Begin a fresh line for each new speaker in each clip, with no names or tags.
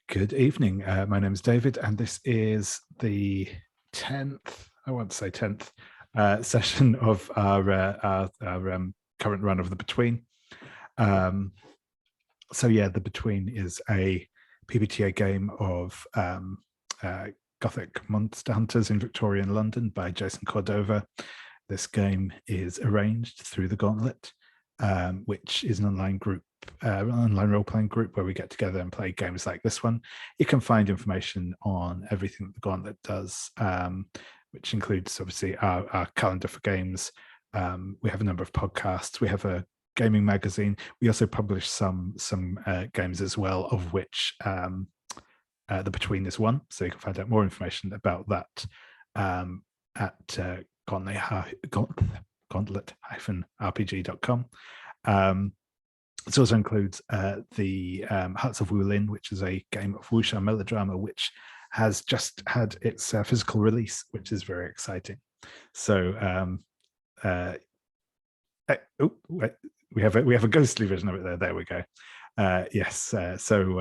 Good evening. My name is David, and this is the 10th, I want to say 10th, session of our current run of The Between. The Between is a PBTA game of Gothic monster hunters in Victorian London by Jason Cordova. This game is arranged through the Gauntlet, which is an online role-playing group where we get together and play games like this one. You can find information on everything that the Gauntlet does, which includes obviously our calendar for games. We have a number of podcasts. We have a gaming magazine. We also publish some games as well, of which The Between is one. So you can find out more information about that at gauntlet-rpg.com. It also includes the Hearts of Wulin, which is a game of wuxia melodrama, which has just had its physical release, which is very exciting. So we have a ghostly version of it there. There we go. Yes. If you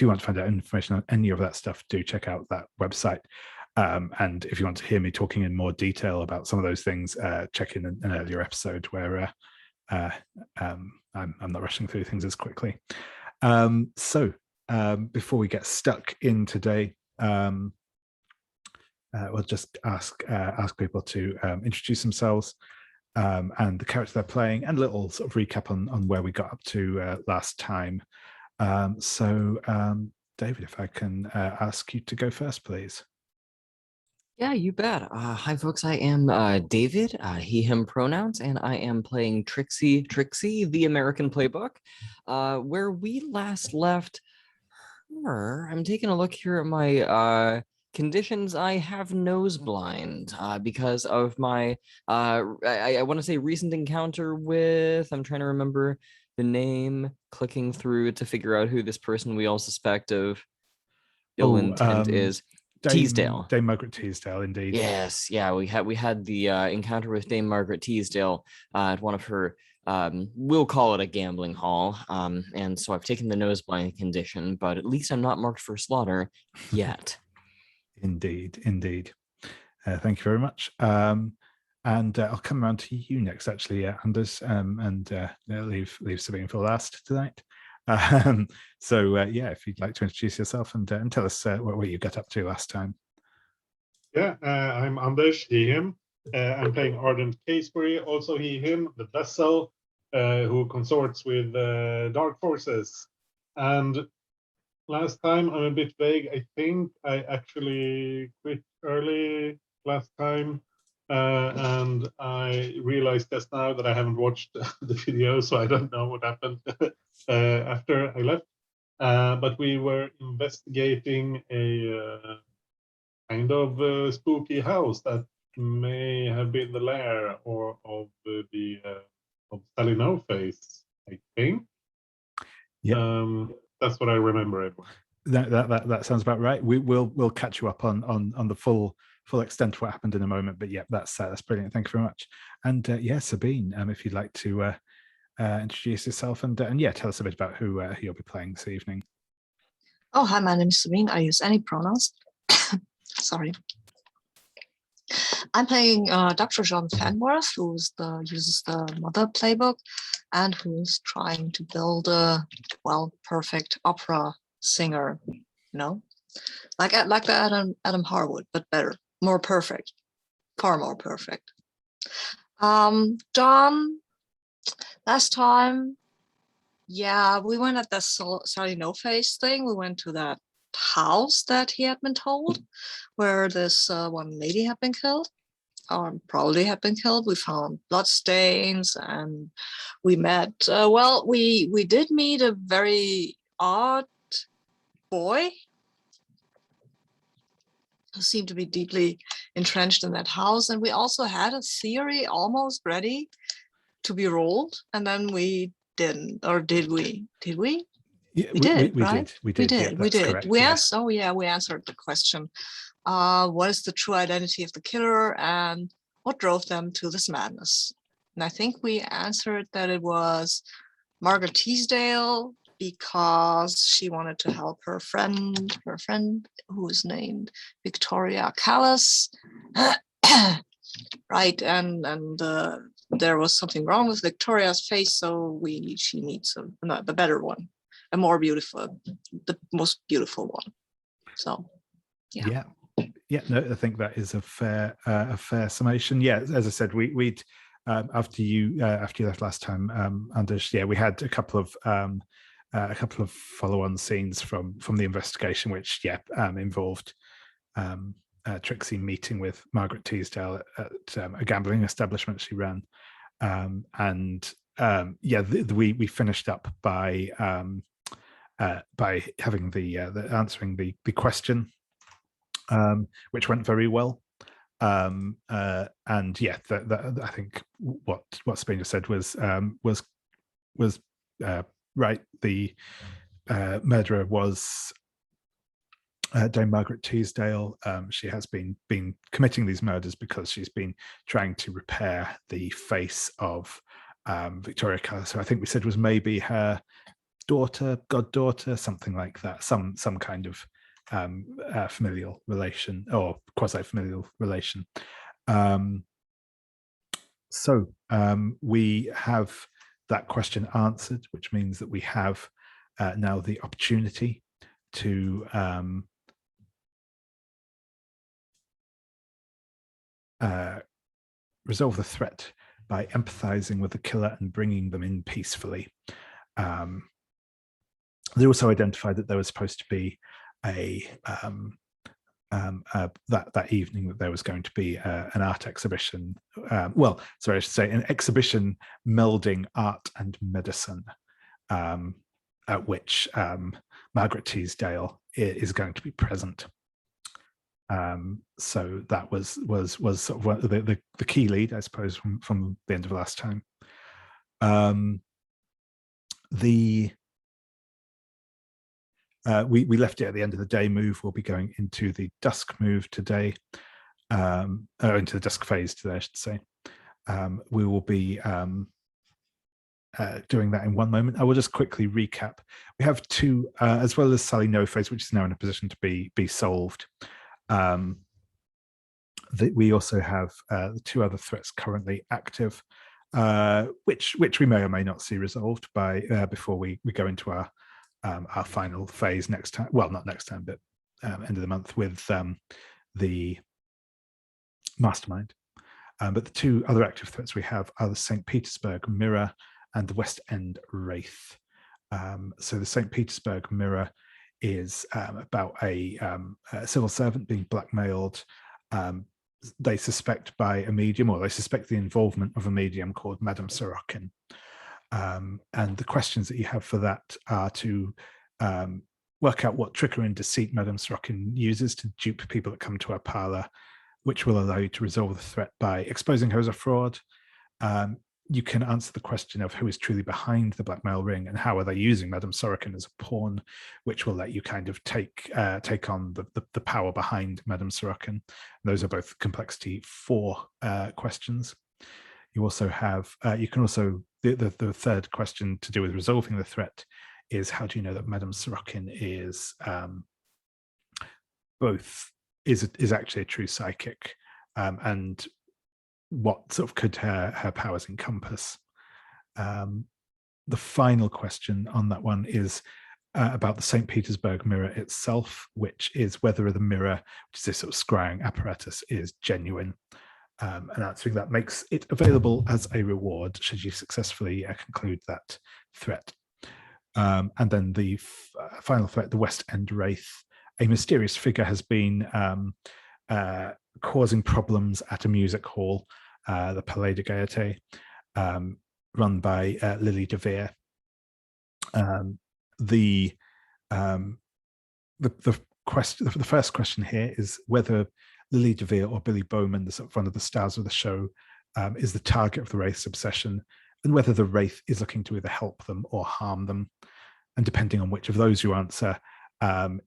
want to find out information on any of that stuff, do check out that website. And if you want to hear me talking in more detail about some of those things, check in an earlier episode where I'm not rushing through things as quickly. Before we get stuck in today, we'll just ask people to introduce themselves and the character they're playing, and a little sort of recap on where we got up to last time. David, if I can ask you to go first, please.
Yeah, you bet. Hi, folks. I am David, he, him pronouns, and I am playing Trixie, the American Playbook. Where we last left her, I'm taking a look here at my conditions. I have nose blind because of my, I want to say recent encounter with, I'm trying to remember the name, clicking through to figure out who this person we all suspect of ill intent is. Teasdale.
Dame Margaret Teasdale, indeed.
Yes, yeah, we had the encounter with Dame Margaret Teasdale at one of her, we'll call it a gambling hall, and so I've taken the nose blind condition, but at least I'm not marked for slaughter yet.
Indeed. Thank you very much. And I'll come around to you next, actually, Anders, and leave Sabine for last tonight. If you'd like to introduce yourself and tell us what you got up to last time.
Yeah, I'm Anders, he, him. I'm playing Ardent Casebury, also he, him, the vessel who consorts with dark forces. And last time, I'm a bit vague. I think I actually quit early last time. And I realized just now that I haven't watched the video, so I don't know what happened after I left. But we were investigating a kind of spooky house that may have been the lair of Sally No Face, I think.
Yeah,
that's what I remember. Everyone.
That sounds about right. We'll catch you up on the full extent of what happened in a moment, but yeah, that's brilliant. Thank you very much. And Sabine, if you'd like to introduce yourself and tell us a bit about who you'll be playing this evening.
Oh, hi, my name is Sabine. I use any pronouns. Sorry. I'm playing Dr. John Fanworth, who uses the Mother playbook and who's trying to build a perfect opera singer, like the Adam Harwood, but better, more perfect, far more perfect. John, last time, we went at the Sally No Face thing. We went to that house that he had been told, where this one lady had been killed, or probably had been killed. We found blood stains, and we met. We did meet a very odd boy who seemed to be deeply entrenched in that house, and we also had a theory almost ready to be rolled, and then we didn't, or did we? Did we?
Yeah,
we did, right?
We did.
Yeah, we did.
Correct,
we answered the question. What is the true identity of the killer, and what drove them to this madness? And I think we answered that it was Margaret Teasdale, because she wanted to help her friend who is named Victoria Callas. Right, and there was something wrong with Victoria's face, so she needs the better one, a more beautiful, the most beautiful one. So
yeah. No, I think that is a fair summation. Yeah, as I said, we'd after you left last time, Anders. Yeah, we had a couple of follow-on scenes from the investigation, which involved Trixie meeting with Margaret Teasdale at a gambling establishment she ran, we finished up by having the answering the question, which went very well. I think what Sabina said was right. The murderer was Dame Margaret Teasdale. She has been committing these murders because she's been trying to repair the face of Victoria Callas, who I think we said was maybe her daughter, goddaughter, something like that, some kind of familial relation or quasi-familial relation. So we have that question answered, which means that we have now the opportunity to resolve the threat by empathizing with the killer and bringing them in peacefully. They also identified that there was supposed to be that evening that there was going to be an art exhibition. I should say an exhibition melding art and medicine, at which Margaret Teasdale is going to be present. So that was sort of one of the key lead, I suppose, from the end of last time. We left it at the end of the day move. We'll be going into the dusk move today, into the dusk phase today, I should say. We will be doing that in one moment. I will just quickly recap. We have two, as well as Sally No Phase, which is now in a position to be solved. We also have the two other threats currently active, which we may or may not see resolved by before we go into our final phase next time. Well, not next time, but end of the month with the mastermind. But the two other active threats we have are the St. Petersburg Mirror and the West End Wraith. So the St. Petersburg Mirror is about a civil servant being blackmailed. They suspect by a medium, or they suspect the involvement of a medium called Madam Sorokin. And the questions that you have for that are to work out what trickery and deceit Madam Sorokin uses to dupe people that come to her parlour, which will allow you to resolve the threat by exposing her as a fraud. You can answer the question of who is truly behind the blackmail ring and how are they using Madam Sorokin as a pawn, which will let you kind of take on the power behind Madam Sorokin. Those are both complexity 4 questions. You also have, you can also, the third question to do with resolving the threat is how do you know that Madam Sorokin is is actually a true psychic, and what sort of could her powers encompass? The final question on that one is about the St. Petersburg Mirror itself, which is whether the mirror, which is this sort of scrying apparatus, is genuine. And answering that makes it available as a reward should you successfully conclude that threat. And then the final threat, the West End Wraith. A mysterious figure has been causing problems at a music hall, the Palais de Gaieté, run by Lily DeVere. The first question here is whether Lily DeVere or Billy Bowman, one of the stars of the show, is the target of the Wraith's obsession, and whether the Wraith is looking to either help them or harm them. And depending on which of those you answer,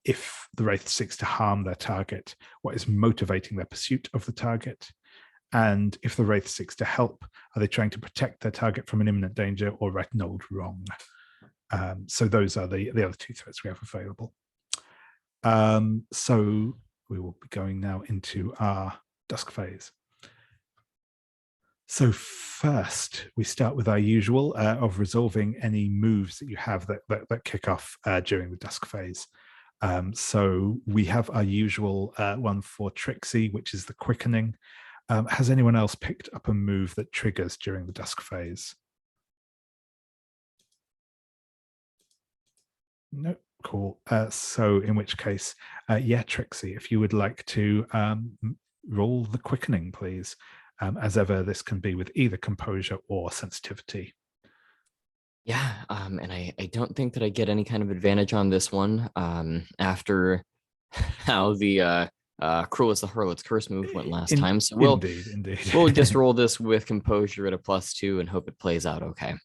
if the Wraith seeks to harm their target, what is motivating their pursuit of the target? And if the Wraith seeks to help, are they trying to protect their target from an imminent danger or right an old wrong? So those are the other two threats we have available. So we will be going now into our Dusk Phase. So first, we start with our usual of resolving any moves that you have that kick off during the Dusk Phase. So we have our usual one for Trixie, which is the quickening. Has anyone else picked up a move that triggers during the Dusk Phase? No, cool. So in which case, yeah, Trixie, if you would like to roll the quickening, please. As ever, this can be with either composure or sensitivity.
Yeah, and I don't think that I get any kind of advantage on this one after how the Cruel as the Harlot's Curse move went last time. So
indeed.
We'll just roll this with composure at a +2 and hope it plays out okay.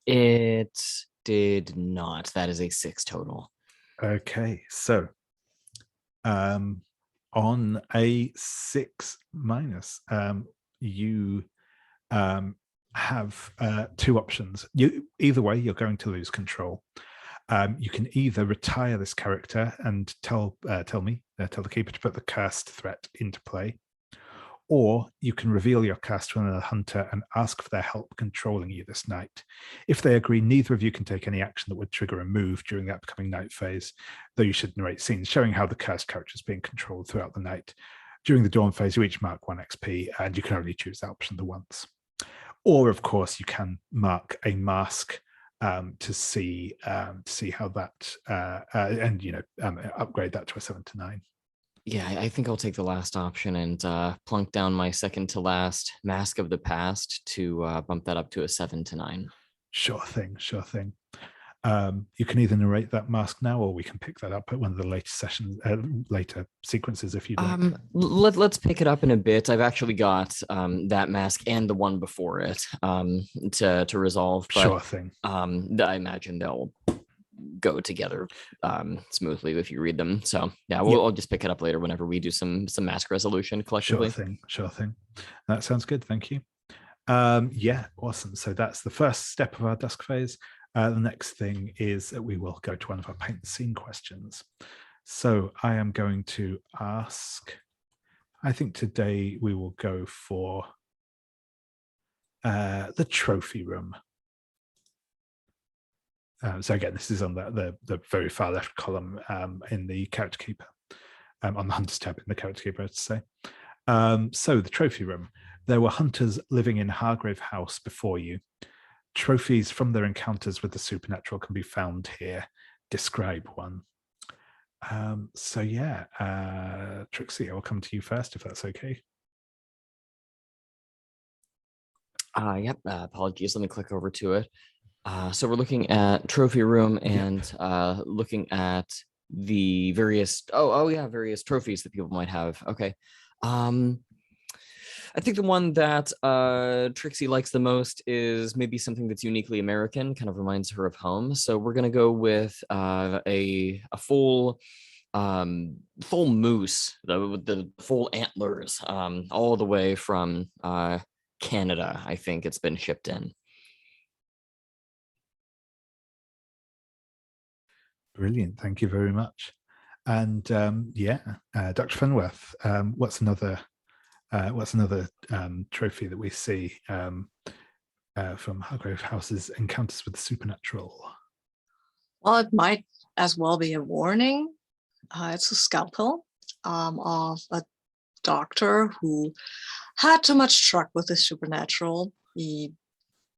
It did not. That is a 6 total.
Okay, so on a 6-, you have two options. Either way, you're going to lose control. You can either retire this character and tell the keeper to put the cursed threat into play, or you can reveal your cast to another hunter and ask for their help controlling you this night. If they agree, neither of you can take any action that would trigger a move during the upcoming night phase, though you should narrate scenes showing how the cursed character is being controlled throughout the night. During the dawn phase, you each mark 1 XP, and you can only choose that option the once. Or, of course, you can mark a mask to see how that upgrade that to a 7 to 9.
Yeah, I think I'll take the last option and plunk down my second to last Mask of the Past to bump that up to a 7 to 9.
Sure thing. You can either narrate that mask now, or we can pick that up at one of the later sessions, later sequences, if you'd like.
Let's pick it up in a bit. I've actually got that mask and the one before it to resolve. But,
sure thing.
I imagine they'll go together smoothly if you read them. So yeah, I'll just pick it up later whenever we do some mask resolution collectively.
Sure thing. That sounds good. Thank you. Yeah, awesome. So that's the first step of our Dusk Phase. The next thing is that we will go to one of our paint the scene questions. So I am going to ask, I think today we will go for the trophy room. So again, this is on the very far left column in the character keeper, on the hunters tab in the character keeper, I have to say. So the trophy room. There were hunters living in Hargrave House before you. Trophies from their encounters with the supernatural can be found here. Describe one. So yeah, Trixie, I will come to you first if that's okay.
Yep. Apologies. Let me click over to it. So we're looking at trophy room and looking at the various various trophies that people might have. Okay. I think the one that Trixie likes the most is maybe something that's uniquely American, kind of reminds her of home. So we're gonna go with a full moose, the full antlers, all the way from Canada. I think it's been shipped in.
Brilliant, thank you very much. And Dr. Fenworth, what's another trophy that we see from Hargrave House's encounters with the supernatural?
Well, it might as well be a warning. It's a scalpel of a doctor who had too much truck with the supernatural. He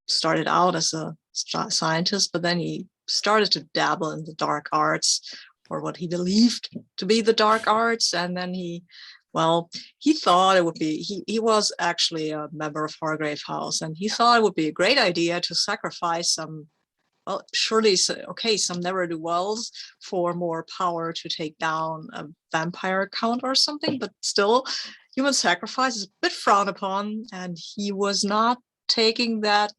started out as a scientist, but then he started to dabble in the dark arts, or what he believed to be the dark arts, and then he thought it would be, he was actually a member of Hargrave House, and he thought it would be a great idea to sacrifice some ne'er-do-wells for more power to take down a vampire count or something, but still human sacrifice is a bit frowned upon, and he was not taking that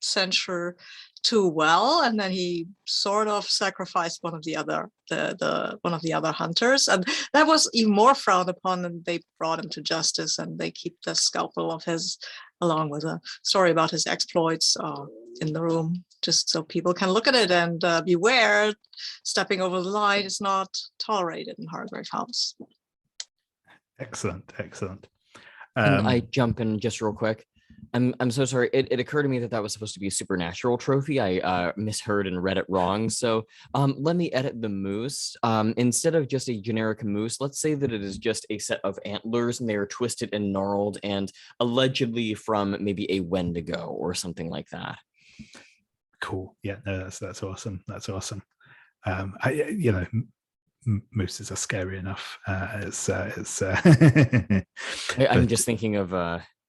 censure too well, and then he sort of sacrificed one of the other hunters, and that was even more frowned upon, and they brought him to justice, and they keep the scalpel of his along with a story about his exploits in the room, just so people can look at it and beware. Stepping over the line is not tolerated in Hargrave House.
Excellent.
Can I jump in just real quick? I'm so sorry. It occurred to me that was supposed to be a supernatural trophy. I misheard and read it wrong. So let me edit the moose. Instead of just a generic moose, let's say that it is just a set of antlers and they are twisted and gnarled and allegedly from maybe a Wendigo or something like that.
Cool. Yeah, no, that's awesome. That's awesome. Mooses are scary enough.
I'm just thinking of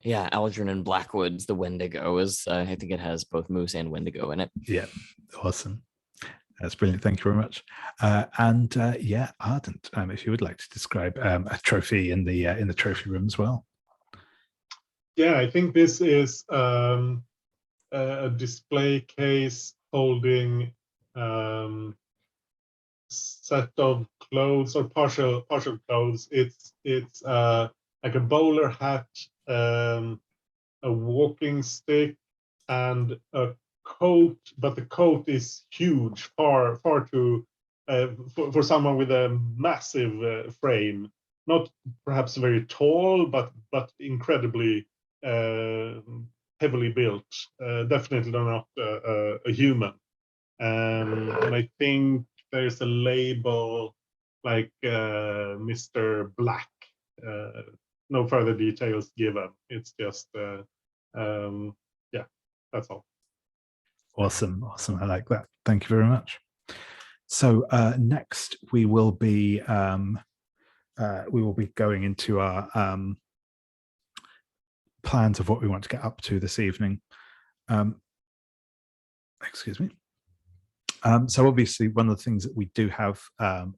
Aldrin and Blackwood's The Wendigo is I think it has both moose and Wendigo in it.
Yeah, awesome. That's brilliant. Thank you very much. Ardent, if you would like to describe a trophy in the trophy room as well.
Yeah, I think this is a display case holding set of clothes or partial clothes. It's like a bowler hat, a walking stick, and a coat. But the coat is huge, far too for someone with a massive frame. Not perhaps very tall, but incredibly heavily built. Definitely not a human. And I think there's a label like Mr. Black. No further details given. It's just, that's all.
Awesome. I like that. Thank you very much. So next we will be going into our plans of what we want to get up to this evening. Excuse me. So obviously one of the things that we do have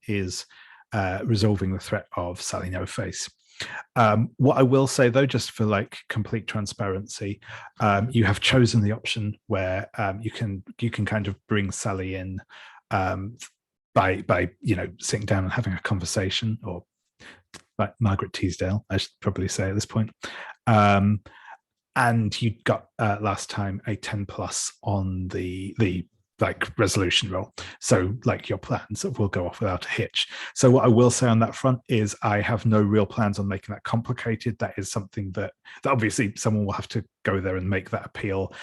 is resolving the threat of Sally No Face. What I will say though, just for like complete transparency, you have chosen the option where you can kind of bring Sally in by sitting down and having a conversation, or like Margaret Teasdale, I should probably say at this point. And you got last time a 10+ on the like resolution roll, so like your plans will go off without a hitch. So what I will say on that front is I have no real plans on making that complicated. That is something that obviously someone will have to go there and make that appeal,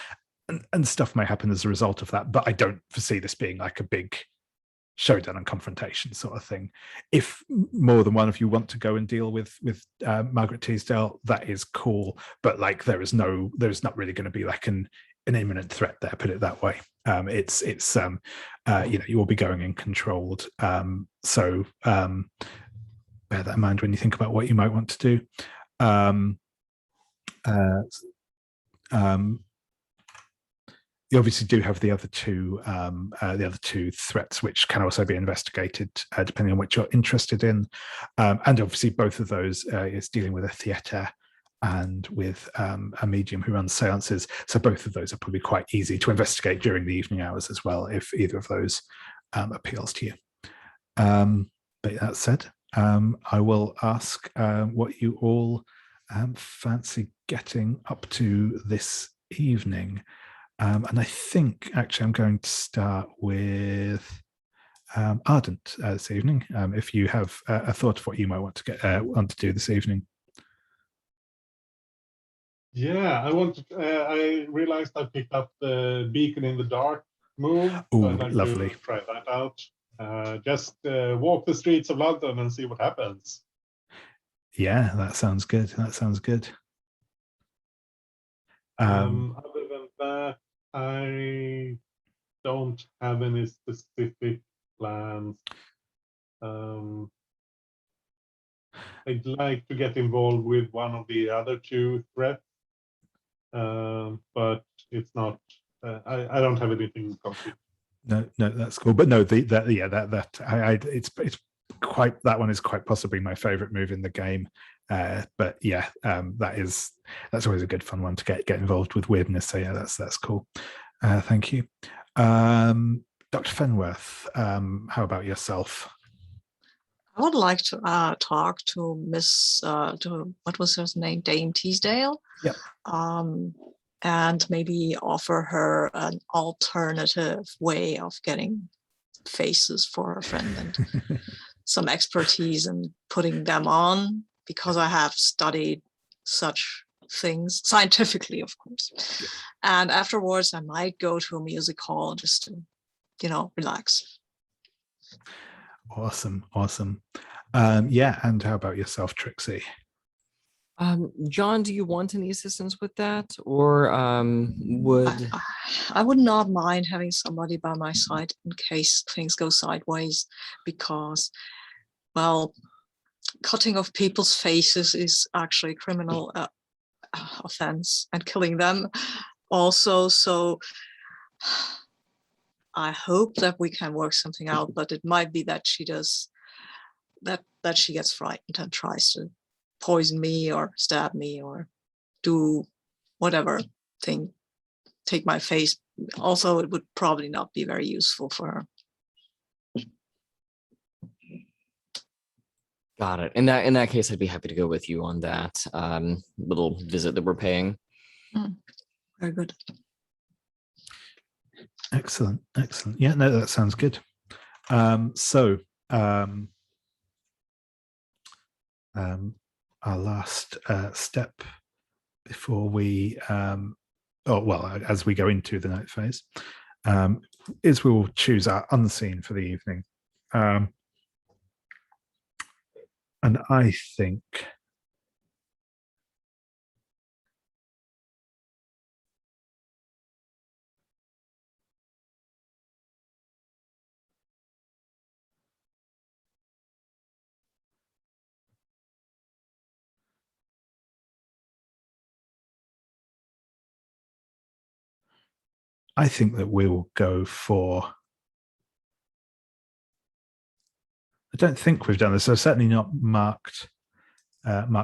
and stuff may happen as a result of that, but I don't foresee this being like a big showdown and confrontation sort of thing. If more than one of you want to go and deal with Margaret Teasdale, that is cool, but like there's not really going to be like an imminent threat there, put it that way. You will be going in controlled, so bear that in mind when you think about what you might want to do. You obviously do have the other two threats, which can also be investigated depending on what you're interested in, and obviously both of those is dealing with a theatre and with a medium who runs seances. So both of those are probably quite easy to investigate during the evening hours as well, if either of those appeals to you. But that said, I will ask what you all fancy getting up to this evening. And I think actually I'm going to start with Ardent this evening. If you have a thought of what you might want to do this evening.
Yeah, I realized I picked up the beacon in the dark move.
Oh,
I'd like
lovely.
to try that out. Just walk the streets of London and see what happens.
Yeah, that sounds good.
Other than that, I don't have any specific plans. I'd like to get involved with one of the other two threats, but it's not. I don't have anything concrete.
No, that's cool. But no, it's quite, that one is quite possibly my favorite move in the game. But yeah, that's always a good fun one to get involved with weirdness. So yeah, that's cool. Thank you. Dr. Fenworth, how about yourself?
I would like to talk to Miss what was her name, Dame Teasdale.
Yep.
and maybe offer her an alternative way of getting faces for her friend and some expertise in putting them on, because I have studied such things scientifically, of course. And afterwards, I might go to a music hall just to, relax.
Awesome. Yeah, and how about yourself, Trixie?
John, do you want any assistance with that, or would
I would not mind having somebody by my side in case things go sideways, because, well, cutting off people's faces is actually a criminal offense, and killing them also. So I hope that we can work something out, but it might be that she does that she gets frightened and tries to poison me or stab me or do whatever thing, take my face. Also, it would probably not be very useful for her.
got it? In that case, I'd be happy to go with you on that little visit that we're paying.
Very good.
Excellent. Yeah, no, that sounds good. Our last step before we, as we go into the night phase, is we will choose our unseen for the evening. And I think that we will go for. I don't think we've done this. So certainly not marked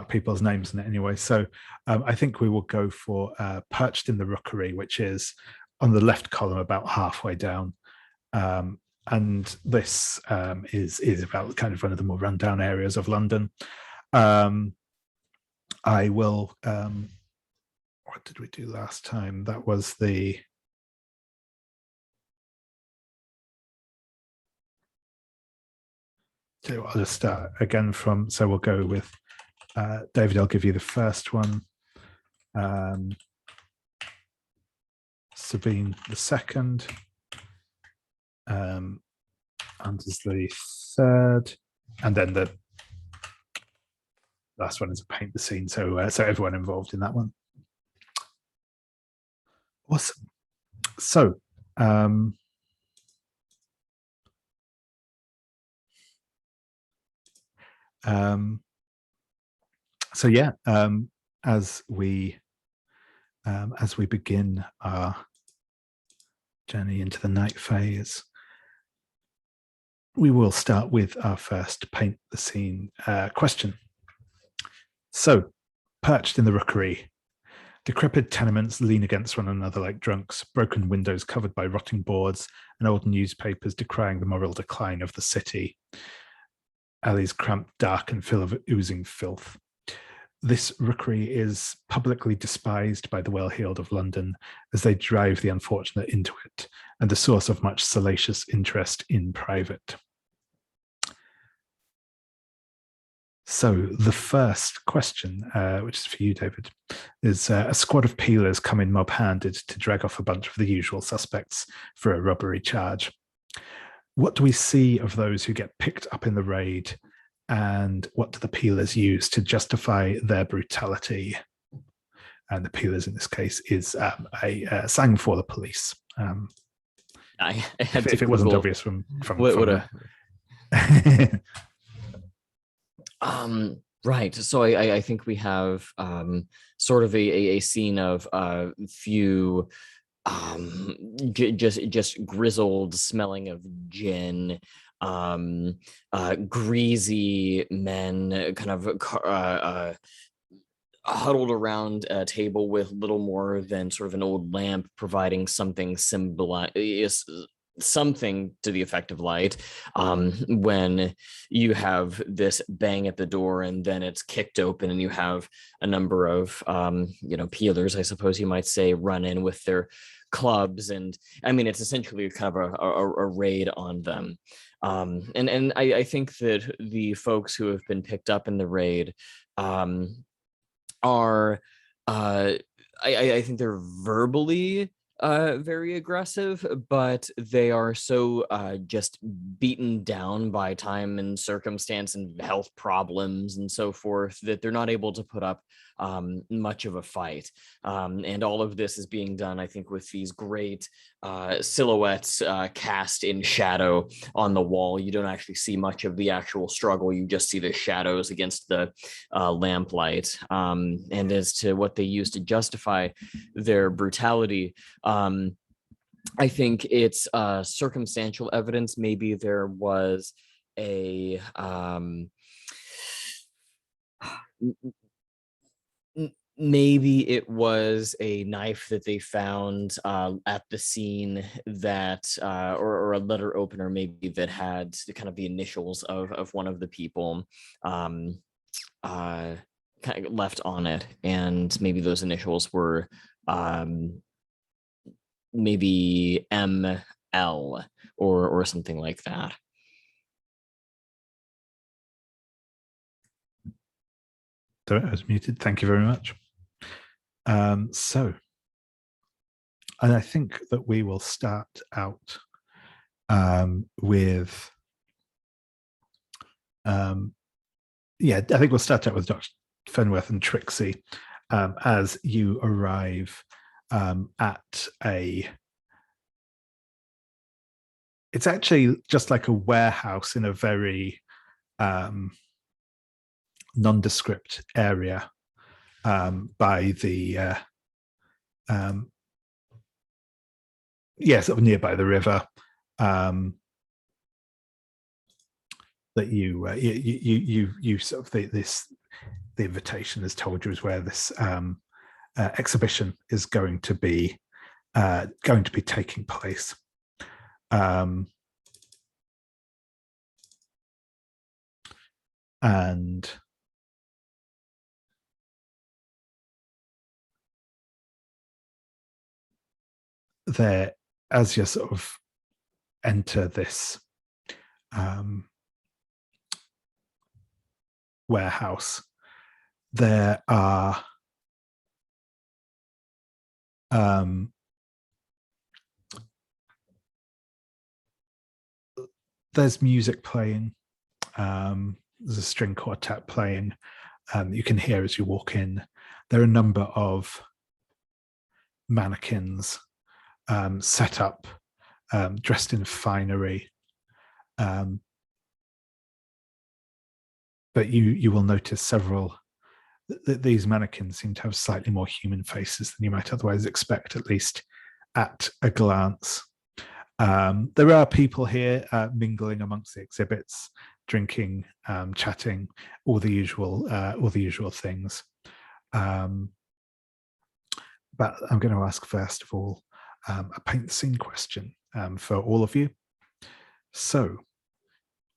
people's names in it anyway. So I think we will go for Perched in the Rookery, which is on the left column about halfway down. And this is about kind of one of the more rundown areas of London. I will. What did we do last time? That was the. So I'll just start again from. So we'll go with David. I'll give you the first one. Sabine the second. Anders the third, and then the last one is a paint the scene. So everyone involved in that one. Awesome. So as we begin our journey into the night phase, we will start with our first paint the scene question. So, perched in the rookery, decrepit tenements lean against one another like drunks, broken windows covered by rotting boards, and old newspapers decrying the moral decline of the city. Alleys cramped, dark, and full of oozing filth. This rookery is publicly despised by the well-heeled of London as they drive the unfortunate into it, and the source of much salacious interest in private. So the first question, which is for you, David, is a squad of peelers come in mob-handed to drag off a bunch of the usual suspects for a robbery charge. What do we see of those who get picked up in the raid, and what do the peelers use to justify their brutality? And the peelers in this case is a sang for the police.
I had
if it wasn't obvious from
right. So I think we have sort of a scene of a few just grizzled, smelling of gin, greasy men kind of huddled around a table with little more than sort of an old lamp providing something something to the effect of light when you have this bang at the door and then it's kicked open and you have a number of peelers, I suppose you might say, run in with their clubs, and I mean it's essentially kind of a raid on them. And I think that the folks who have been picked up in the raid are I think they're verbally very aggressive, but they are so just beaten down by time and circumstance and health problems and so forth that they're not able to put up much of a fight. And all of this is being done, I think, with these great silhouettes cast in shadow on the wall. You don't actually see much of the actual struggle. You just see the shadows against the lamplight. And as to what they use to justify their brutality, I think it's circumstantial evidence. Maybe there was a maybe it was a knife that they found at the scene that or a letter opener maybe that had kind of the initials of one of the people kind of left on it, and maybe those initials were maybe ML or something like that.
Sorry, I was muted. Thank you very much. So, and I think that we will start out with, I think we'll start out with Dr. Fenworth and Trixie as you arrive at it's actually just like a warehouse in a very nondescript area by the sort of nearby the river that you sort of the invitation has told you is where this exhibition is going to be taking place. And there, as you sort of enter this warehouse, there are there's music playing. There's a string quartet playing. You can hear as you walk in. There are a number of mannequins set up, dressed in finery. But you will notice several. These mannequins seem to have slightly more human faces than you might otherwise expect, at least at a glance. There are people here mingling amongst the exhibits, drinking, chatting, all the usual things. But I'm going to ask first of all a paint the scene question for all of you. So,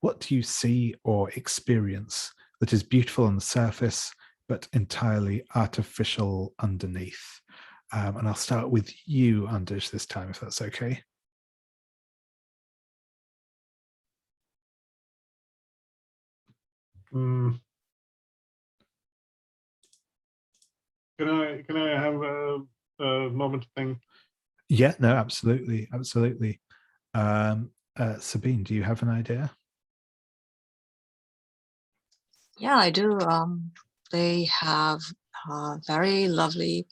what do you see or experience that is beautiful on the surface but entirely artificial underneath? And I'll start with you, Anders, this time, if that's okay.
Can I have a moment to think?
Yeah, no, absolutely. Sabine, do you have an idea?
Yeah, I do. They have very lovely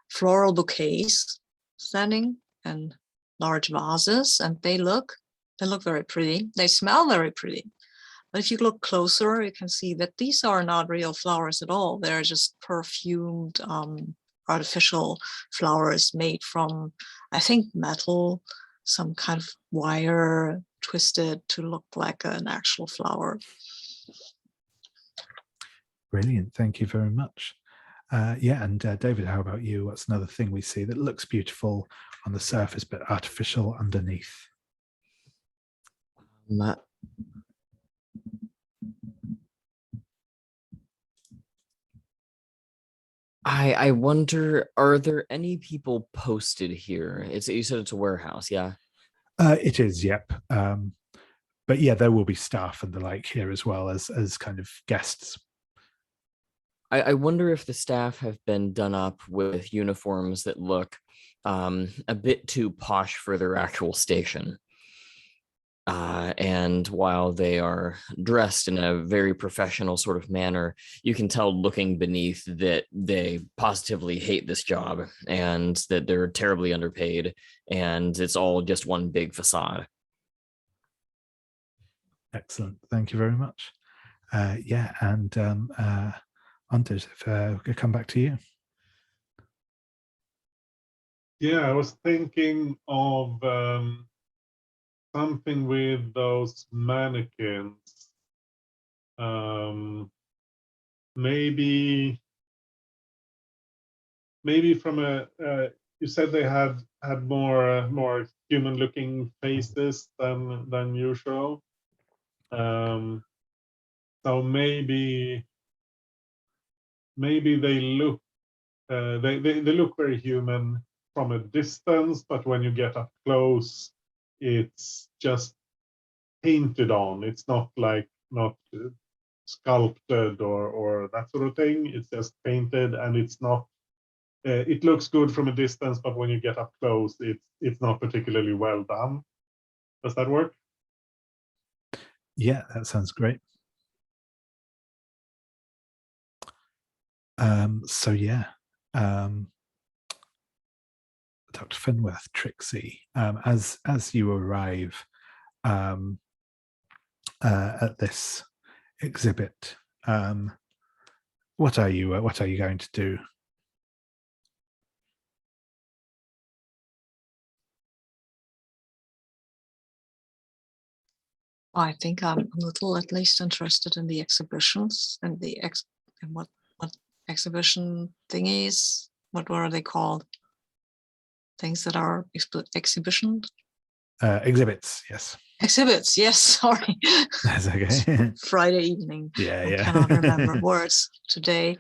floral bouquets standing and large vases, and they look very pretty. They smell very pretty. But if you look closer, you can see that these are not real flowers at all. They're just perfumed artificial flowers made from, I think, metal, some kind of wire twisted to look like an actual flower.
Brilliant. Thank you very much. And David, how about you? What's another thing we see that looks beautiful on the surface but artificial underneath?
I wonder, are there any people posted here? You said it's a warehouse, yeah?
It is, yep. But yeah, there will be staff and the like here as well as kind of guests.
I wonder if the staff have been done up with uniforms that look a bit too posh for their actual station. And while they are dressed in a very professional sort of manner, you can tell looking beneath that they positively hate this job and that they're terribly underpaid, and it's all just one big facade.
Excellent. Thank you very much. Yeah, and Anders, if we could come back to you.
Yeah, I was thinking of something with those mannequins. Maybe from you said they had more human looking faces than usual. So maybe they look they look very human from a distance, but when you get up close, it's just painted on. It's not sculpted or that sort of thing. It's just painted, and it's not. It looks good from a distance, but when you get up close, it's not particularly well done. Does that work?
Yeah, that sounds great. So yeah, Dr. Finworth, Trixie, as you arrive at this exhibit, what are you going to do?
I think I'm a little at least interested in the exhibitions and and what exhibition thingies. What were they called? Things that are exhibition?
Exhibits, yes.
Exhibits, yes, sorry.
That's okay.
Friday evening.
Yeah,
I
yeah.
cannot remember words today.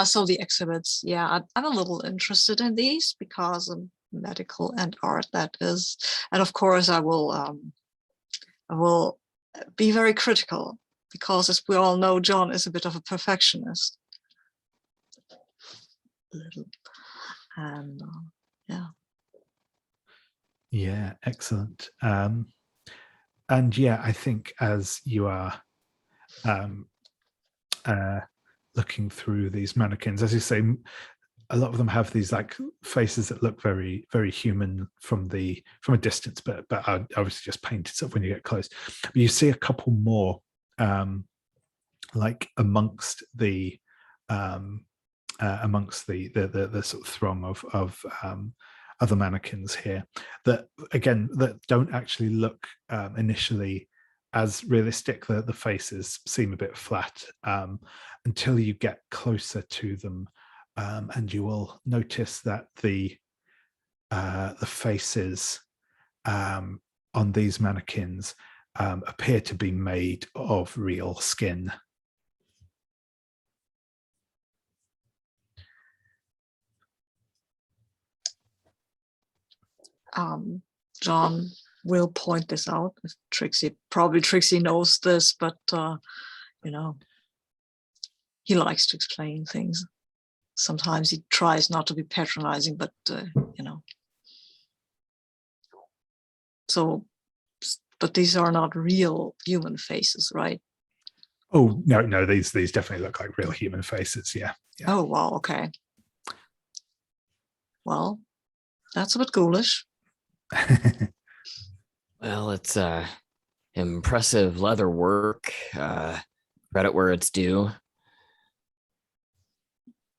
So the exhibits, yeah, I'm a little interested in these because of medical and art, that is. And of course I will be very critical because, as we all know, John is a bit of a perfectionist. And yeah.
Yeah, excellent. And yeah, I think as you are looking through these mannequins, as you say, a lot of them have these like faces that look very, very human from a distance, but are obviously just painted stuff when you get close. But you see a couple more like amongst the sort of throng of other mannequins here that again that don't actually look initially as realistic. The faces seem a bit flat until you get closer to them, and you will notice that the faces on these mannequins appear to be made of real skin.
John will point this out. Trixie knows this, but you know, he likes to explain things. Sometimes he tries not to be patronizing, but you know. So, but these are not real human faces, right?
Oh no, these definitely look like real human faces. Yeah.
Oh wow, okay. Well, that's a bit ghoulish.
Well, it's impressive leather work. Credit where it's due.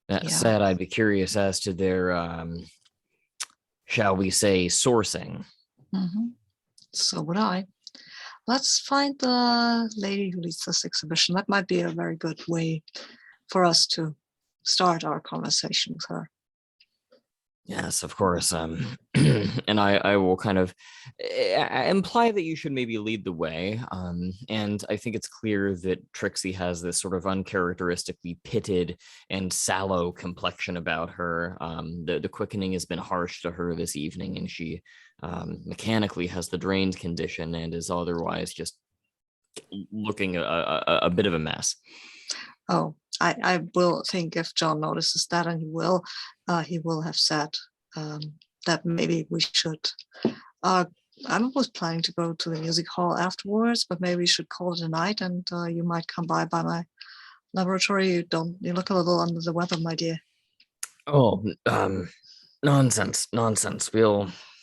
That said, I'd be curious as to their, shall we say, sourcing.
Mm-hmm. So would I. Let's find the lady who leads this exhibition. That might be a very good way for us to start our conversation with her.
Yes, of course. And I will kind of imply that you should maybe lead the way. And I think it's clear that Trixie has this sort of uncharacteristically pitted and sallow complexion about her. The quickening has been harsh to her this evening, and she mechanically has the drained condition and is otherwise just looking a bit of a mess.
Oh, I will think if John notices that, and he will have said that maybe we should. I was planning to go to the music hall afterwards, but maybe we should call it a night, and you might come by my laboratory. You look a little under the weather, my dear.
Oh, nonsense.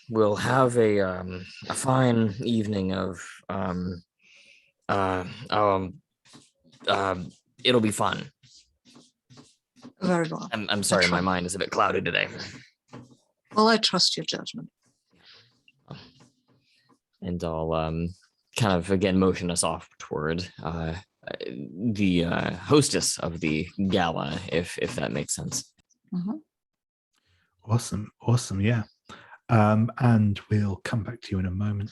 We'll have a fine evening of uh, um, it'll be fun.
Very well.
I'm sorry, my mind is a bit clouded today.
Well, I trust your judgment.
And I'll kind of again motion us off toward the hostess of the gala, if that makes sense.
Mm-hmm.
Awesome, yeah. And we'll come back to you in a moment,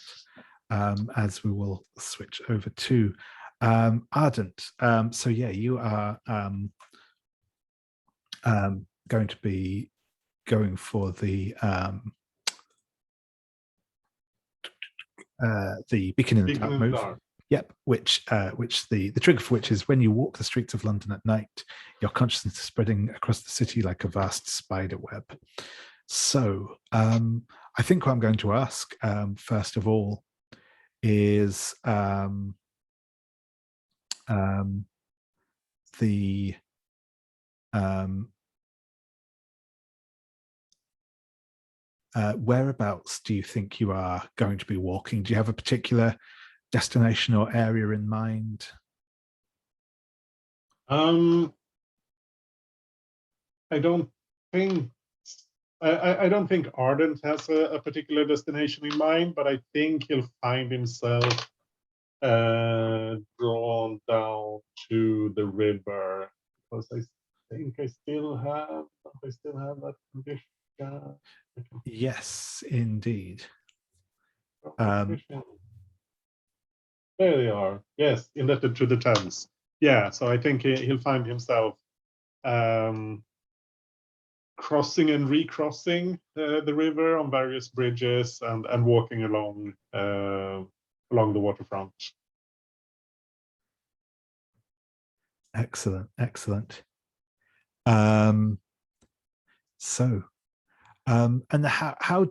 as we will switch over to Ardent. So yeah, you are going to be going for the Beacon in the Dark move. Yep, which the trigger for which is when you walk the streets of London at night, your consciousness is spreading across the city like a vast spider web. So I think what I'm going to ask first of all is whereabouts do you think you are going to be walking? Do you have a particular destination or area in mind?
I don't think I don't think Ardent has a particular destination in mind, but I think he'll find himself drawn down to the river, because I think I still have that condition.
Yes, indeed.
There they are. Yes, indebted to the Thames. Yeah, so I think he'll find himself crossing and recrossing the river on various bridges and walking along the waterfront.
Excellent. And how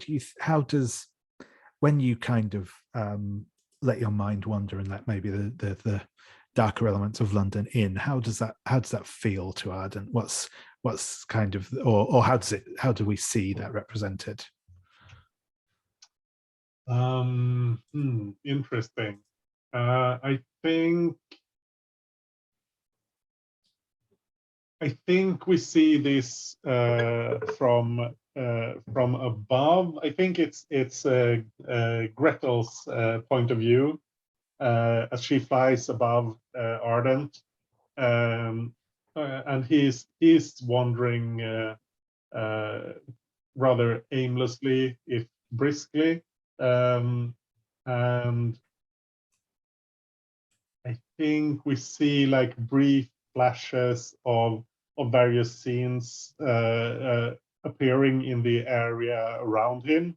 does when you kind of let your mind wander and let maybe the darker elements of London in, how does that feel to Ardent? What's kind of, or how do we see that represented?
Interesting. I think we see this from above. I think it's Gretel's point of view as she flies above Ardent, and he's wandering rather aimlessly, if briskly, and I think we see like brief flashes of various scenes appearing in the area around him,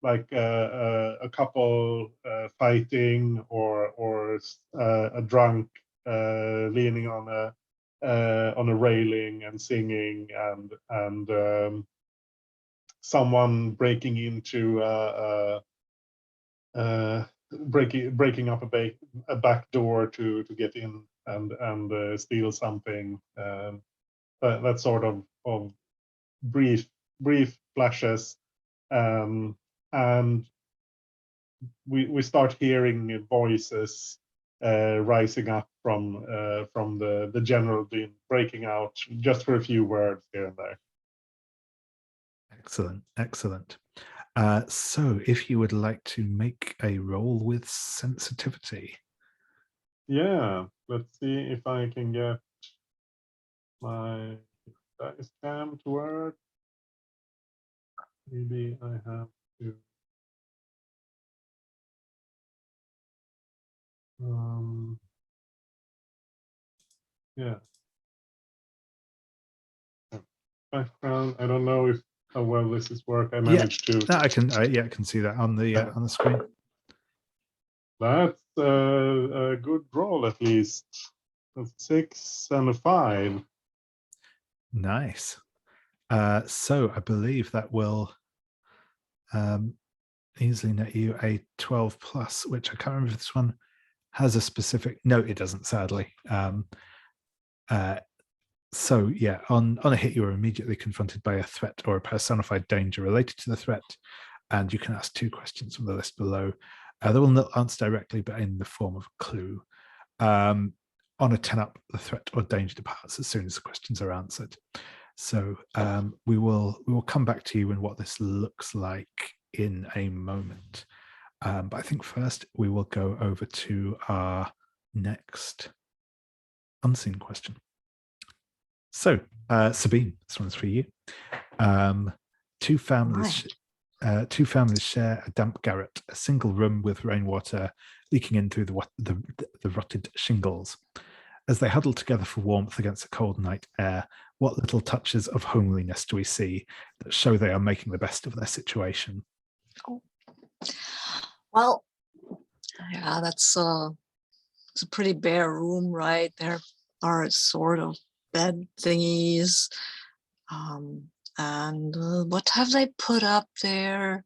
like a couple fighting, or a drunk leaning on a railing and singing, and someone breaking into breaking up a back door to get in and steal something. That sort of brief flashes, and we start hearing voices rising up from the general din, breaking out just for a few words here and there.
Excellent. So if you would like to make a roll with sensitivity.
Yeah, let's see if I can get my dice cam to work. Maybe I have to. Yeah. Background. I don't know if how well this is work. I managed to.
No, I can. I can see that on the screen.
That's a good roll, at least. A 6 and a 5.
Nice. So I believe that will easily net you a 12 plus, which I can't remember if this one has a specific. No, it doesn't, sadly. So yeah, on a hit, you are immediately confronted by a threat or a personified danger related to the threat, and you can ask 2 questions from the list below. They will not answer directly, but in the form of a clue. On a 10 up, the threat or danger departs as soon as the questions are answered. So we will come back to you and what this looks like in a moment. But I think first we will go over to our next unseen question. So Sabine, this one's for you. 2 families.
Right.
2 families share a damp garret, a single room with rainwater leaking in through the rotted shingles. As they huddle together for warmth against the cold night air, what little touches of homeliness do we see that show they are making the best of their situation?
Oh. Well, yeah, it's a pretty bare room, right? There are sort of bed thingies. And what have they put up there?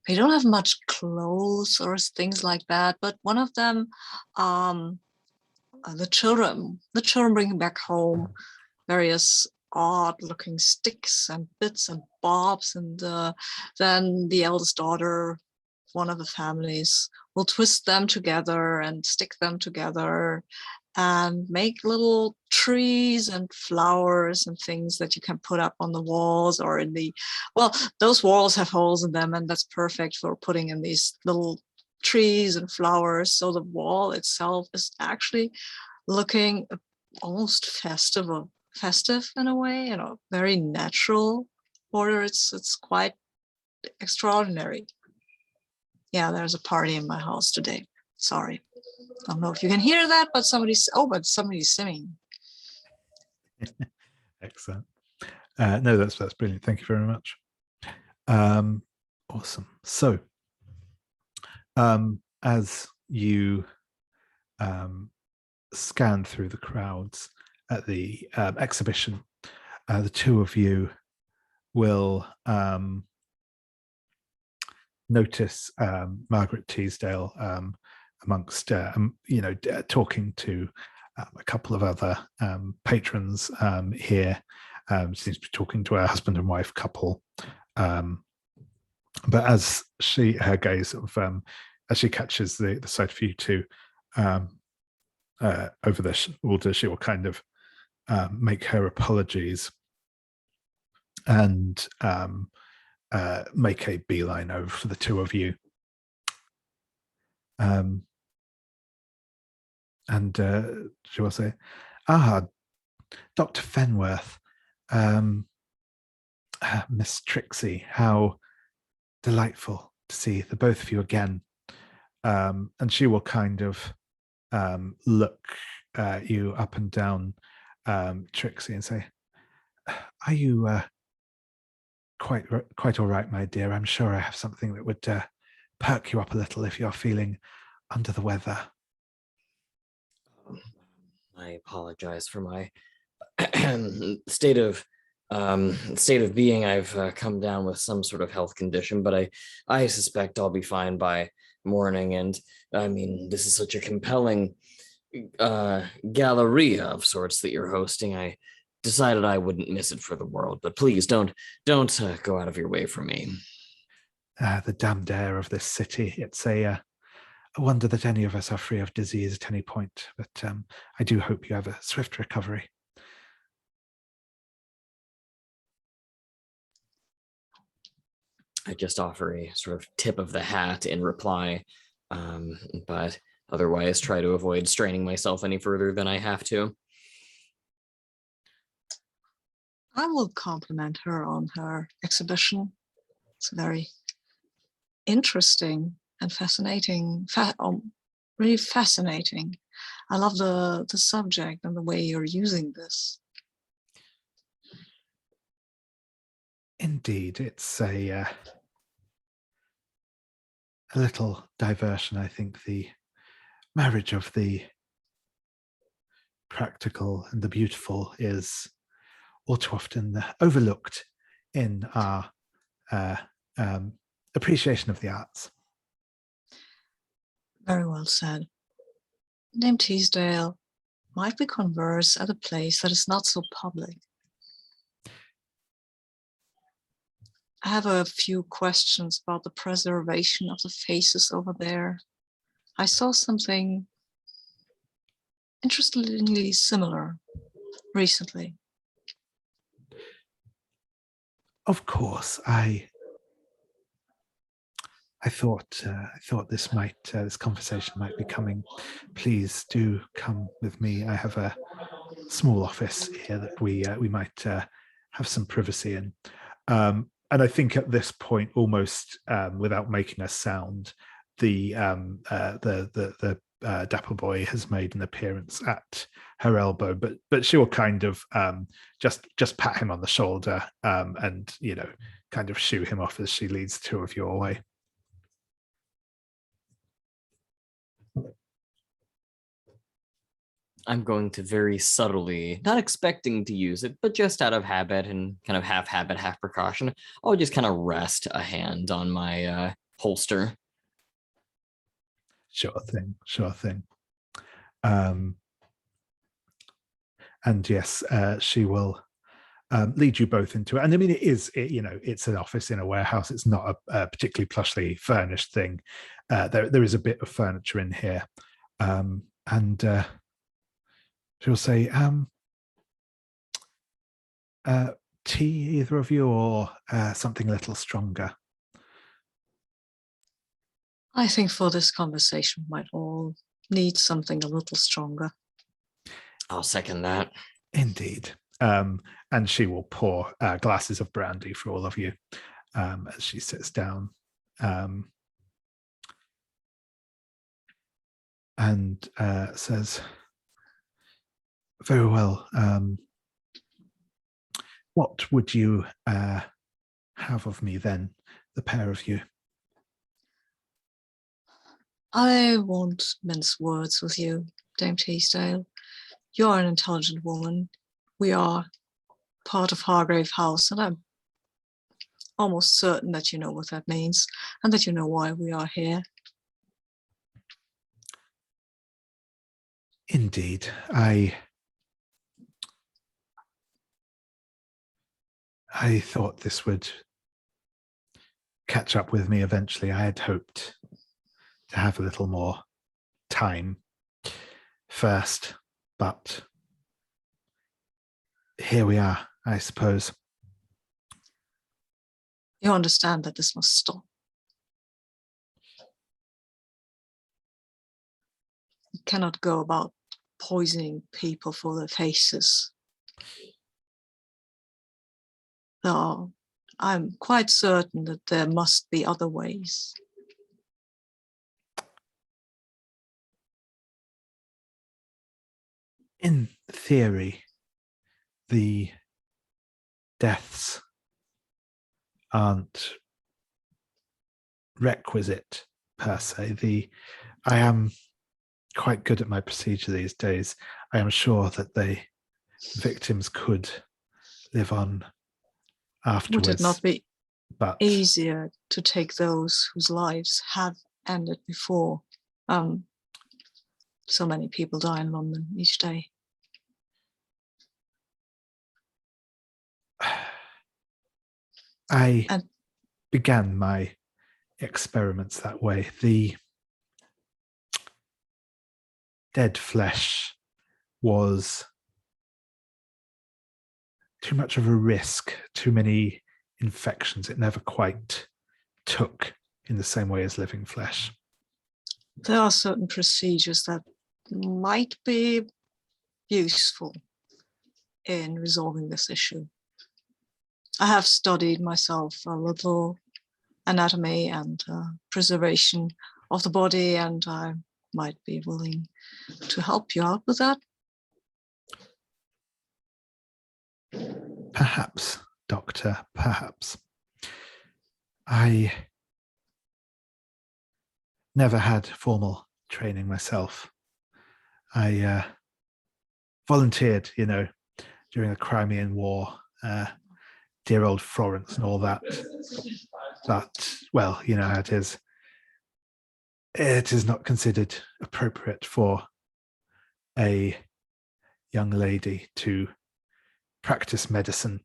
They don't have much clothes or things like that, but one of them, the children bringing back home various odd looking sticks and bits and bobs, and then the eldest daughter, one of the families, will twist them together and stick them together and make little trees and flowers and things that you can put up on the walls or in the, well, those walls have holes in them, and that's perfect for putting in these little trees and flowers. So the wall itself is actually looking almost festive in a way, you know, very natural order. It's quite extraordinary. Yeah, there's a party in my house today. Sorry. I don't know if you can hear that, but somebody's singing.
Excellent. No, that's brilliant. Thank you very much. Awesome. So, as you scan through the crowds at the exhibition, the 2 of you will notice Margaret Teasdale amongst talking to a couple of other patrons here. She seems to be talking to her husband and wife couple, but as her gaze sort of as she catches the sight of you 2 over the shoulder, she will kind of make her apologies and make a beeline over for the 2 of you. And she will say, Dr. Fenworth, Miss Trixie, how delightful to see the both of you again. And she will kind of look you up and down, Trixie, and say, are you quite all right, my dear? I'm sure I have something that would perk you up a little if you're feeling under the weather.
I apologize for my state of being. I've come down with some sort of health condition, but I suspect I'll be fine by morning. And I mean, this is such a compelling galleria of sorts that you're hosting. I decided I wouldn't miss it for the world. But please don't go out of your way for me.
The damned air of this city. It's a wonder that any of us are free of disease at any point, but I do hope you have a swift recovery.
I just offer a sort of tip of the hat in reply, but otherwise try to avoid straining myself any further than I have to.
I will compliment her on her exhibition. It's very interesting and fascinating, really fascinating. I love the subject and the way you're using this.
Indeed, it's a little diversion. I think the marriage of the practical and the beautiful is all too often overlooked in our appreciation of the arts.
Very well said. Dame Teasdale, might we converse at a place that is not so public? I have a few questions about the preservation of the faces over there. I saw something interestingly similar recently.
Of course, I thought this conversation might be coming. Please do come with me. I have a small office here that we might have some privacy in. And I think at this point, almost without making a sound, the dapper boy has made an appearance at her elbow, but she will kind of just pat him on the shoulder and kind of shoo him off as she leads the two of you away.
I'm going to very subtly, not expecting to use it, but just out of habit and kind of half habit, half precaution, I'll just kind of rest a hand on my holster.
Sure thing. And yes, she will lead you both into it. And I mean, it's an office in a warehouse. It's not a particularly plushly furnished thing. There is a bit of furniture in here. And she'll say, tea, either of you, or something a little stronger?
I think for this conversation, we might all need something a little stronger.
I'll second that.
Indeed. And she will pour glasses of brandy for all of you as she sits down. And says, very well. What would you have of me then, the pair of you?
I won't mince words with you, Dame Teasdale. You're an intelligent woman. We are part of Hargrave House, and I'm almost certain that you know what that means and that you know why we are here.
Indeed. I thought this would catch up with me eventually. I had hoped to have a little more time first, but here we are, I suppose.
You understand that this must stop. You cannot go about poisoning people for their faces. I'm quite certain that there must be other ways.
In theory, the deaths aren't requisite per se. I am quite good at my procedure these days. I am sure that the victims could live on afterwards.
Would it not be
but
easier to take those whose lives have ended before? So many people die in London each day.
I began my experiments that way. The dead flesh was too much of a risk, too many infections. It never quite took in the same way as living flesh.
There are certain procedures that might be useful in resolving this issue. I have studied myself a little anatomy and preservation of the body, and I might be willing to help you out with that.
Perhaps, Doctor, perhaps. I never had formal training myself. I volunteered, during the Crimean War, dear old Florence and all that. But, well, you know how it is. It is not considered appropriate for a young lady to practice medicine.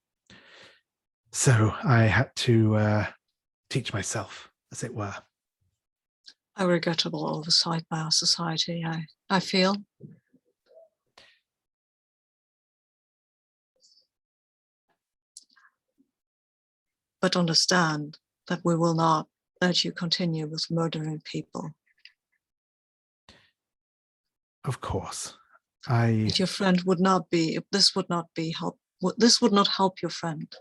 So I had to teach myself, as it were.
A regrettable oversight by our society, I feel. But understand that we will not let you continue with murdering people.
Of course.
If your friend would not be, if this would not be help, this would not help your friend.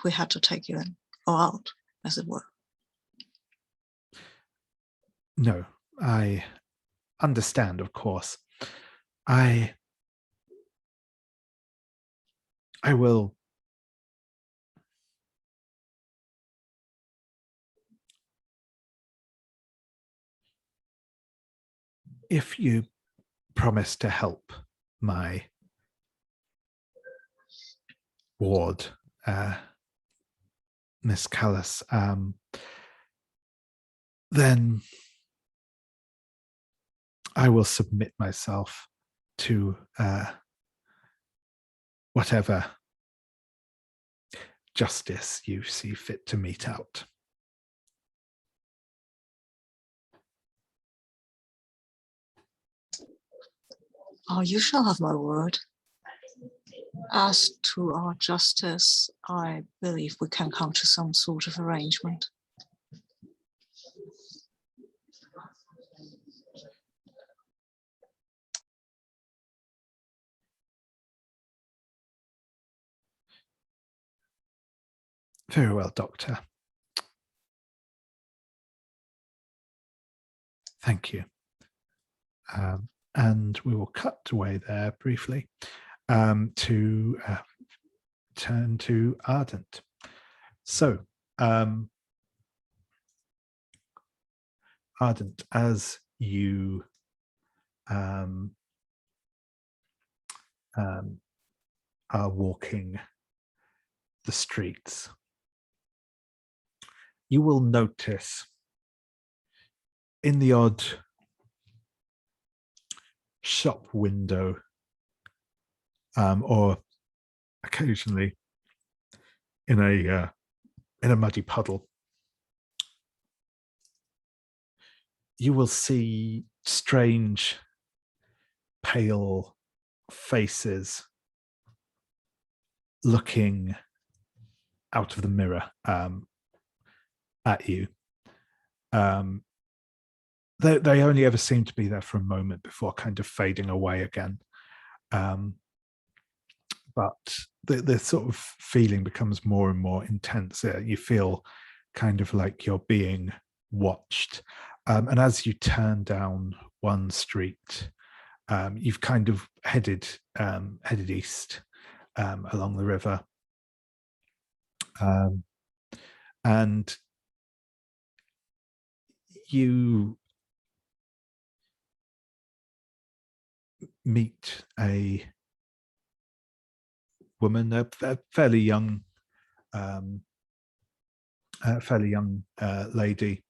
We had to take you in, or out, as it were.
No, I understand, of course. I will. If you promise to help my ward, Miss Callas, then I will submit myself to whatever justice you see fit to mete out.
Oh, you shall have my word. As to our justice, I believe we can come to some sort of arrangement.
Very well, Doctor. Thank you. And we will cut away there briefly to turn to Ardent. So, Ardent, as you are walking the streets, you will notice in the odd shop window, or occasionally in a muddy puddle, you will see strange, pale faces looking out of the mirror at you. They only ever seem to be there for a moment before kind of fading away again. But the sort of feeling becomes more and more intense. You feel kind of like you're being watched. And as you turn down one street, you've kind of headed east along the river. And you meet a woman, a fairly young lady,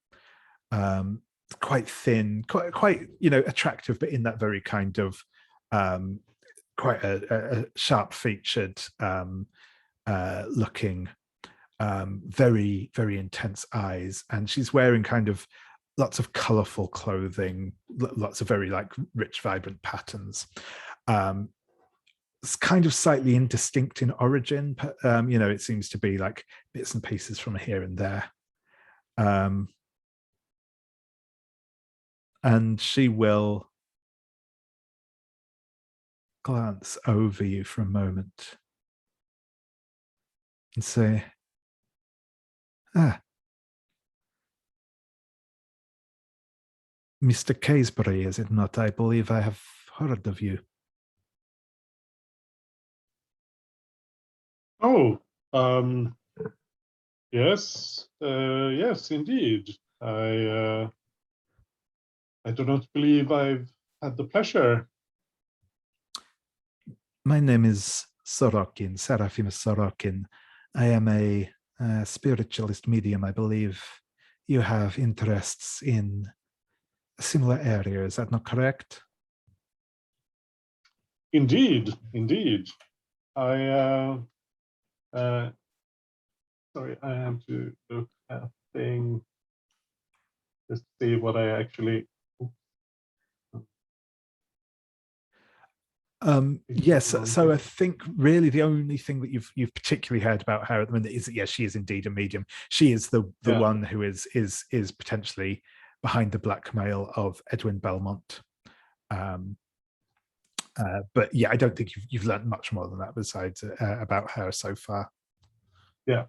quite thin, quite attractive, but in that very kind of quite a sharp-featured looking, very, very intense eyes, and she's wearing kind of lots of colorful clothing, lots of very like rich, vibrant patterns. It's kind of slightly indistinct in origin, but it seems to be like bits and pieces from here and there. And she will glance over you for a moment and say, Ah, Mr. Casebury, is it not? I believe I have heard of you.
Oh, yes, yes, indeed. I do not believe I've had the pleasure.
My name is Sorokin, Seraphimus Sorokin. I am a spiritualist medium. I believe you have interests in a similar area. Is that not correct?
Indeed, indeed. Sorry, I have to look at thing just to see what I actually.
Yes, so I think really the only thing that you've particularly heard about her at the minute is that yes, she is indeed a medium. She is the one who is potentially behind the blackmail of Edwin Belmont. But yeah, I don't think you've learned much more than that besides about her so far.
Yeah.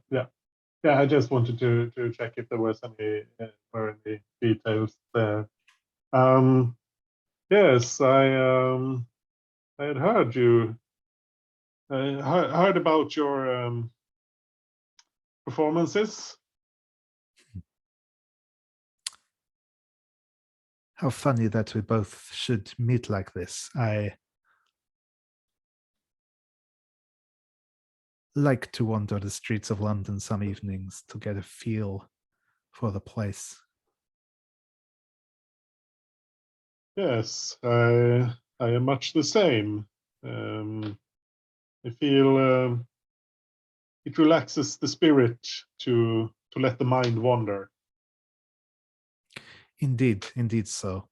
I just wanted to check if there was any details there. Yes, I had heard you. Heard about your performances.
How funny that we both should meet like this. I like to wander the streets of London some evenings to get a feel for the place.
Yes, I am much the same. I feel it relaxes the spirit to let the mind wander.
Indeed, indeed so.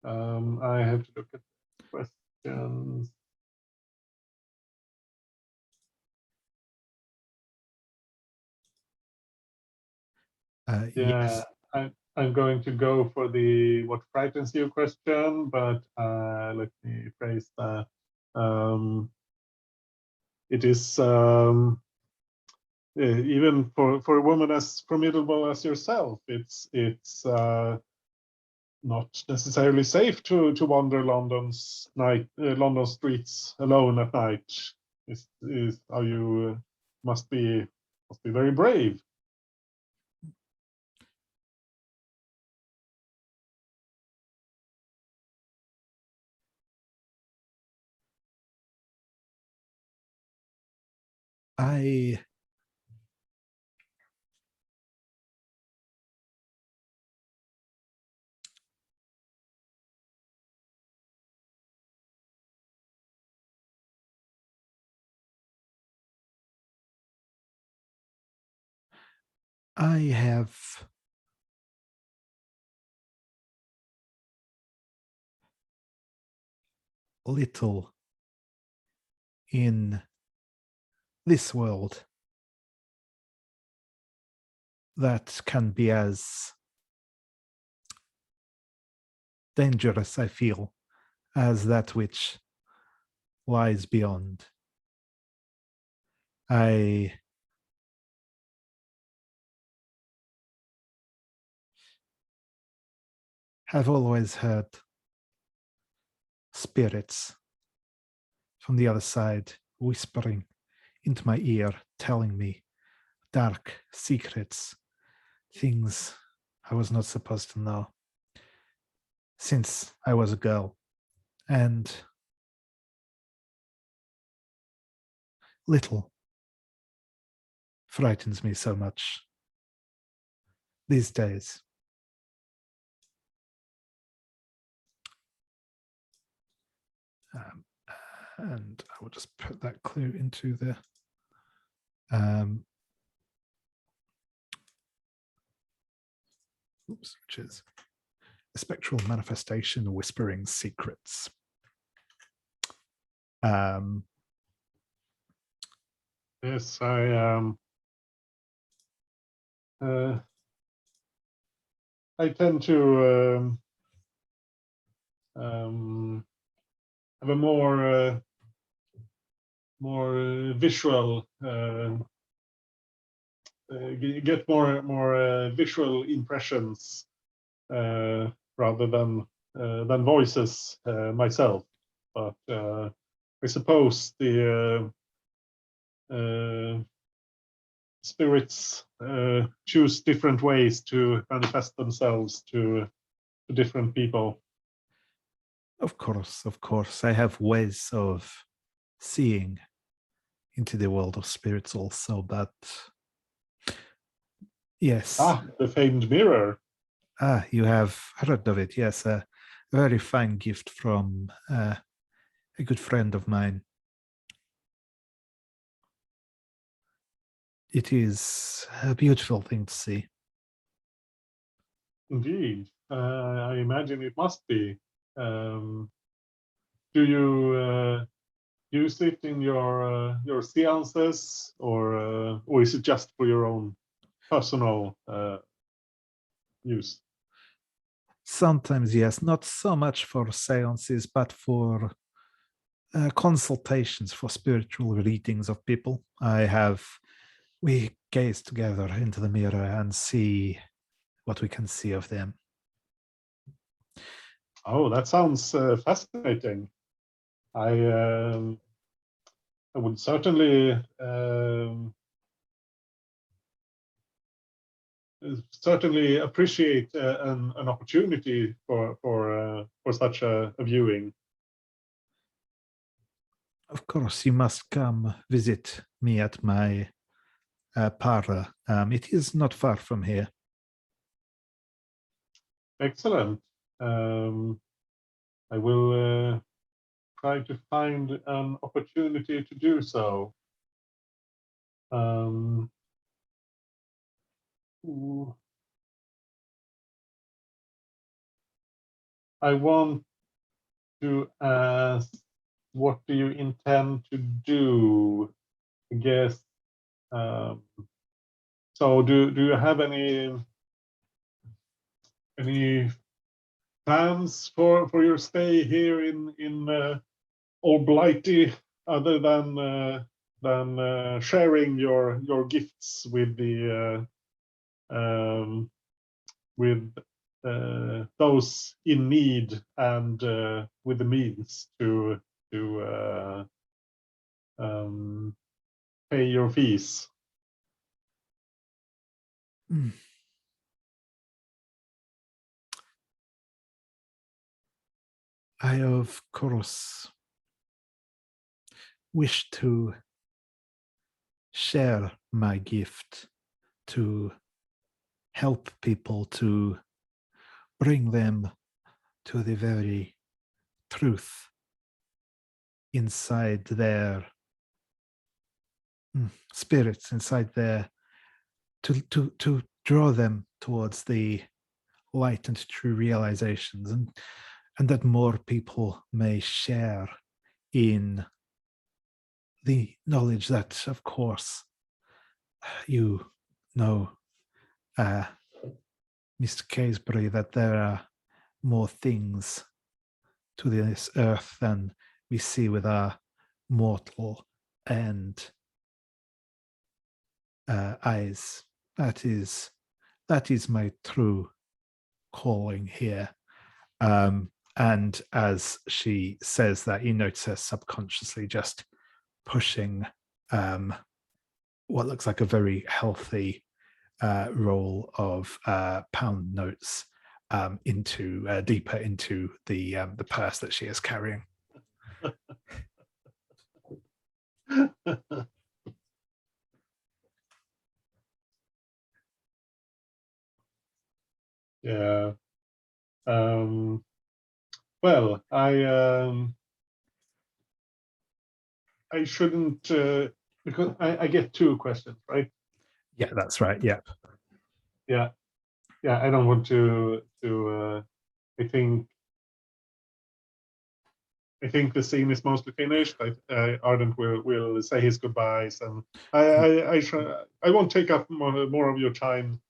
I have to look at questions.
Yes.
I'm going to go for the what frightens you question, but let me phrase that. It is even for a woman as formidable as yourself, it's not necessarily safe to wander London's London streets alone at night. Is how you must be very brave.
I have little in this world that can be as dangerous, I feel, as that which lies beyond. I have always heard spirits from the other side whispering into my ear, telling me dark secrets, things I was not supposed to know since I was a girl. And little frightens me so much these days. And I will just put that clue into the which is a spectral manifestation whispering secrets.
Yes, I tend to have a more more visual, get more visual impressions rather than voices myself. But I suppose the spirits choose different ways to manifest themselves to different people.
Of course. I have ways of seeing into the world of spirits also, but yes.
The famed mirror.
You have heard of it, yes. A very fine gift from a good friend of mine. It is a beautiful thing to see.
Indeed. I imagine it must be. Do you use it in your seances, or is it just for your own personal use?
Sometimes, yes, not so much for seances, but for consultations, for spiritual readings of people. We gaze together into the mirror and see what we can see of them.
Oh, that sounds fascinating. I would certainly appreciate an opportunity for such a viewing.
Of course, you must come visit me at my parlour. It is not far from here.
Excellent. I will try to find an opportunity to do so. I want to ask, what do you intend to do? I guess. So, do you have any plans for your stay here in Old Blighty, other than sharing your gifts with the with those in need, and with the means to pay your fees?
I, of course, wish to share my gift to help people, to bring them to the very truth inside their spirits, inside their, to draw them towards the light and true realizations, and that more people may share in the knowledge that, of course, you know, Mr. Casebury, that there are more things to this earth than we see with our mortal and eyes. That is my true calling here. And as she says that, you notice her subconsciously just pushing what looks like a very healthy roll of pound notes into deeper into the purse that she is carrying.
Yeah. Well, I shouldn't, because I get two questions, right?
Yeah, that's right. Yeah.
Yeah. I don't want to. I think the scene is mostly finished. Ardent will say his goodbyes, and I won't take up more of your time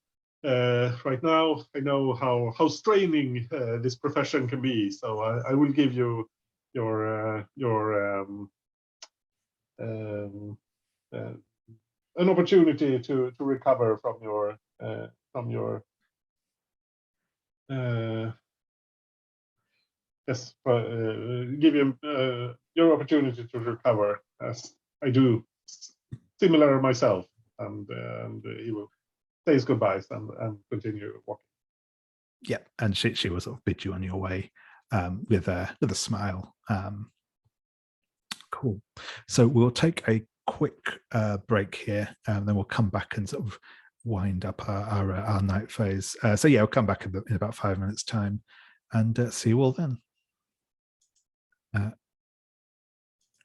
right now. I know how straining this profession can be, so I will give you your an opportunity to recover from your yes, give you your opportunity to recover, as I do similar myself, and he will say his goodbyes and continue walking.
Yeah, and she will sort of bid you on your way with a smile. Cool. So we'll take a quick break here, and then we'll come back and sort of wind up our night phase. So yeah, we'll come back in about 5 minutes' time, and see you all then.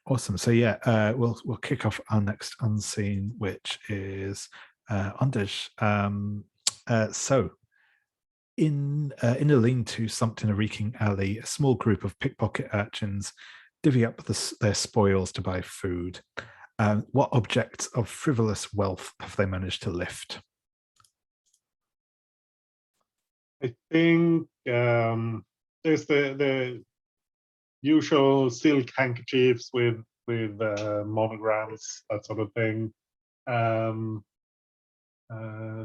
Awesome. So yeah, we'll kick off our next unseen, which is Anders. So in a lean-to slumped in a reeking alley, a small group of pickpocket urchins divvy up their spoils to buy food. What objects of frivolous wealth have they managed to lift?
I think there's the usual silk handkerchiefs with monograms, that sort of thing.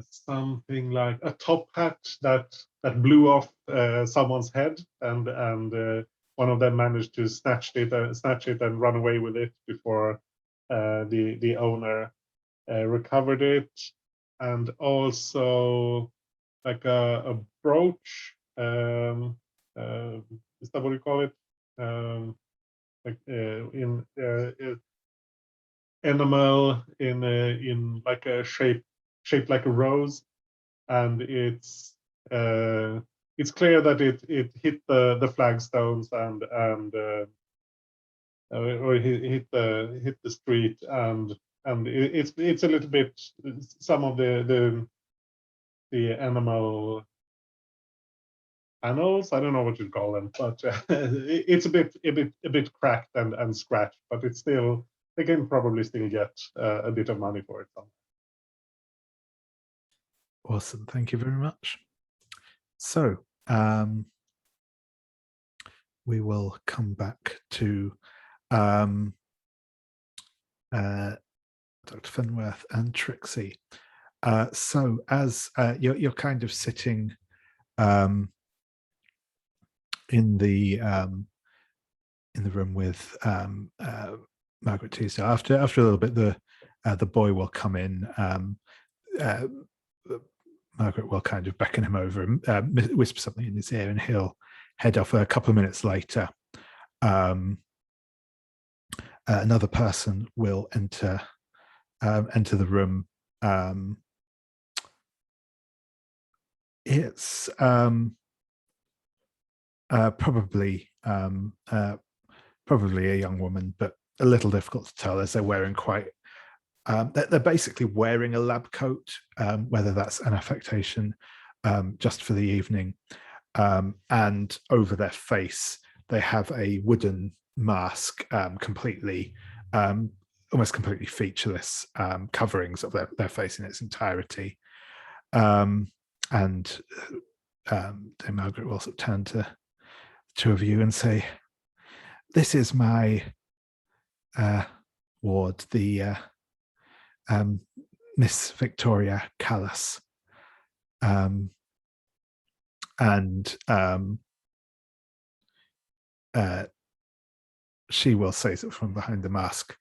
Something like a top hat that blew off someone's head, and one of them managed to snatch it and run away with it before the owner recovered it, and also like a brooch. Is that what you call it? Like in enamel in like a shaped like a rose, and it's clear that it hit the flagstones and or hit the street, and it's a little bit, some of the animal panels, I don't know what you'd call them, but it's a bit cracked and scratched, but it's still, they can probably still get a bit of money for it.
Awesome. Thank you very much. So we will come back to Dr. Fenworth and Trixie. So as you're kind of sitting in the room with Margaret Teasdale, after a little bit, the boy will come in. Margaret will kind of beckon him over and whisper something in his ear, and he'll head off. A couple of minutes later, another person will enter the room. It's probably a young woman, but a little difficult to tell as they're wearing quite. They're basically wearing a lab coat, whether that's an affectation just for the evening, and over their face they have a wooden mask, completely, almost completely featureless, coverings of their face in its entirety. And Dame Margaret will sort of turn to the two of you and say, "This is my ward, the Miss Victoria Callas." And she will say sort of from behind the mask,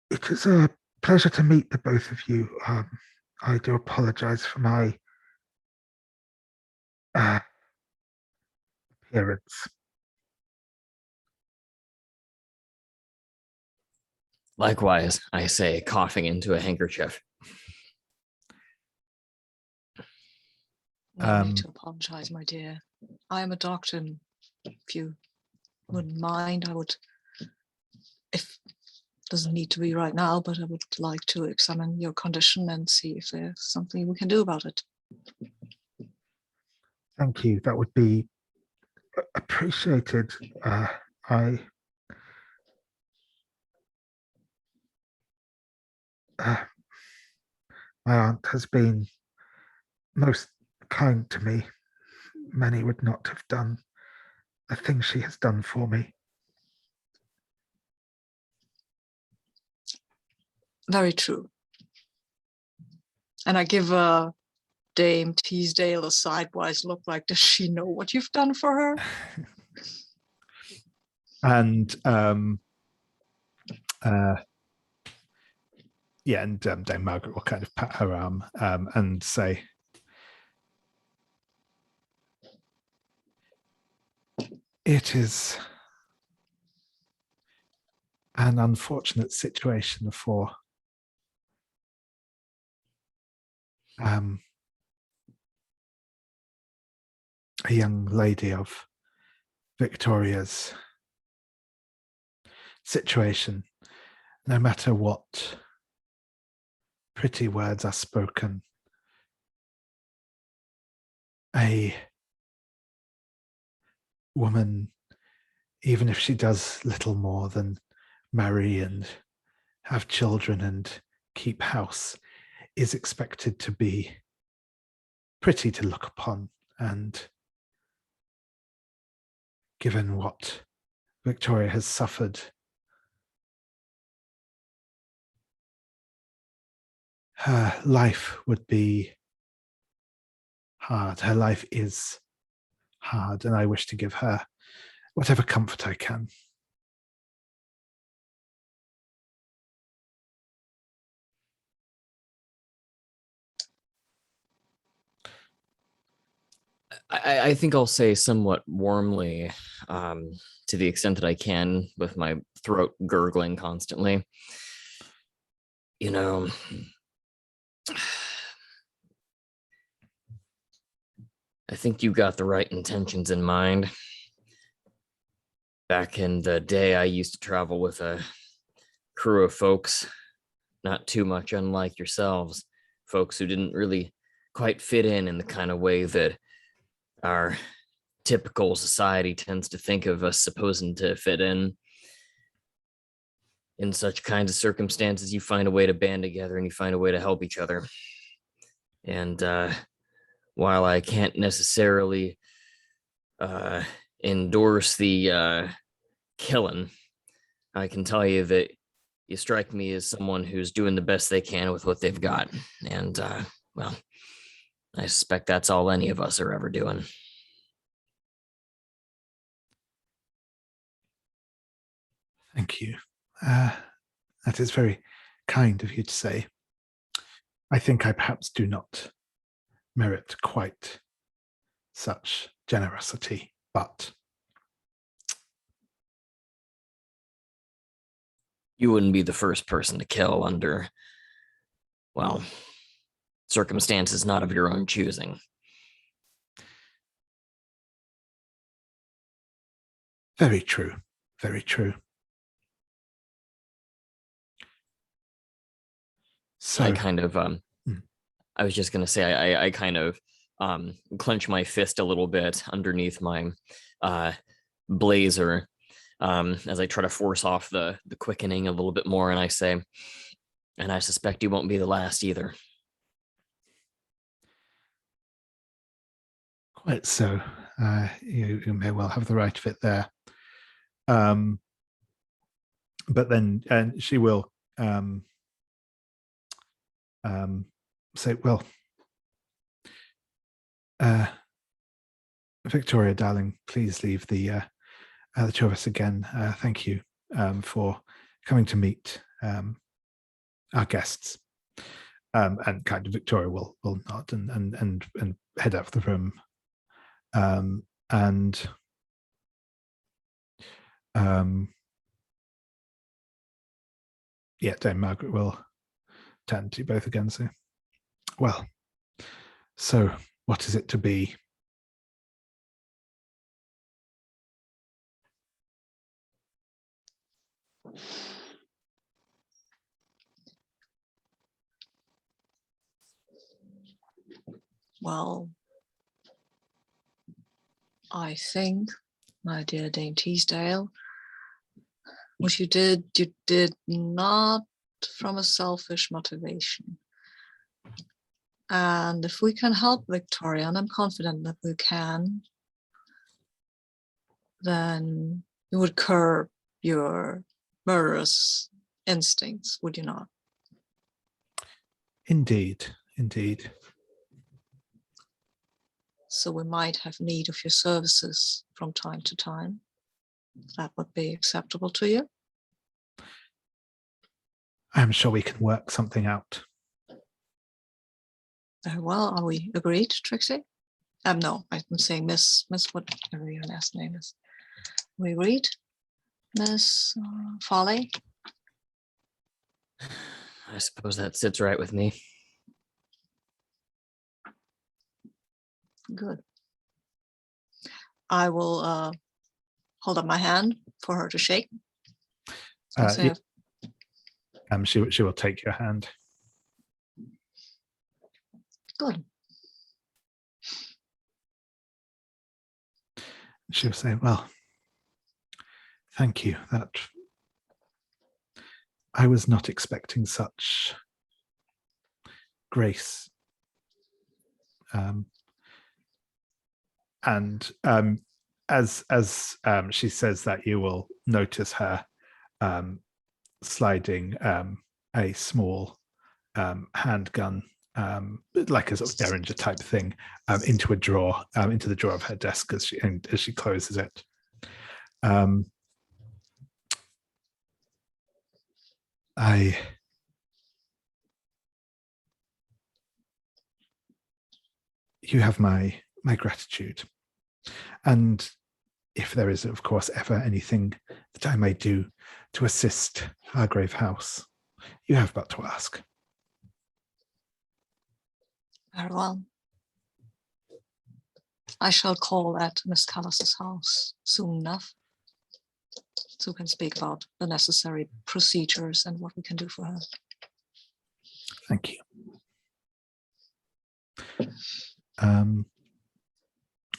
"It is a pleasure to meet the both of you. I do apologize for my appearance."
Likewise, I say, coughing into a handkerchief.
No need to apologize, my dear. I am a doctor, and if you wouldn't mind, I would, if doesn't need to be right now, but I would like to examine your condition and see if there's something we can do about it.
Thank you. That would be appreciated. My aunt has been most kind to me. Many would not have done the things she has done for me.
Very true. And I give Dame Teasdale a sidewise look like, does she know what you've done for her?
And Dame Margaret will kind of pat her arm and say, "It is an unfortunate situation for a young lady of Victoria's situation. No matter what pretty words are spoken, a woman, even if she does little more than marry and have children and keep house, is expected to be pretty to look upon. And given what Victoria has suffered, her life would be hard. Her life is hard, and I wish to give her whatever comfort I can."
I think I'll say somewhat warmly, to the extent that I can, with my throat gurgling constantly. You know, I think you got the right intentions in mind. Back in the day, I used to travel with a crew of folks, not too much unlike yourselves, folks who didn't really quite fit in the kind of way that our typical society tends to think of us supposing to fit in. In such kinds of circumstances, you find a way to band together and you find a way to help each other. And while I can't necessarily endorse the killing, I can tell you that you strike me as someone who's doing the best they can with what they've got. And well, I suspect that's all any of us are ever doing.
Thank you. That is very kind of you to say. I think I perhaps do not merit quite such generosity, but
You wouldn't be the first person to kill under, well, circumstances not of your own choosing.
very true. Very true. So
I kind of, I was just going to say, I kind of clench my fist a little bit underneath my blazer as I try to force off the quickening a little bit more. And I say, and I suspect you won't be the last either.
quite so. You may well have the right of it there. But then, and she will say, "Well, Victoria, darling, please leave the two of us again. Thank you for coming to meet our guests." And kind of Victoria will nod and head out of the room. Yeah, Dame Margaret will turn to you both again and say, "Well, so what is it to be?"
Well, I think, my dear Dame Teasdale, what you did not from a selfish motivation. And if we can help Victoria, and I'm confident that we can, then you would curb your murderous instincts, would you not?
Indeed, indeed.
So we might have need of your services from time to time. That would be acceptable to you?
I'm sure we can work something out.
Very well. Are we agreed, Trixie? No, I'm saying Miss whatever your last name is. We agreed, Miss Folly.
I suppose that sits right with me.
Good. I will hold up my hand for her to shake.
Yeah. She will take your hand.
Good.
She'll say, well, thank you. That I was not expecting such grace. And as she says that, you will notice her sliding a small handgun, like a sort of derringer type thing, into a drawer, into the drawer of her desk as she closes it. You have my gratitude, and if there is, of course, ever anything that I may do to assist Hargrave House, you have but to ask.
Very well. I shall call at Miss Callas's house soon enough, so we can speak about the necessary procedures and what we can do for her.
Thank you.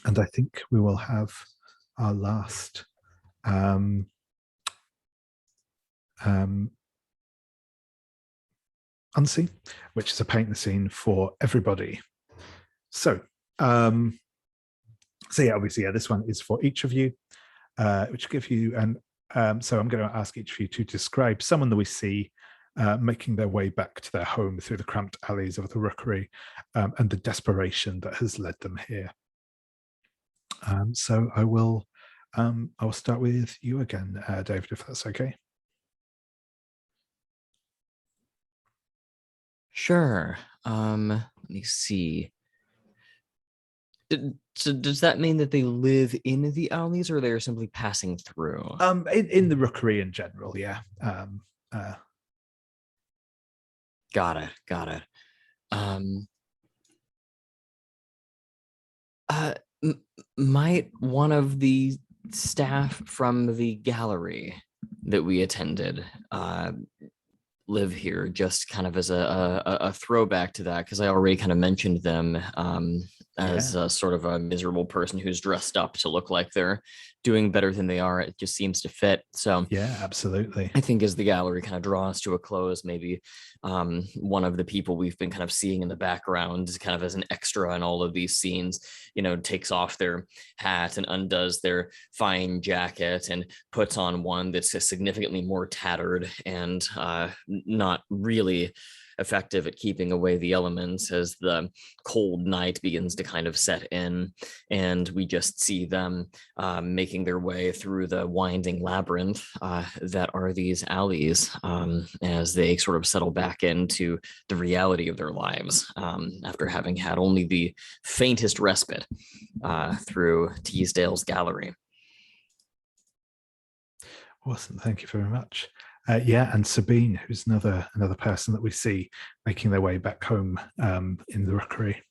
And I think we will have our last unseen, which is a paint the scene for everybody. So, yeah, obviously, this one is for each of you, which give you so I'm going to ask each of you to describe someone that we see making their way back to their home through the cramped alleys of the Rookery, and the desperation that has led them here. So I will start with you again, David, if that's okay.
Sure. Let me see. So does that mean that they live in the alleys, or they're simply passing through?
In the Rookery in general, yeah.
Got it. Might one of the staff from the gallery that we attended live here, just kind of as a throwback to that, because I already kind of mentioned them as a sort of a miserable person who's dressed up to look like they're doing better than they are. It just seems to fit. So
yeah, absolutely.
I think as the gallery kind of draws to a close, maybe one of the people we've been kind of seeing in the background, kind of as an extra in all of these scenes, takes off their hat and undoes their fine jacket and puts on one that's significantly more tattered and not really effective at keeping away the elements as the cold night begins to kind of set in, and we just see them making their way through the winding labyrinth that are these alleys, as they sort of settle back into the reality of their lives after having had only the faintest respite through Teasdale's gallery.
Awesome, thank you very much. And Sabine, who's another person that we see making their way back home in the Rookery.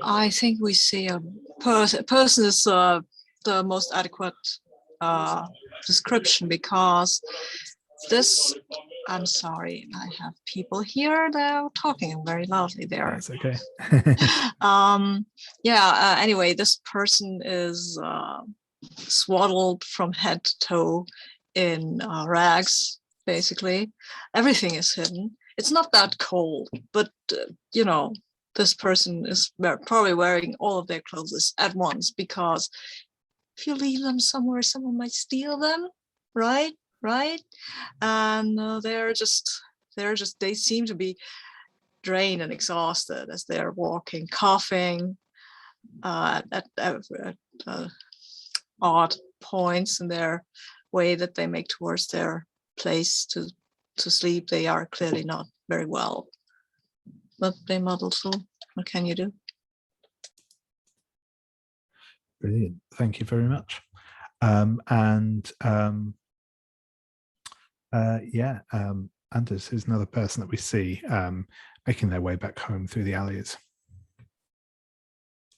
I think we see a person is the most adequate description, because this, I'm sorry, I have people here that are talking very loudly there.
That's okay.
Anyway, this person is swaddled from head to toe in rags, basically. Everything is hidden. It's not that cold, but this person is probably wearing all of their clothes at once, because if you leave them somewhere, someone might steal them, right? And they seem to be drained and exhausted as they're walking, coughing at odd points in their way that they make towards their place to sleep. They are clearly not very well, but they muddle through. What can you do?
Brilliant. Thank you very much. Anders is another person that we see making their way back home through the alleys.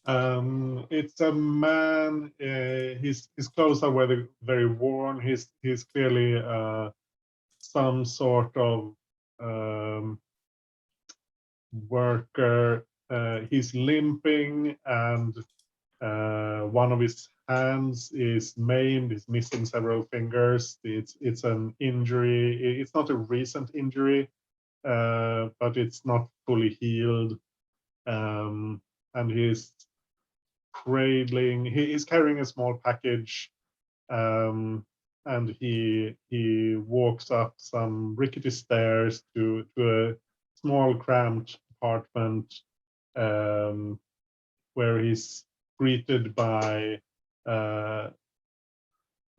It's a man. His clothes are very worn. He's clearly some sort of worker. He's limping, and one of his hands is maimed. He's missing several fingers. It's an injury. It's not a recent injury, but it's not fully healed. And he's cradling. He is carrying a small package, and he walks up some rickety stairs to a small cramped apartment, where he's greeted by a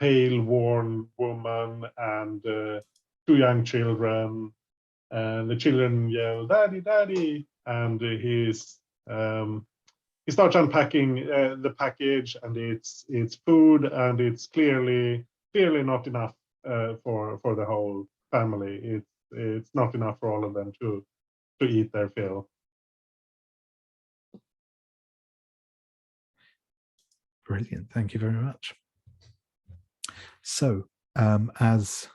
pale, worn woman and 2 young children. And the children yell, "Daddy, Daddy!" And he starts unpacking the package, and it's food, and it's clearly not enough for the whole family. It's not enough for all of them to eat their fill.
Brilliant. Thank you very much. So as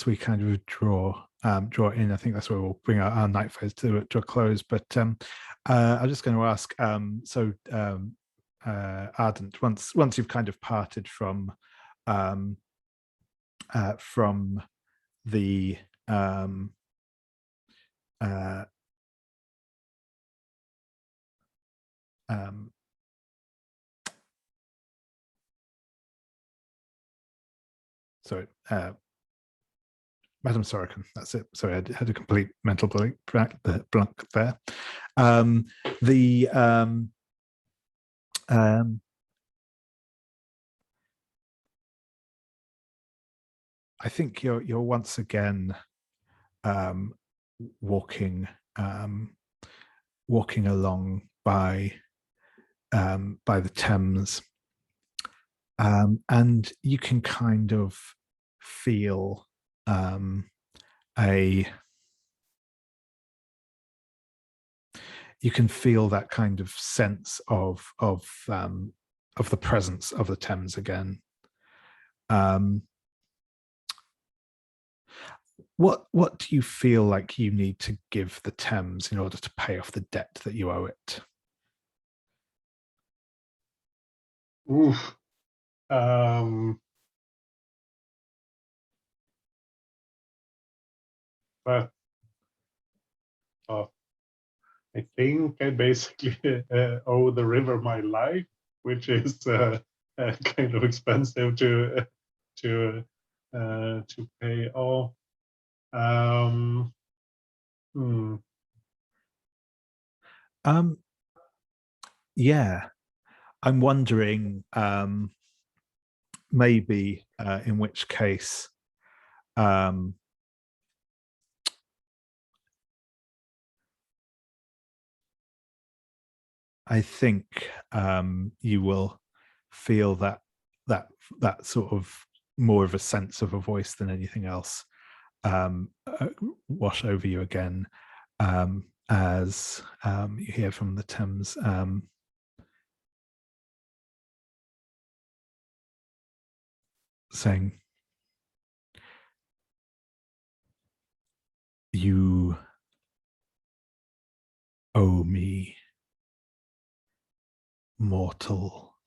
we kind of draw in, I think that's where we'll bring our night phase to a close. But I'm just going to ask, Ardent, once you've kind of parted from the sorry, Madam Sorokin, that's it. Sorry, I had a complete mental blank there. I think you're once again walking along by the Thames, and you can kind of feel that kind of sense of the presence of the Thames again. What do you feel like you need to give the Thames in order to pay off the debt that you owe it?
Oof. But I think I basically owe the river my life, which is kind of expensive to pay off.
Yeah, I'm wondering maybe in which case I think you will feel that sort of more of a sense of a voice than anything else wash over you again as you hear from the Thames saying, "You owe me, mortal.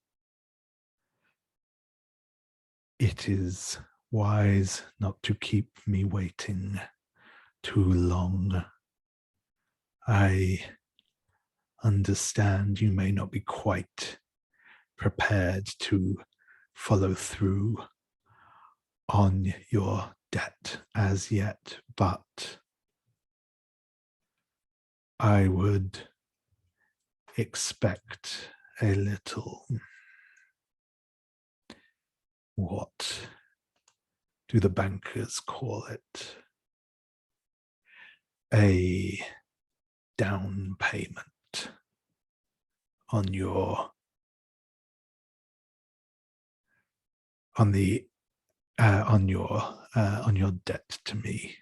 It is wise not to keep me waiting too long. I understand you may not be quite prepared to follow through on your debt as yet, but I would expect a little, what do the bankers call it? A down payment on your on your debt to me.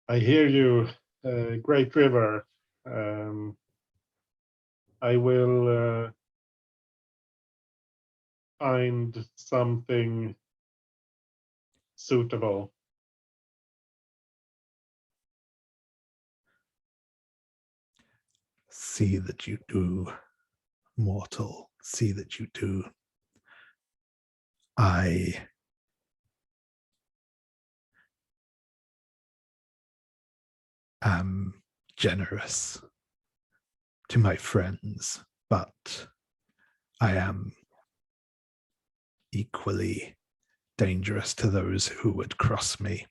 I hear you, Great River. I will find something suitable.
See that you do, mortal. See that you do. I am generous to my friends, but I am equally dangerous to those who would cross me.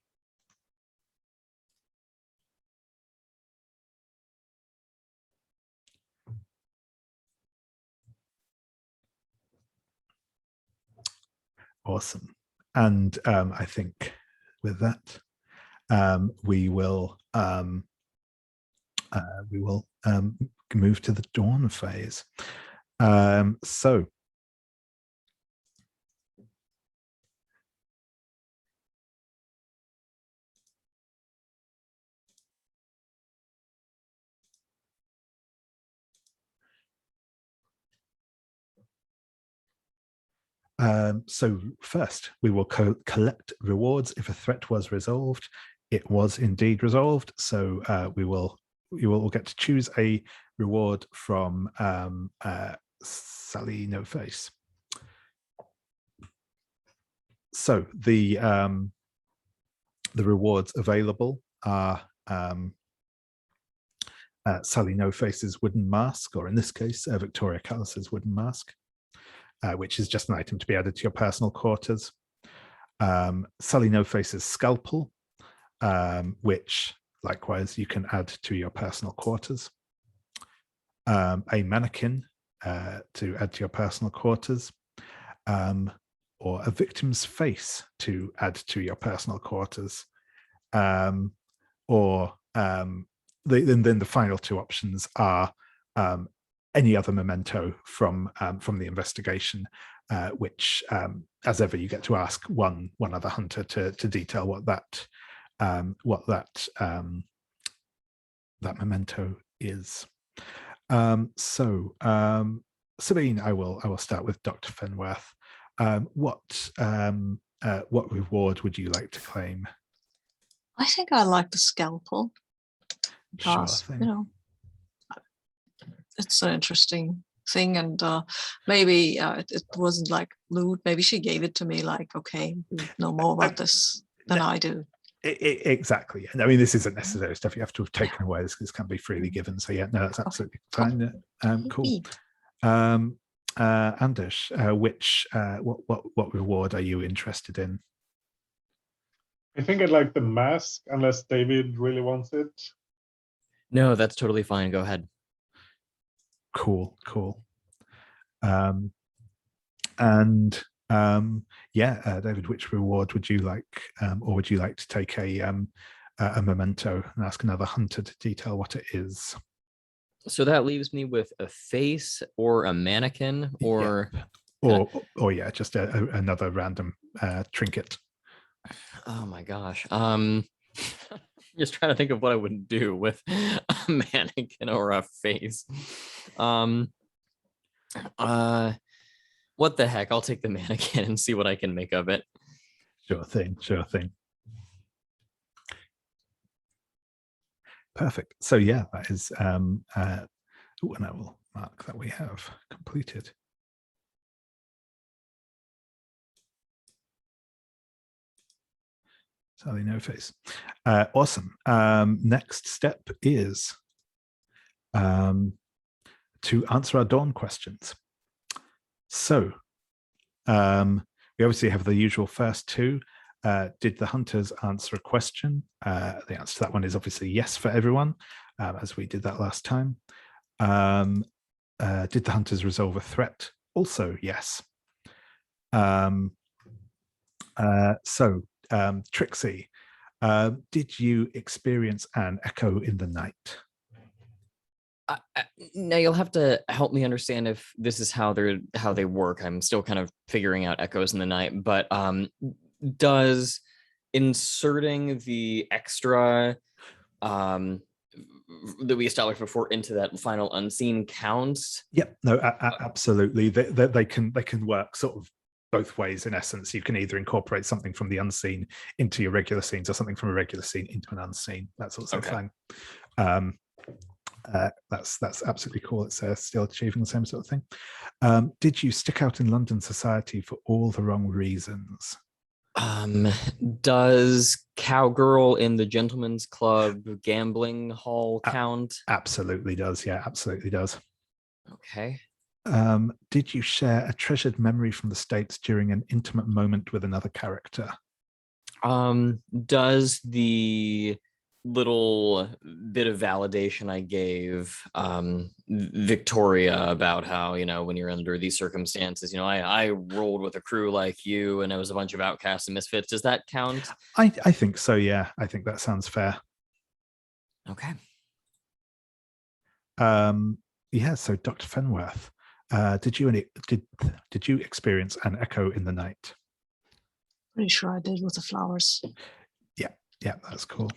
Awesome. And I think with that, we will move to the dawn phase. So first, we will collect rewards if a threat was resolved. It was indeed resolved, so you will get to choose a reward from Sally No Face. So the rewards available are Sally No Face's wooden mask, or in this case, Victoria Callas's wooden mask, which is just an item to be added to your personal quarters. Sally No Face's scalpel, which likewise you can add to your personal quarters. A mannequin to add to your personal quarters, or a victim's face to add to your personal quarters, then the final two options are any other memento from the investigation, which, as ever, you get to ask one other hunter to detail what that memento is. Sabine, I will start with Dr. Fenworth. What reward would you like to claim?
I think I like the scalpel.
Sure thing.
It's an interesting thing, and maybe it wasn't like loot. Maybe she gave it to me like, okay, you know more about this than I do.
Exactly. I mean, this isn't necessary stuff you have to have taken away. This can be freely given. So yeah, no, that's absolutely fine. Cool. Anders, what reward are you interested in?
I think I'd like the mask, unless David really wants it.
No, that's totally fine. Go ahead.
Cool. David, which reward would you like, or would you like to take a memento and ask another hunter to detail what it is?
So that leaves me with a face or a mannequin, or
just another random trinket.
Oh my gosh. Just trying to think of what I would do with a mannequin or a face. What the heck? I'll take the mannequin and see what I can make of it.
Sure thing. Perfect. So yeah, that is and I will mark that we have completed. Sally No Face. Awesome. Next step is to answer our dawn questions. So We obviously have the usual first two. Did the hunters answer a question? The answer to that one is obviously yes for everyone, as we did that last time. Did the hunters resolve a threat? Also yes. Trixie, did you experience an echo in the night?
Now you'll have to help me understand if this is how they work. I'm still kind of figuring out echoes in the night, but does inserting the extra that we established before into that final unseen count?
Yep. No, absolutely. They can work sort of both ways. In essence, you can either incorporate something from the unseen into your regular scenes, or something from a regular scene into an unseen. That's also fine. That's absolutely cool. It's still achieving the same sort of thing. Did you stick out in London society for all the wrong reasons?
Does cowgirl in the gentleman's club gambling hall count?
Absolutely does. Yeah, absolutely does.
Okay.
Did you share a treasured memory from the States during an intimate moment with another character?
Does the little bit of validation I gave Victoria about how, when you're under these circumstances, I rolled with a crew like you and it was a bunch of outcasts and misfits. Does that count?
I think so, yeah. I think that sounds fair.
Okay.
Yeah, so Dr. Fenworth, did you experience an echo in the night?
Pretty sure I did with the flowers.
Yeah, that's cool.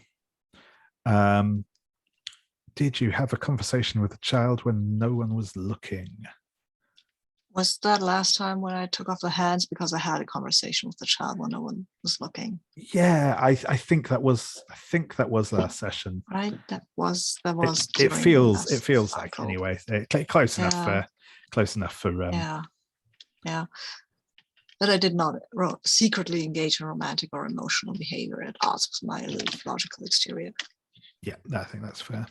Did you have a conversation with a child when no one was looking?
Was that last time when I took off the hands? Because I had a conversation with the child when no one was looking.
Yeah, I think that was last session.
Right, that was.
It feels like
cycle.
anyway. Close enough for.
Yeah. But I did not secretly engage in romantic or emotional behavior at odds with my logical exterior.
Yeah, I think that's fair.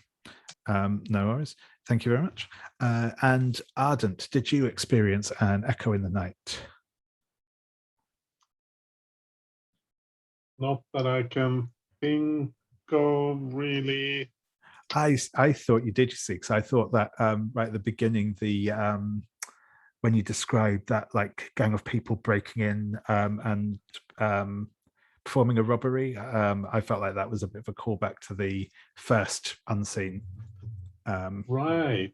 No worries. Thank you very much. And Ardent, did you experience an echo in the night?
Not that I can think of, really.
I thought you did, you see, because I thought that right at the beginning, when you described that like gang of people breaking in and performing a robbery, I felt like that was a bit of a callback to the first unseen.
Right.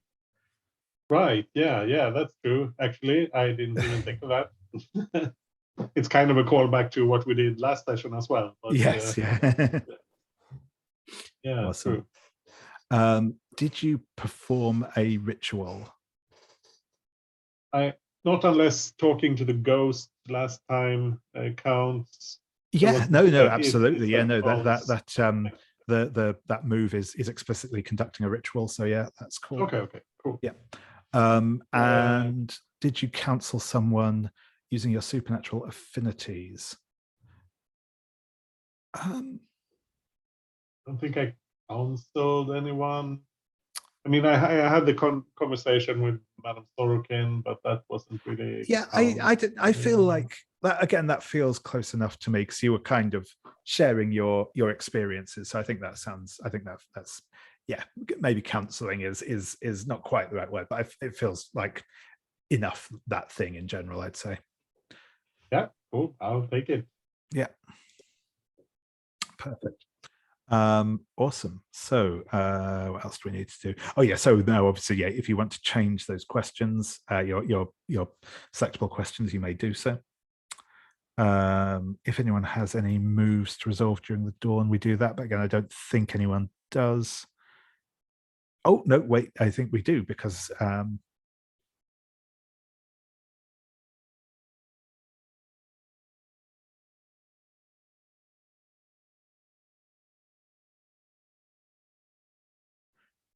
Yeah, that's true. Actually, I didn't even think of that. It's kind of a callback to what we did last session as well. But,
yes, yeah.
Yeah,
awesome.
true.
Did you perform a ritual?
Not unless talking to the ghost last time counts.
Yeah, no, absolutely. Yeah, no, that move is explicitly conducting a ritual. So yeah, that's cool.
Okay, cool.
Yeah. And did you counsel someone using your supernatural affinities?
I don't think I counseled anyone. I mean, I had the conversation with Madam Sorokin, but that wasn't really.
Yeah, I feel like that again. That feels close enough to me because you were kind of sharing your experiences. So I think that's yeah. Maybe counselling is not quite the right word, but it feels like enough that thing in general. I'd say.
Yeah, cool. I'll take it.
Yeah. Perfect. Awesome. So what else do we need to do? Oh yeah, so now obviously, yeah, if you want to change those questions, your selectable questions, you may do so. If anyone has any moves to resolve during the dawn, we do that, but again, I don't think anyone does. Oh no, wait, I think we do, because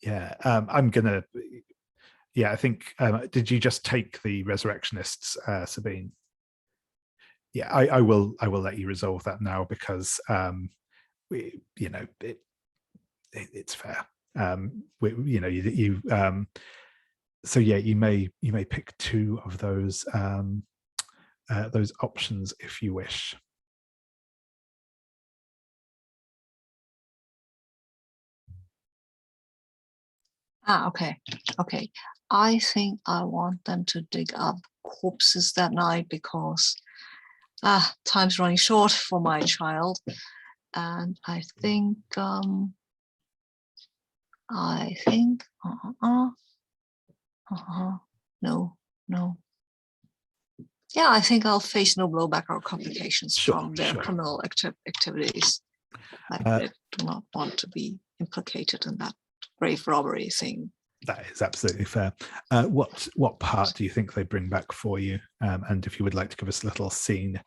yeah, I'm gonna. Yeah, I think. Did you just take the resurrectionists, Sabine? Yeah, I will let you resolve that now because it's fair. So yeah, you may pick two of those those options if you wish.
Okay. I think I want them to dig up corpses that night because time's running short for my child. And I think no. Yeah, I think I'll face no blowback or complications from their criminal activities. I do not want to be implicated in that grave robbery thing.
That is absolutely fair. What part do you think they bring back for you? And if you would like to give us a little scene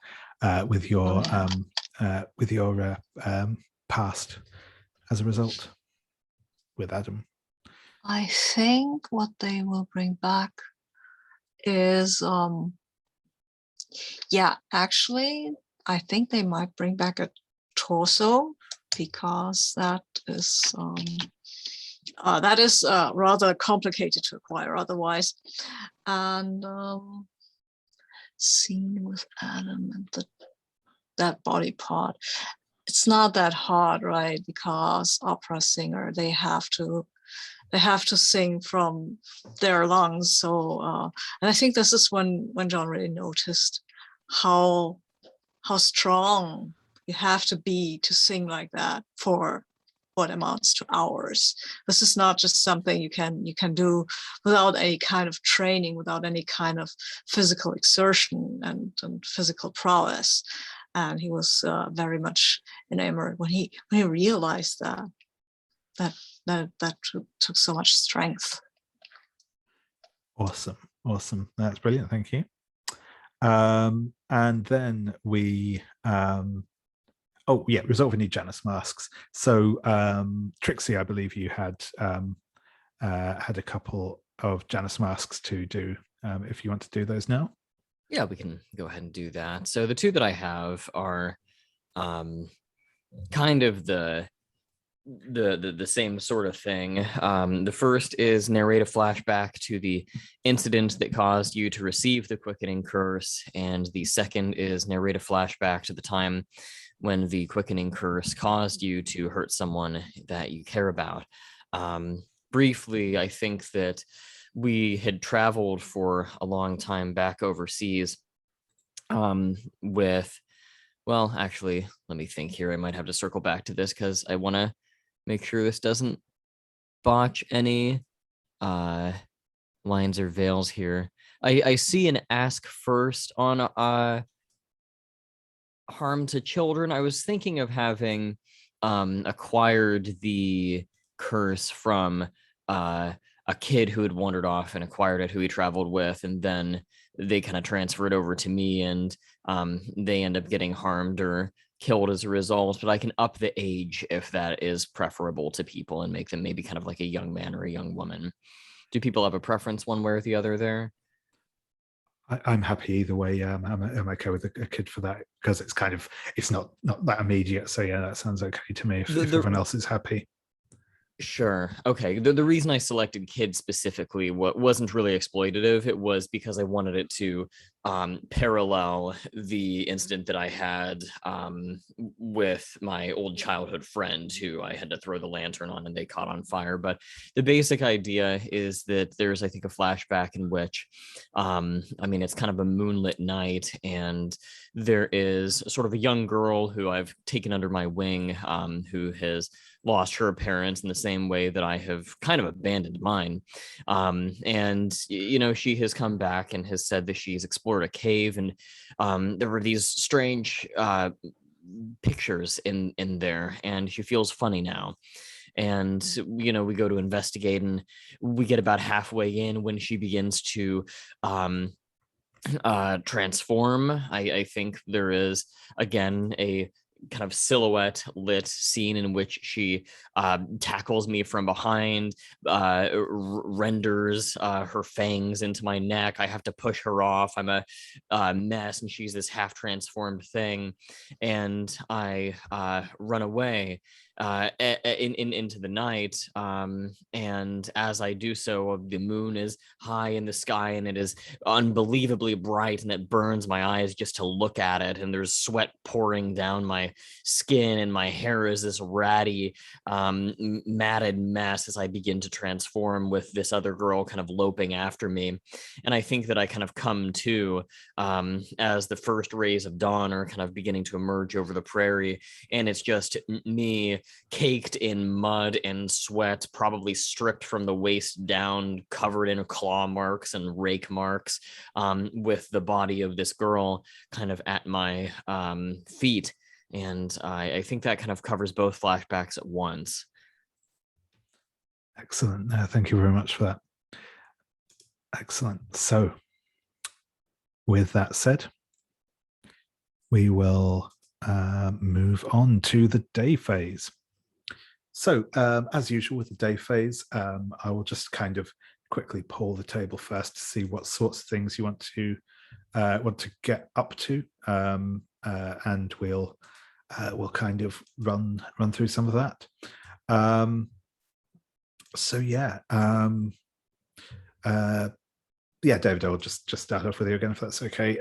with your past as a result with Adam.
I think what they will bring back is actually I think they might bring back a torso, because that is rather complicated to acquire otherwise. And scene with Adam and that body part. It's not that hard, right? Because opera singer, they have to sing from their lungs. So and I think this is when John really noticed how strong you have to be to sing like that for what amounts to hours. This is not just something you can do without any kind of training, without any kind of physical exertion and physical prowess. And he was very much enamored when he realized that took so much strength.
Awesome. That's brilliant. Thank you. And then we resolve any Janus masks. So Trixie, I believe you had a couple of Janus masks to do. If you want to do those now.
Yeah, we can go ahead and do that. So the two that I have are kind of the same sort of thing. The first is narrate a flashback to the incident that caused you to receive the quickening curse, and the second is narrate a flashback to the time when the quickening curse caused you to hurt someone that you care about. Briefly, I think that we had traveled for a long time back overseas actually, let me think here. I might have to circle back to this because I want to make sure this doesn't botch any lines or veils here. I see an ask first on harm to children. I was thinking of having acquired the curse from a kid who had wandered off and acquired it, who he traveled with, and then they kind of transfer it over to me, and they end up getting harmed or killed as a result. But I can up the age if that is preferable to people and make them maybe kind of like a young man or a young woman. Do people have a preference one way or the other there?
I'm happy either way. I'm okay with a kid for that because it's not that immediate. So yeah, that sounds okay to me if everyone else is happy.
Sure. Okay. The reason I selected kids specifically wasn't really exploitative. It was because I wanted it to parallel the incident that I had with my old childhood friend who I had to throw the lantern on and they caught on fire. But the basic idea is that there's, I think, a flashback in which, it's kind of a moonlit night, and there is sort of a young girl who I've taken under my wing, who has lost her parents in the same way that I have kind of abandoned mine. And she has come back and has said that she's explored a cave, and there were these strange pictures in there, and she feels funny now. And we go to investigate, and we get about halfway in when she begins to transform. I think there is again a kind of silhouette lit scene in which she tackles me from behind, renders her fangs into my neck. I have to push her off. I'm a mess, and she's this half transformed thing, and I run away. into the night. And as I do so, the moon is high in the sky and it is unbelievably bright, and it burns my eyes just to look at it. And there's sweat pouring down my skin, and my hair is this ratty, matted mess as I begin to transform with this other girl kind of loping after me. And I think that I kind of come to as the first rays of dawn are kind of beginning to emerge over the prairie, and it's just me caked in mud and sweat, probably stripped from the waist down, covered in claw marks and rake marks, with the body of this girl kind of at my feet. And I think that kind of covers both flashbacks at once.
Excellent. Thank you very much for that. Excellent. So with that said, we will move on to the day phase. So as usual with the day phase, I will just kind of quickly poll the table first to see what sorts of things you want to get up to, and we'll kind of run through some of that. So yeah, David, I'll just start off with you again if that's okay.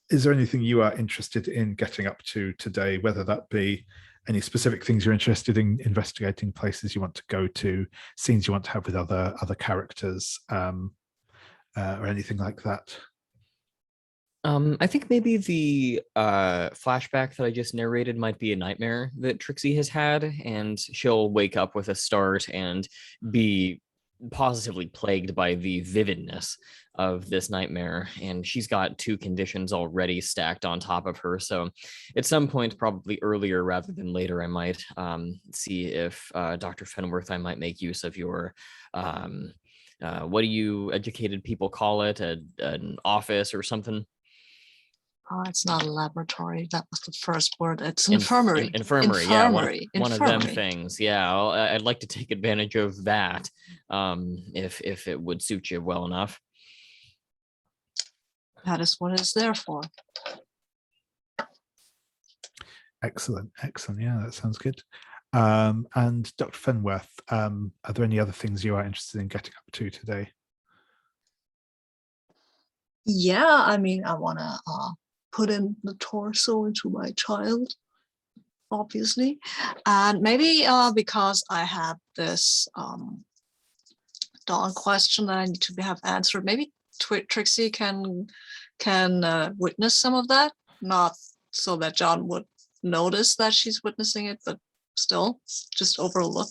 Is there anything you are interested in getting up to today, whether that be any specific things you're interested in investigating, places you want to go to, scenes you want to have with other characters, or anything like that?
I think maybe the flashback that I just narrated might be a nightmare that Trixie has had, and she'll wake up with a start and be positively plagued by the vividness of this nightmare. And she's got 2 conditions already stacked on top of her. So at some point, probably earlier rather than later, I might see if Dr. Fenworth, I might make use of your what do you educated people call it? An office or something?
Oh, it's not a laboratory. That was the first word. It's infirmary.
Infirmary, yeah, one of them things. Yeah, I'd like to take advantage of that, if it would suit you well enough.
That is what it's there for.
Excellent. Yeah, that sounds good. And Dr. Fenworth, are there any other things you are interested in getting up to today?
Yeah, I mean, I want to put in the torso into my child, obviously. And maybe because I have this dawn question that I need to have answered, maybe Trixie can witness some of that, not so that John would notice that she's witnessing it, but still just overlook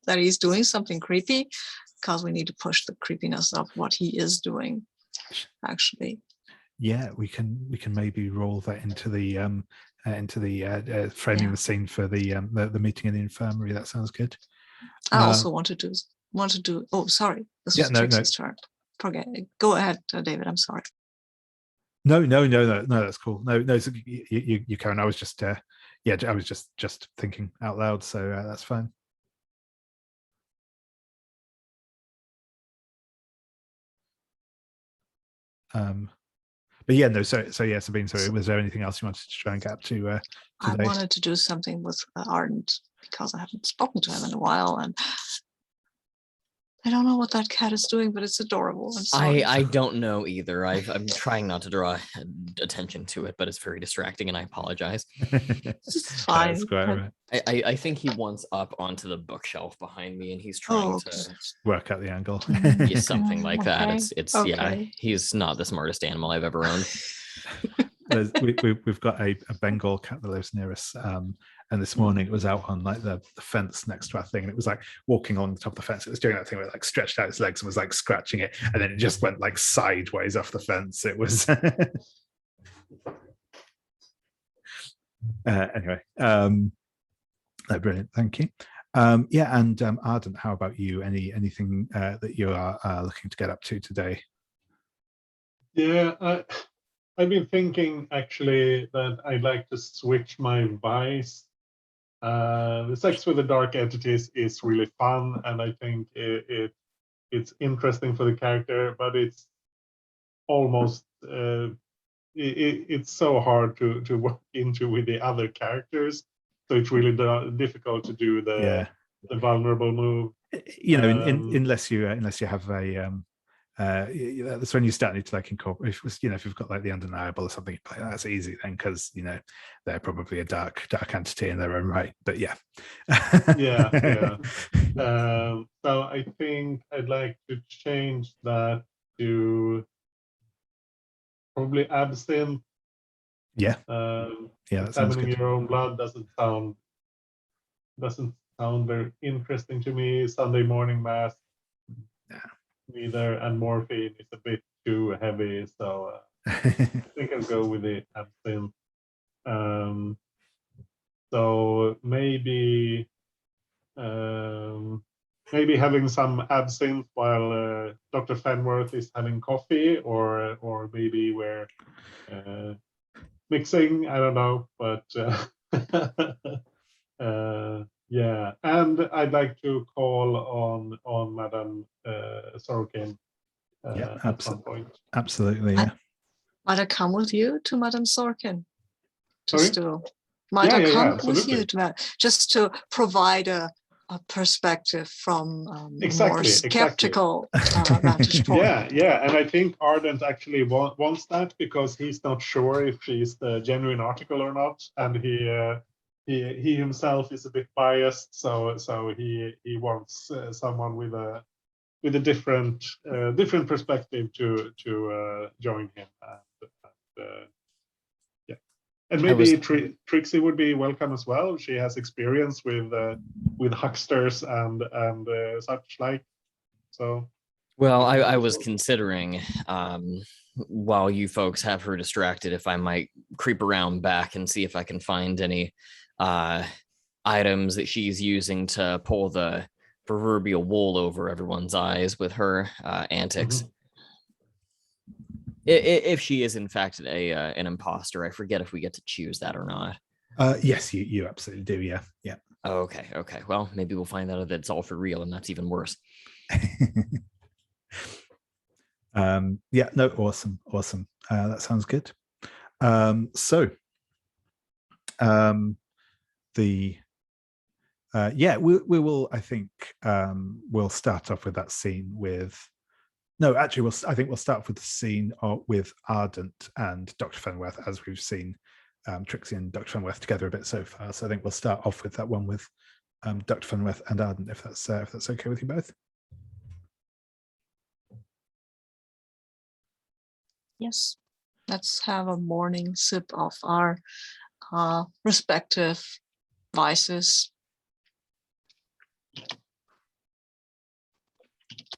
that he's doing something creepy, because we need to push the creepiness of what he is doing, actually.
Yeah, we can maybe roll that into the framing the scene for the meeting in the infirmary. That sounds good.
I also want to do. Oh, sorry, this was Trixie's turn. Forget it. Go ahead, David. I'm sorry.
No, that's cool. No, so you Karen. I was just I was just thinking out loud, so that's fine. But yeah, no. So yeah, Sabine. So was there anything else you wanted to try and get up to today?
I wanted to do something with Ardent, because I haven't spoken to him in a while, and I don't know what that cat is doing, but it's adorable. I'm sorry.
I don't know either. I'm trying not to draw attention to it, but it's very distracting, and I apologize.
It's fine.
That's quite right.
I think he wants up onto the bookshelf behind me, and he's trying to
work out the angle.
Yeah, something like that. It's
Okay.
Yeah, he's not the smartest animal I've ever owned.
We've got a Bengal cat that lives near us, and this morning it was out on like the fence next to our thing, and it was like walking on the top of the fence. It was doing that thing where it like stretched out its legs and was like scratching it, and then it just went like sideways off the fence. It was anyway. Brilliant, thank you. Yeah, and Ardent, how about you? Anything that you are looking to get up to today?
Yeah, I've been thinking actually that I'd like to switch my vice. The sex with the dark entities is really fun, and I think it's interesting for the character, but it's almost it's so hard to work into with the other characters. so it's really difficult to do the vulnerable move.
You know, unless you have a that's when you start need to like incorporate. If you've got like the undeniable or something, that's easy then, because they're probably a dark entity in their own right. But yeah.
So I think I'd like to change that to probably absinthe. Examining your own blood doesn't sound very interesting to me. Sunday morning mass, neither, and morphine is a bit too heavy, so I think I'll go with the absinthe. So maybe having some absinthe while Dr. Fenworth is having coffee, or maybe we're mixing. I don't know, but yeah. And I'd like to call on Madam Sorokin at some point.
Absolutely, yeah.
Might I come with you to Madam Sorokin? With you just to provide a perspective from more skeptical vantage point.
And I think Ardent actually wants that, because he's not sure if she's the genuine article or not, and he himself is a bit biased, so he wants someone with a different perspective to join him. And maybe Trixie would be welcome as well. She has experience with hucksters and such like. So.
Well, I was considering, while you folks have her distracted, if I might creep around back and see if I can find any items that she's using to pull the proverbial wool over everyone's eyes with her antics. Mm-hmm. If she is in fact an imposter. I forget if we get to choose that or not.
Yes, you absolutely do. Yeah.
Okay. Well, maybe we'll find out that it's all for real, and that's even worse.
Awesome. That sounds good. We will. I think we'll start off with that scene with. No, actually, I think we'll start with the scene with Ardent and Dr. Fenworth, as we've seen Trixie and Dr. Fenworth together a bit so far. So I think we'll start off with that one with Dr. Fenworth and Ardent, if that's okay with you both.
Yes, let's have a morning sip of our respective vices.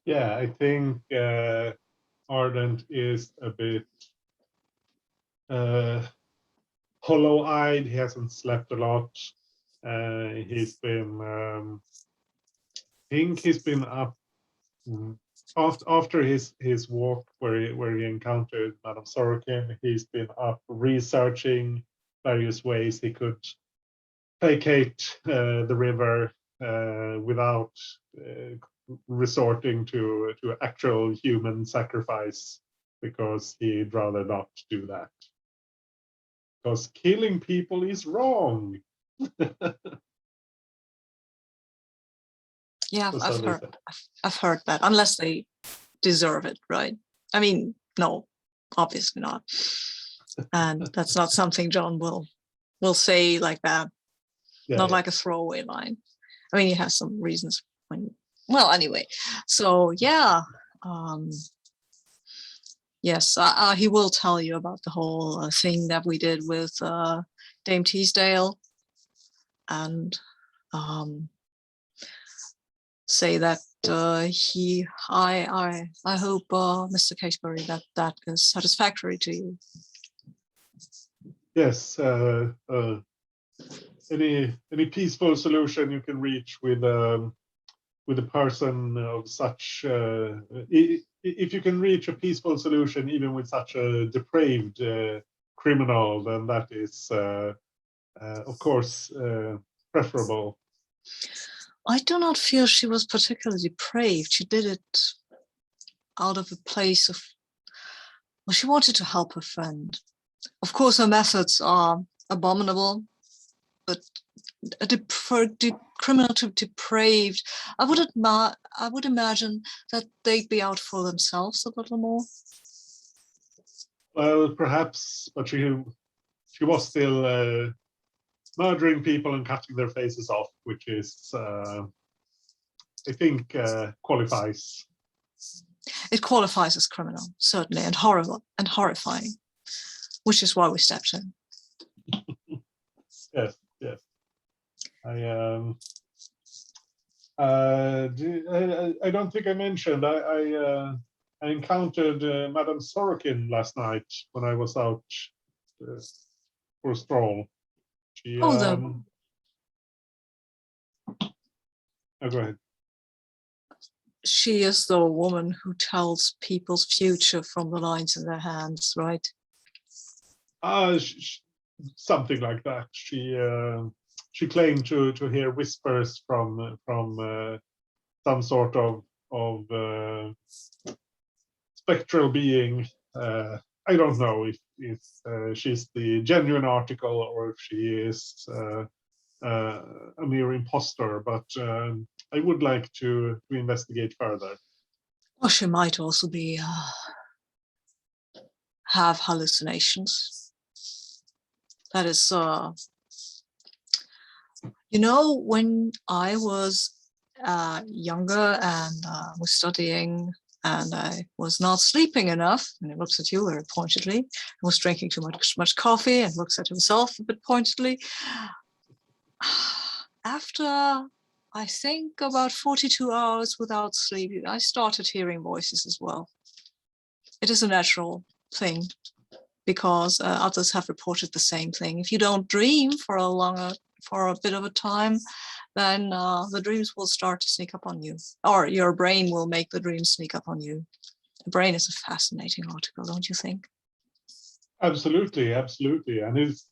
Yeah, I think Ardent is a bit hollow-eyed. He hasn't slept a lot. He's been, I think he's been up after his walk where he encountered Madam Sorokin. He's been up researching various ways he could placate the river without resorting to actual human sacrifice, because he'd rather not do that, because killing people is wrong.
Yeah, I've heard that, unless they deserve it, right? I mean, no, obviously not. And that's not something John will say like that. Not like a throwaway line. I mean, he has some reasons well, anyway. So yeah, yes, he will tell you about the whole thing that we did with Dame Teasdale, and say that I hope, Mr. Casebury, that is satisfactory to you.
Yes, any peaceful solution you can reach with a person of such, if you can reach a peaceful solution even with such a depraved criminal, then that is, of course, preferable.
I do not feel she was particularly depraved. She did it out of a place of, well, she wanted to help her friend. Of course, her methods are abominable, but criminal to depraved. I would imagine that they'd be out for themselves a little more.
Well, perhaps, but she was still murdering people and cutting their faces off, which is, I think, qualifies.
It qualifies as criminal, certainly, and horrible and horrifying, which is why we stepped in.
Yes, yes. I don't think I mentioned. I encountered Madam Sorokin last night when I was out for a stroll. She,
Oh,
go ahead.
She is the woman who tells people's future from the lines in their hands, right?
Something like that. She claimed to hear whispers from some sort of spectral being. I don't know if she's the genuine article or if she is a mere imposter, but I would like to investigate further.
Well, she might also be have hallucinations. That is, you know, when I was younger and was studying and I was not sleeping enough, and he looks at you very pointedly, and was drinking too much coffee and looks at himself a bit pointedly. After, I think, about 42 hours without sleep, I started hearing voices as well. It is a natural thing because others have reported the same thing. If you don't dream for a bit of a time, then the dreams will start to sneak up on you, or your brain will make the dreams sneak up on you. The brain is a fascinating article, don't you think?
Absolutely, absolutely. And it's,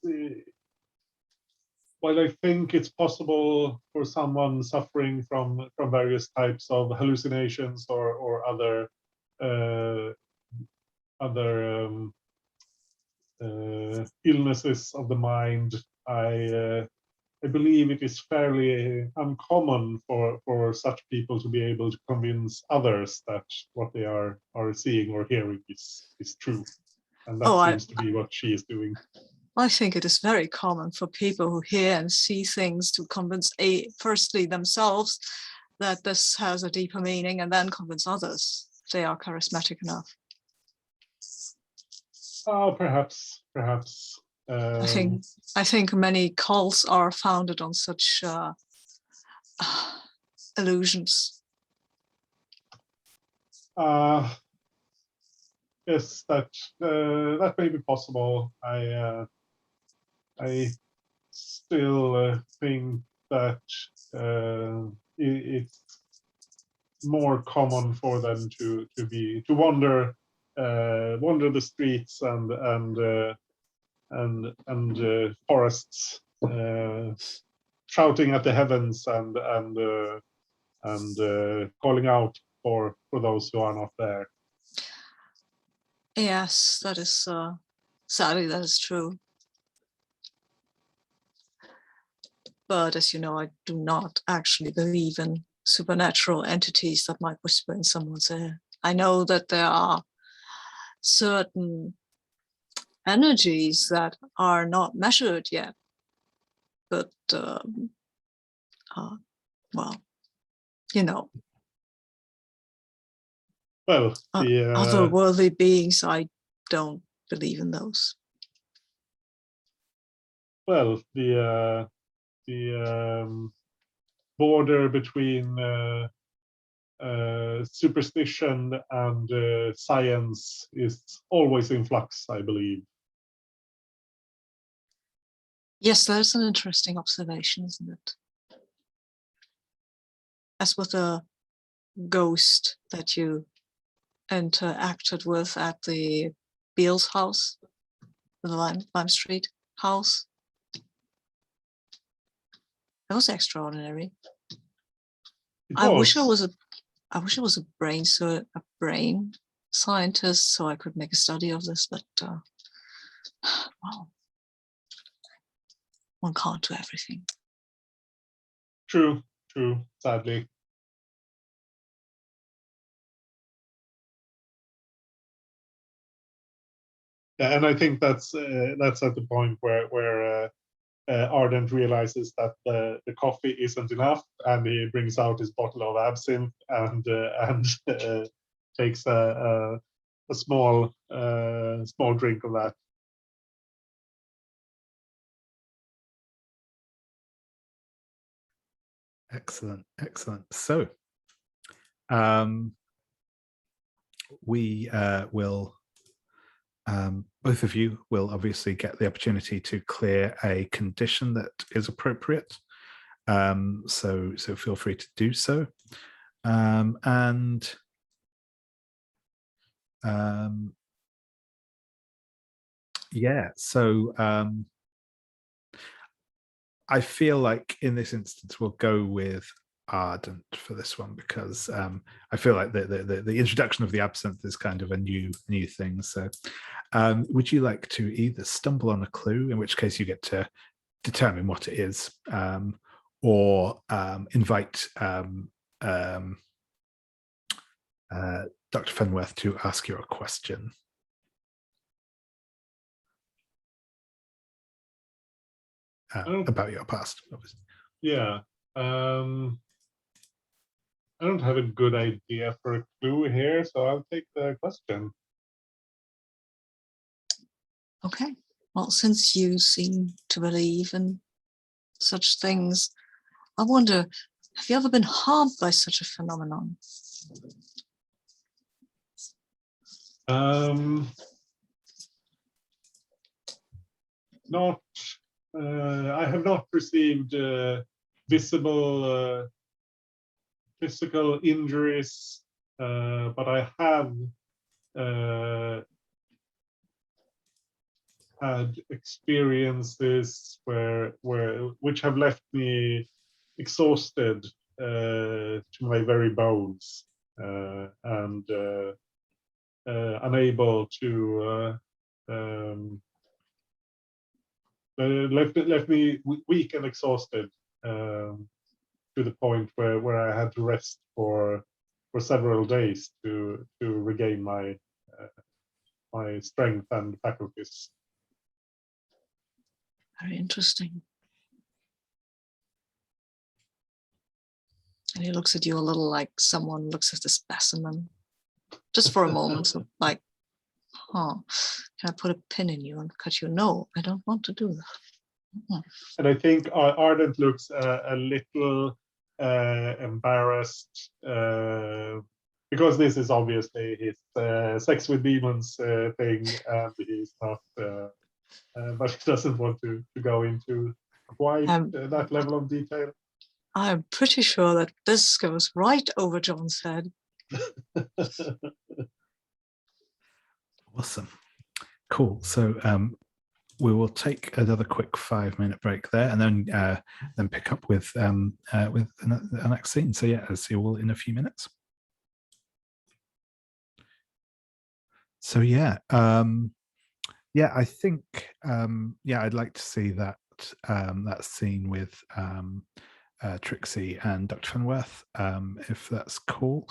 while I think it's possible for someone suffering from various types of hallucinations or other illnesses of the mind, I believe it is fairly uncommon for such people to be able to convince others that what they are seeing or hearing is true. And that seems to be what she is doing.
I think it is very common for people who hear and see things to convince firstly themselves that this has a deeper meaning and then convince others if they are charismatic enough.
Oh, perhaps.
I think many cults are founded on such illusions.
Yes, that may be possible. I still think that it's more common for them to wander the streets and forests, shouting at the heavens and calling out for those who are not there.
Yes, that is sadly that is true. But as you know, I do not actually believe in supernatural entities that might whisper in someone's ear. I know that there are certain energies that are not measured yet, but well, you know,
well,
otherworldly beings, I don't believe in those.
Well, the border between superstition and science is always in flux, I believe.
Yes, that's an interesting observation, isn't it? As with the ghost that you interacted with at the Beale's house, the Lime Street house. That was extraordinary. I wish I was a brain scientist so I could make a study of this, but well, one can't do everything.
True, sadly. Yeah, and I think that's at the point where Ardent realizes that the coffee isn't enough, and he brings out his bottle of absinthe and takes a small drink of that.
Excellent. So, we will. Both of you will obviously get the opportunity to clear a condition that is appropriate. So feel free to do so. Yeah, so I feel like in this instance we'll go with Ardent for this one, because I feel like the introduction of the absinthe is kind of a new thing. So would you like to either stumble on a clue, in which case you get to determine what it is, or invite Dr. Fenworth to ask you a question? About your past, obviously.
Yeah. I don't have a good idea for a clue here, so I'll take the question.
Okay. Well, since you seem to believe in such things, I wonder, have you ever been harmed by such a phenomenon?
Not. I have not received visible physical injuries, but I have had experiences which have left me exhausted to my very bones, and unable to left me weak and exhausted, to the point where I had to rest for several days to regain my my strength and faculties.
Very interesting. And he looks at you a little like someone looks at a specimen, just for a moment. So like, huh, can I put a pin in you and cut you? No, I don't want to do that.
And I think Ardent looks a little embarrassed, because this is obviously his sex with demons thing, and he's not, but he doesn't want to go into quite that level of detail.
I'm pretty sure that this goes right over John's head.
Awesome. Cool. So we will take another quick 5-minute break there, and then pick up with the next scene. So yeah, I'll see you all in a few minutes. So yeah, I think I'd like to see that that scene with Trixie and Dr. Fenworth, if that's cool.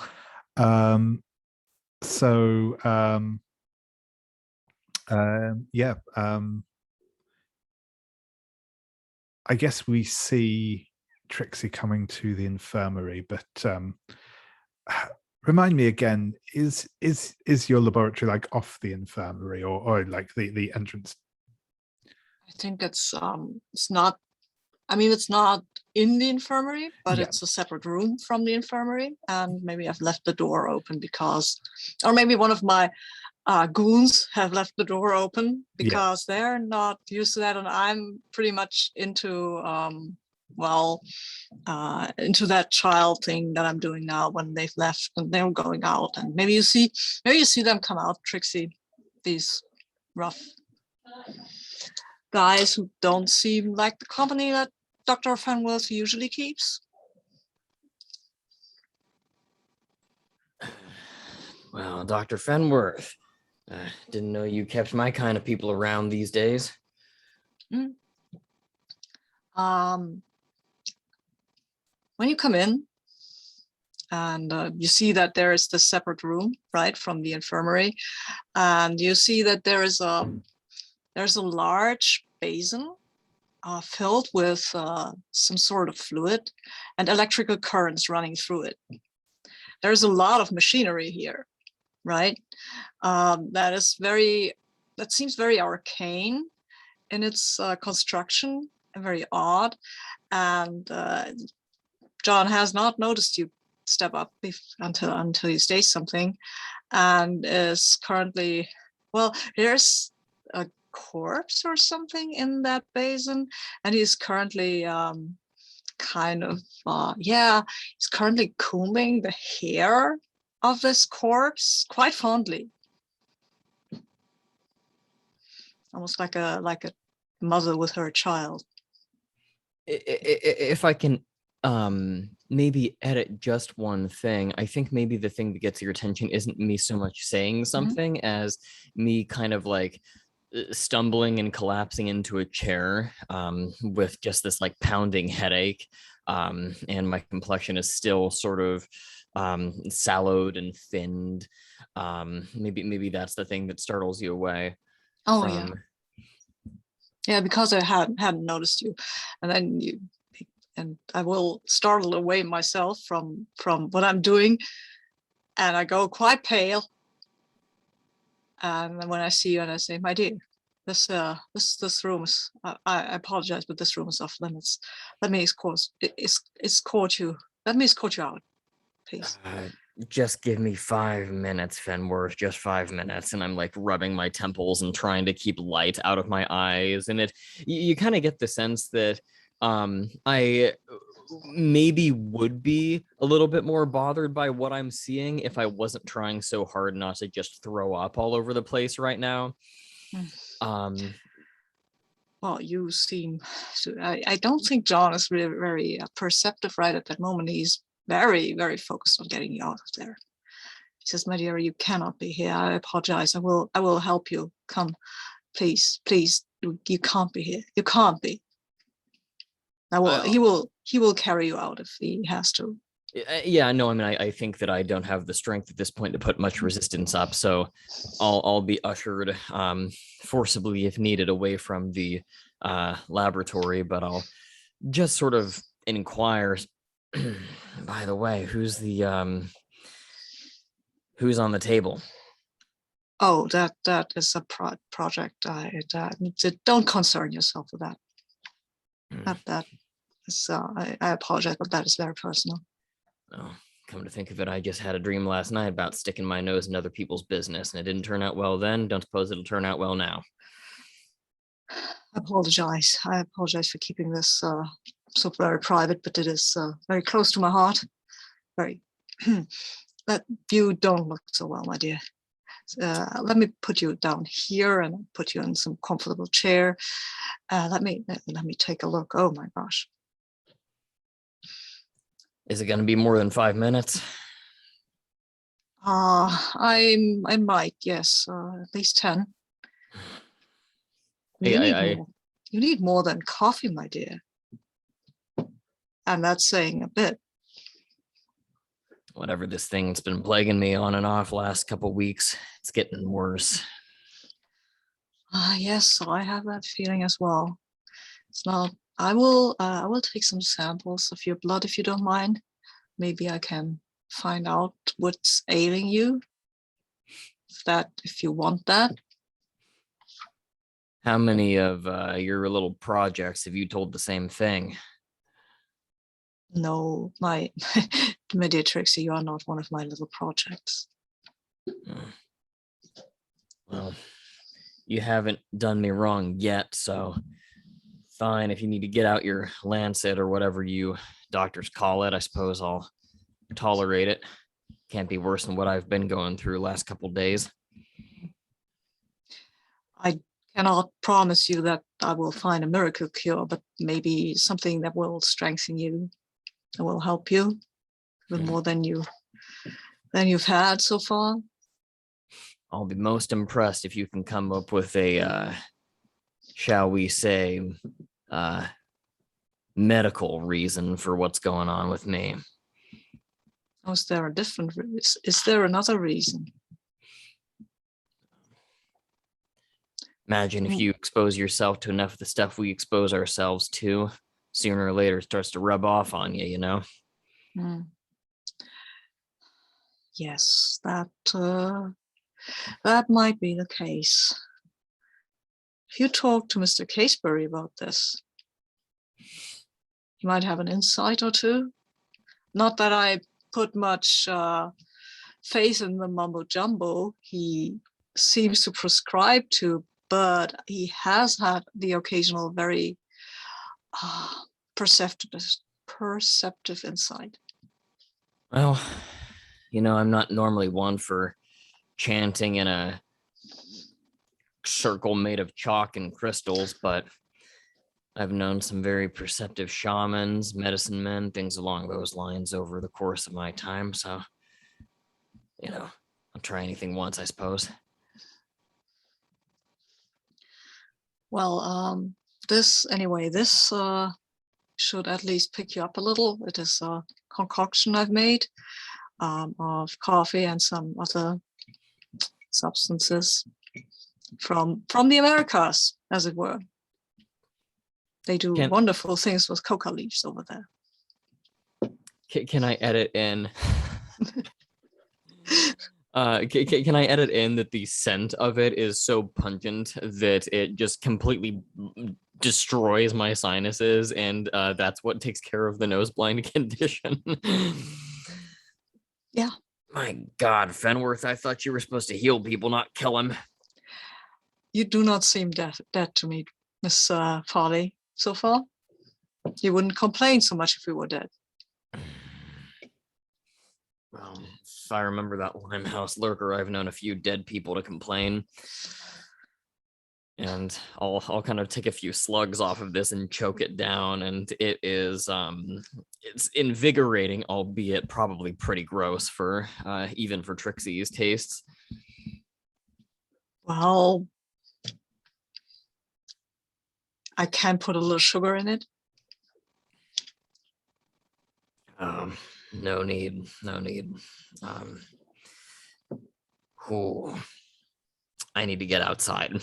I guess we see Trixie coming to the infirmary, but remind me again, is your laboratory like off the infirmary, or like the entrance?
I think it's not, I mean, it's not in the infirmary, but it's a separate room from the infirmary. And maybe I've left the door open because, or maybe one of my goons have left the door open because they're not used to that. And I'm pretty much into, into that child thing that I'm doing now when they've left and they're going out. And maybe you see them come out, Trixie, these rough guys who don't seem like the company that Dr. Fenworth usually keeps.
Well, Dr. Fenworth, didn't know you kept my kind of people around these days.
when you come in, and you see that there is the separate room, right, from the infirmary, and you see that there's a large basin filled with some sort of fluid and electrical currents running through it. There's a lot of machinery here, right? That seems very arcane in its construction and very odd. And John has not noticed you step up until you say something, and is currently, well, there's a corpse or something in that basin, and he's currently he's currently combing the hair of this corpse quite fondly, almost like a mother with her child.
If I can maybe edit just one thing, I think maybe the thing that gets your attention isn't me so much saying something as me kind of like stumbling and collapsing into a chair with just this like pounding headache, and my complexion is still sort of sallowed and thinned. Maybe that's the thing that startles you away.
Yeah, because I hadn't noticed you, and then and I will startle away myself from what I'm doing, and I go quite pale. And when I see you, and I say, "My dear, this room is, I apologize, but this room is off limits. Let me escort you out, please."
Just give me 5 minutes, Fenworth, just 5 minutes. And I'm like rubbing my temples and trying to keep light out of my eyes. And you kind of get the sense that I maybe would be a little bit more bothered by what I'm seeing if I wasn't trying so hard not to just throw up all over the place right now.
Well, you seem I don't think John is really very perceptive right at that moment. He's very, very focused on getting you out of there. He says, "My dear, you cannot be here. I apologize. I will help you. Come, please. You can't be here. You can't be." He will carry you out if he has to.
Yeah, no, I mean, I think that I don't have the strength at this point to put much resistance up, so I'll be ushered forcibly if needed away from the laboratory, but I'll just sort of inquire. By the way, who's on the table?
Oh, that is a project. Don't concern yourself with that. That is, I apologize, but that is very personal.
Oh, come to think of it, I just had a dream last night about sticking my nose in other people's business, and it didn't turn out well then. Don't suppose it'll turn out well now.
I apologize for keeping this so very private, but it is very close to my heart. Very. That you don't look so well, my dear. Let me put you down here and put you in some comfortable chair. Let me take a look. Oh my gosh.
Is it going to be more than 5 minutes?
I might, yes, at least 10. You need more than coffee, my dear. And that's saying a bit.
Whatever this thing's been plaguing me on and off last couple weeks, it's getting worse.
Yes, I have that feeling as well. It's not. I will take some samples of your blood if you don't mind. Maybe I can find out what's ailing you. If you want that.
How many of your little projects have you told the same thing?
No, my dear Trixie, you are not one of my little projects.
Well, you haven't done me wrong yet, so fine. If you need to get out your lancet or whatever you doctors call it, I suppose I'll tolerate it. Can't be worse than what I've been going through the last couple days.
I cannot promise you that I will find a miracle cure, but maybe something that will strengthen you, that will help you with more than you've had so far.
I'll be most impressed if you can come up with a, shall we say, medical reason for what's going on with me.
Or is there a different is there another reason?
Imagine if you expose yourself to enough of the stuff we expose ourselves to, sooner or later it starts to rub off on you, you know?
Yes, that might be the case. If you talk to Mr. Caseberry about this, you might have an insight or two. Not that I put much faith in the mumbo jumbo he seems to prescribe to, but he has had the occasional very perceptive insight.
Well, you know, I'm not normally one for chanting in a circle made of chalk and crystals, but I've known some very perceptive shamans, medicine men, things along those lines over the course of my time. So, you know, I'll try anything once, I suppose.
Well, this should at least pick you up a little. It is a concoction I've made of coffee and some other substances from the Americas, as it were. They do wonderful things with coca leaves over there.
Can I edit in? Can I edit in that the scent of it is so pungent that it just completely destroys my sinuses, and that's what takes care of the nose blind condition?
Yeah.
My God, Fenworth, I thought you were supposed to heal people, not kill them.
You do not seem dead to me, Miss Farley, so far. You wouldn't complain so much if we were dead.
Well, if I remember that Limehouse lurker, I've known a few dead people to complain. And I'll kind of take a few slugs off of this and choke it down, and it is it's invigorating, albeit probably pretty gross for even for Trixie's tastes.
Well, I can put a little sugar in it.
No need. I need to get outside.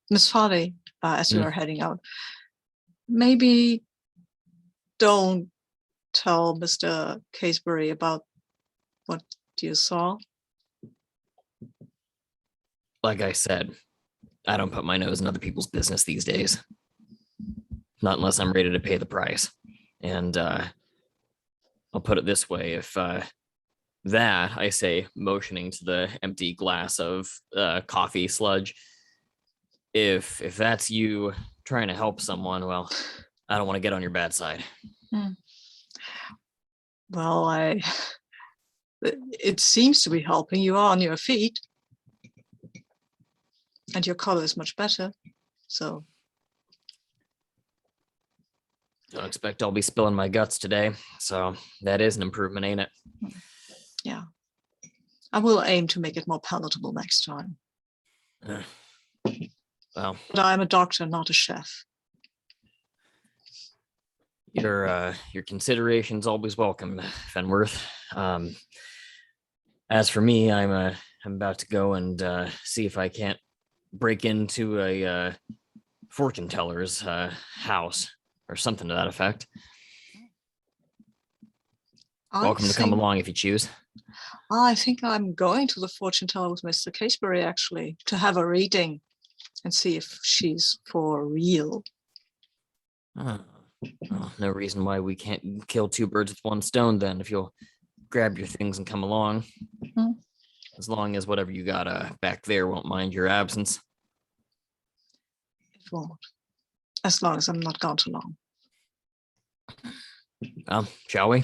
Miss Farley, as you are heading out, maybe don't tell Mr. Caseberry about what you saw.
Like I said, I don't put my nose in other people's business these days. Not unless I'm ready to pay the price. And I'll put it this way, if that, I say, motioning to the empty glass of coffee sludge, if that's you trying to help someone, well, I don't want to get on your bad side.
Well, it seems to be helping. You are on your feet, and your color is much better. So
Don't expect I'll be spilling my guts today. So that is an improvement, ain't it?
Yeah. I will aim to make it more palatable next time.
Well,
but I'm a doctor, not a chef.
Your consideration's always welcome, Fenworth. As for me, I'm about to go and see if I can't break into a fortune teller's house or something to that effect. Welcome to come along if you choose.
I think I'm going to the fortune teller with Mr. Caseberry, actually, to have a reading and see if she's for real.
Well, no reason why we can't kill two birds with one stone then, if you'll grab your things and come along. As long as whatever you got back there won't mind your absence.
It won't. As long as I'm not gone too long.
Shall we?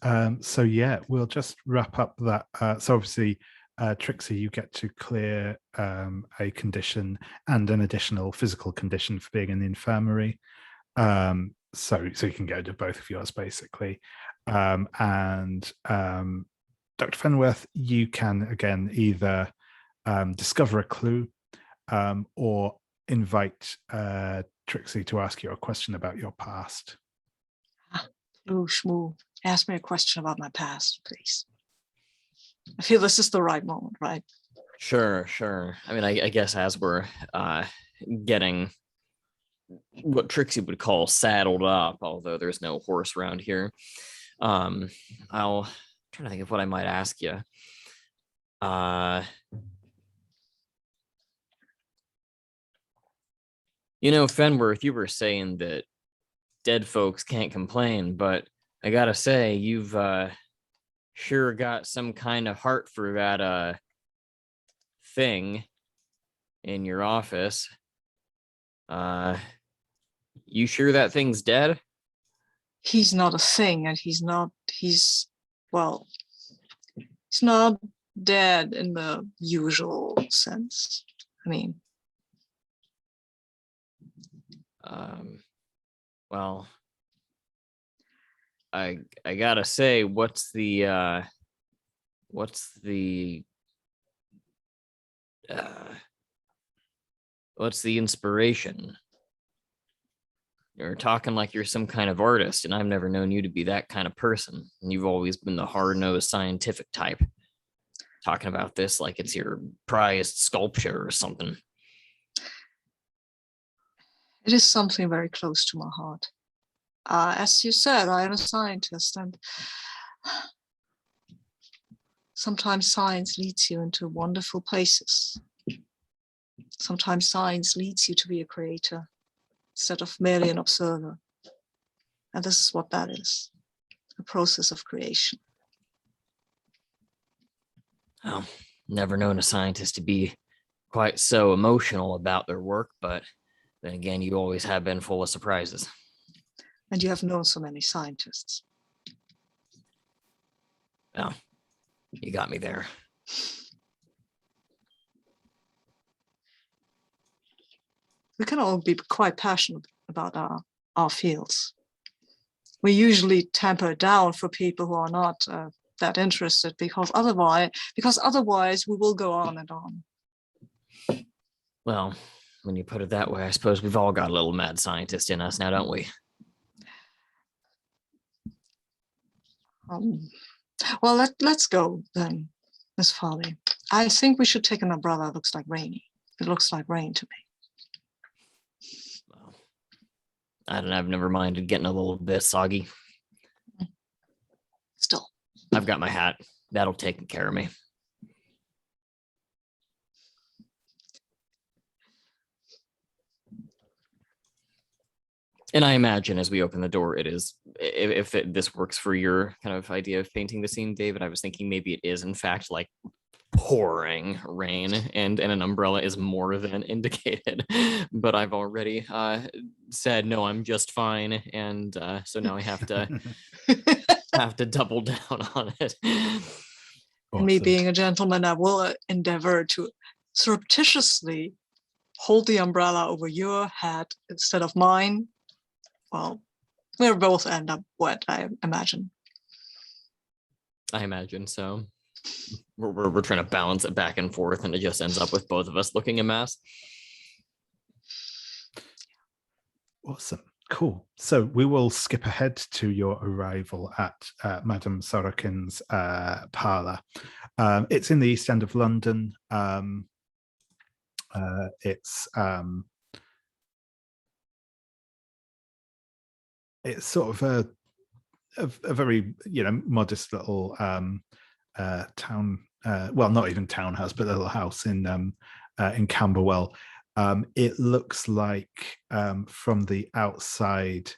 Awesome. So yeah, we'll just wrap up that. So obviously, Trixie, you get to clear a condition and an additional physical condition for being in the infirmary. So you can go to both of yours basically. And Dr. Fenworth, you can again either discover a clue, or invite Trixie to ask you a question about your past.
Ooh, Shmoo, ask me a question about my past, please. I feel this is the right moment, right?
Sure. I mean, I guess as we're getting what Trixie would call saddled up, although there's no horse around here, I'll try to think of what I might ask you. Fenworth, you were saying that dead folks can't complain, but I gotta say, you've sure got some kind of heart for that thing in your office. You sure that thing's dead?
He's not a thing, and he's not dead in the usual sense. I mean,
well, I gotta say, what's the inspiration? You're talking like you're some kind of artist, and I've never known you to be that kind of person. And you've always been the hard-nosed scientific type, talking about this like it's your prized sculpture or something.
it is something very close to my heart. As you said, I am a scientist, and sometimes science leads you into wonderful places. Sometimes science leads you to be a creator instead of merely an observer. And this is what that is, a process of creation.
Well, never known a scientist to be quite so emotional about their work, but then again, you always have been full of surprises.
And you have known so many scientists.
Well, you got me there.
We can all be quite passionate about our fields. We usually temper down for people who are not that interested, because otherwise we will go on and on.
Well, when you put it that way, I suppose we've all got a little mad scientist in us now, don't we?
Well, let's go then, Miss Farley. I think we should take an umbrella. It looks like rainy. It looks like rain to me.
Well, I don't know. I've never minded getting a little bit soggy.
Still.
I've got my hat. That'll take care of me. And I imagine as we open the door, it is, if this works for your kind of idea of painting the scene, David, I was thinking maybe it is in fact like pouring rain, and an umbrella is more than indicated. But I've already said, no, I'm just fine. And so now I have to double down on it.
Awesome. Me being a gentleman, I will endeavor to surreptitiously hold the umbrella over your head instead of mine. Well, we'll both end up wet, I imagine.
I imagine so. We're trying to balance it back and forth, and it just ends up with both of us looking a mess.
Awesome. Cool. So we will skip ahead to your arrival at Madam Sorokin's parlour. It's in the East End of London. It's sort of a very modest little town. Well, not even townhouse, but a little house in Camberwell. It looks like from the outside,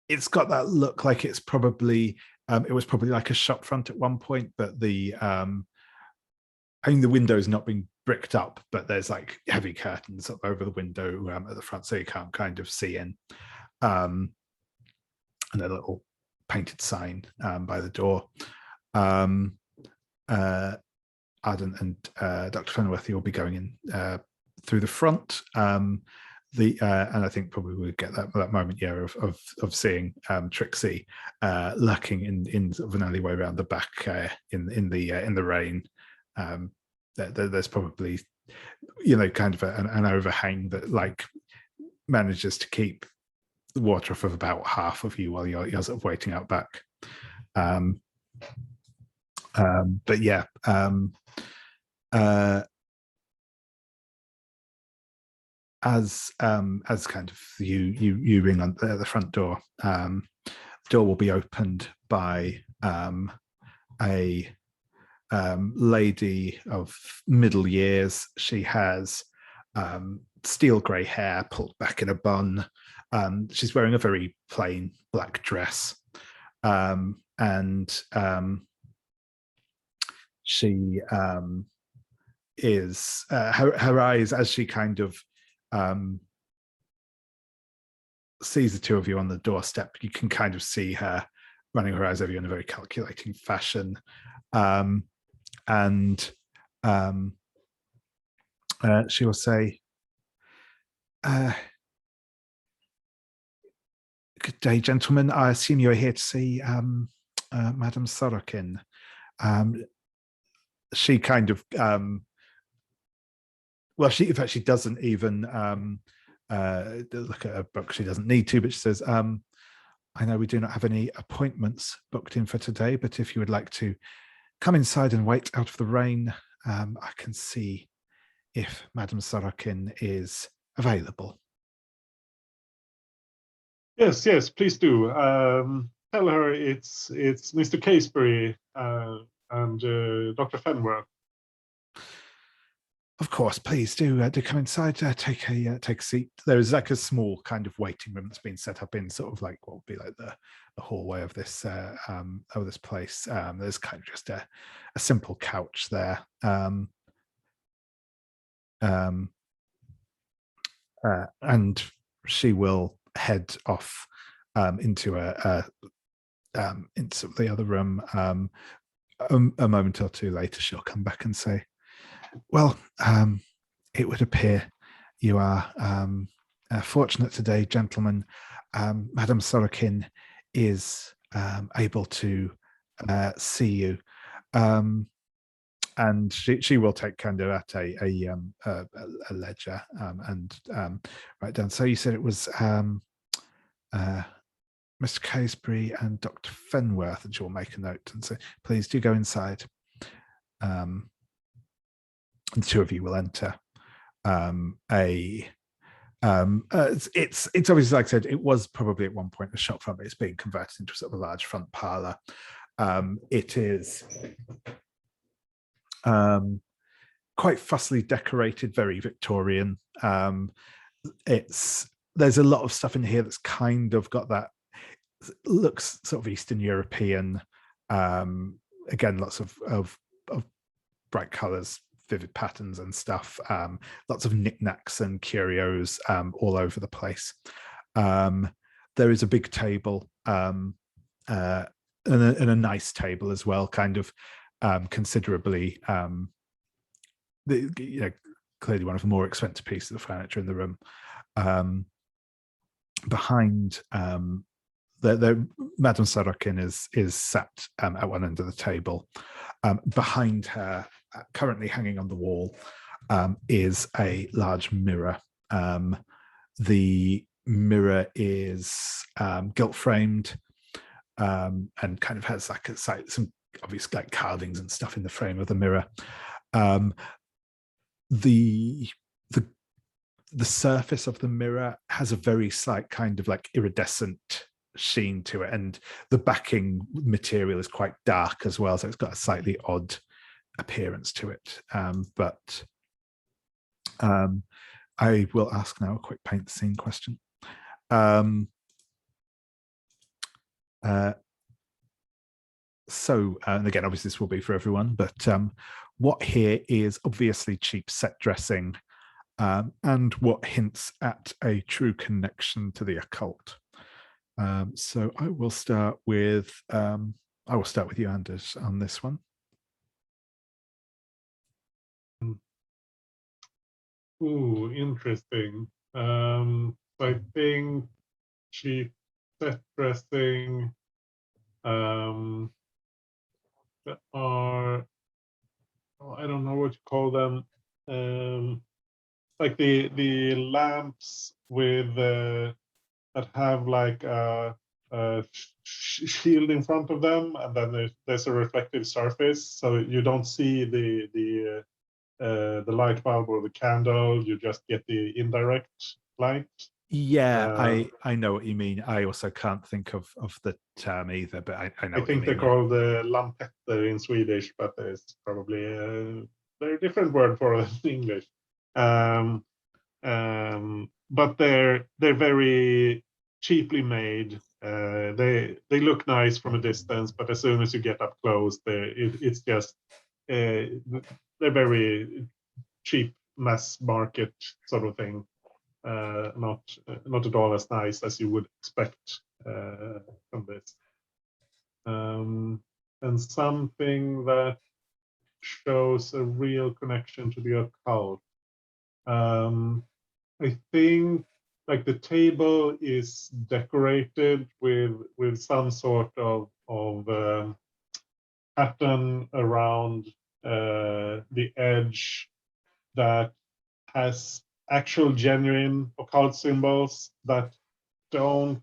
it's got that look like it's probably it was probably like a shop front at one point, but the window's not been bricked up, but there's like heavy curtains up over the window at the front, so you can't kind of see in. And a little painted sign by the door. Ardent and Dr. Fenworth, you'll be going in through the front. and I think probably we'll get that moment, yeah, of seeing Trixie lurking in sort of an alleyway around the back in the rain. There's probably, you know, kind of an overhang that like manages to keep the water off of about half of you while you're sort of waiting out back. But yeah. As kind of you ring on the front door, door will be opened by a lady of middle years. She has steel grey hair pulled back in a bun. She's wearing a very plain black dress, and she is her eyes, as she kind of sees the two of you on the doorstep, you can kind of see her running her eyes over you in a very calculating fashion. And she will say, "Good day, gentlemen. I assume you're here to see Madam Sorokin." She kind of, well, she doesn't even look at her book. She doesn't need to, but she says, "I know we do not have any appointments booked in for today, but if you would like to come inside and wait out of the rain, I can see if Madam Sorokin is available."
Yes, please do. Tell her it's Mr. Casebury and Dr. Fenworth.
Of course, please do come inside. Take a seat. There is like a small kind of waiting room that's been set up in sort of like what would be like the hallway of this place. There's kind of just a simple couch there. And she will head off into into the other room. A moment or two later, she'll come back and say, "Well, it would appear you are fortunate today, gentlemen. Madam Sorokin is able to see you." And she will take kind of at a ledger and write down. So you said it was Mr. Casebury and Dr. Fenworth, and she'll make a note and say, "Please do go inside." And the two of you will enter it's obviously, like I said, it was probably at one point a shop front, but it's being converted into sort of a large front parlour. It is quite fussily decorated, very Victorian. There's a lot of stuff in here that's kind of got that, looks sort of Eastern European. Again, lots of bright colours, vivid patterns and stuff. Lots of knickknacks and curios all over the place. There is a big table and a nice table as well, kind of considerably, clearly one of the more expensive pieces of furniture in the room. Behind the Madam Sorokin is sat at one end of the table. Behind her, currently hanging on the wall, is a large mirror. The mirror is gilt framed and kind of has like some obvious like carvings and stuff in the frame of the mirror. The surface of the mirror has a very slight kind of like iridescent sheen to it, and the backing material is quite dark as well, so it's got a slightly odd appearance to it. But I will ask now a quick paint the scene question. So, and again, obviously this will be for everyone, but what here is obviously cheap set dressing, and what hints at a true connection to the occult. So I will start with you, Anders, on this one.
Ooh, interesting. So I think cheap set dressing that are, oh, I don't know what you call them. Like the lamps with that have like a shield in front of them, and then there's a reflective surface, so you don't see the light bulb or the candle. You just get the indirect light.
Yeah,
Uh,
I know what you mean. I also can't think of the term either, but I know
I
what
think
you
they're
mean.
called lampetter in Swedish, but it's probably a very different word for it in English. But they're very cheaply made. They look nice from a distance, but as soon as you get up close, it's just they're very cheap mass market sort of thing. Not at all as nice as you would expect from this. And something that shows a real connection to the occult. I think like the table is decorated with some sort of pattern around the edge that has actual genuine occult symbols that don't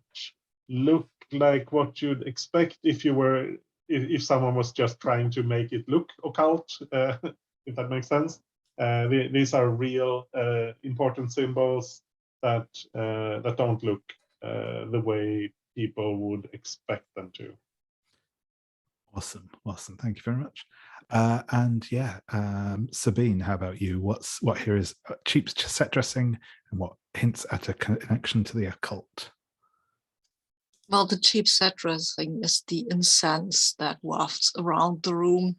look like what you'd expect if someone was just trying to make it look occult, if that makes sense. These are real important symbols that don't look the way people would expect them to.
Awesome. Thank you very much. And yeah, Sabine, how about you? What here is cheap set dressing, and what hints at a connection to the occult?
Well, the cheap set dressing is the incense that wafts around the room.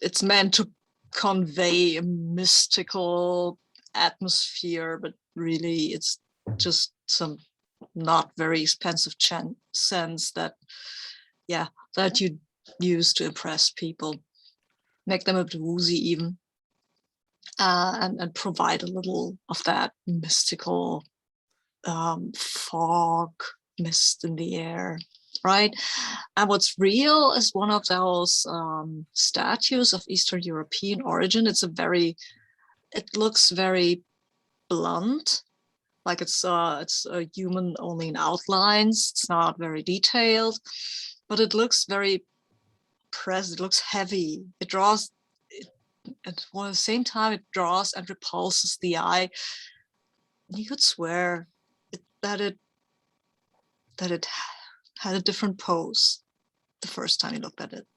It's meant to convey a mystical atmosphere, but really it's just some not very expensive scents that you use to impress people, make them a bit woozy even, and provide a little of that mystical fog mist in the air, right? And what's real is one of those statues of Eastern European origin. It looks very blunt, like it's a human only in outlines. It's not very detailed, but it looks very present. It looks heavy. It draws. At the same time, it draws and repulses the eye. You could swear that it had a different pose the first time you looked at it.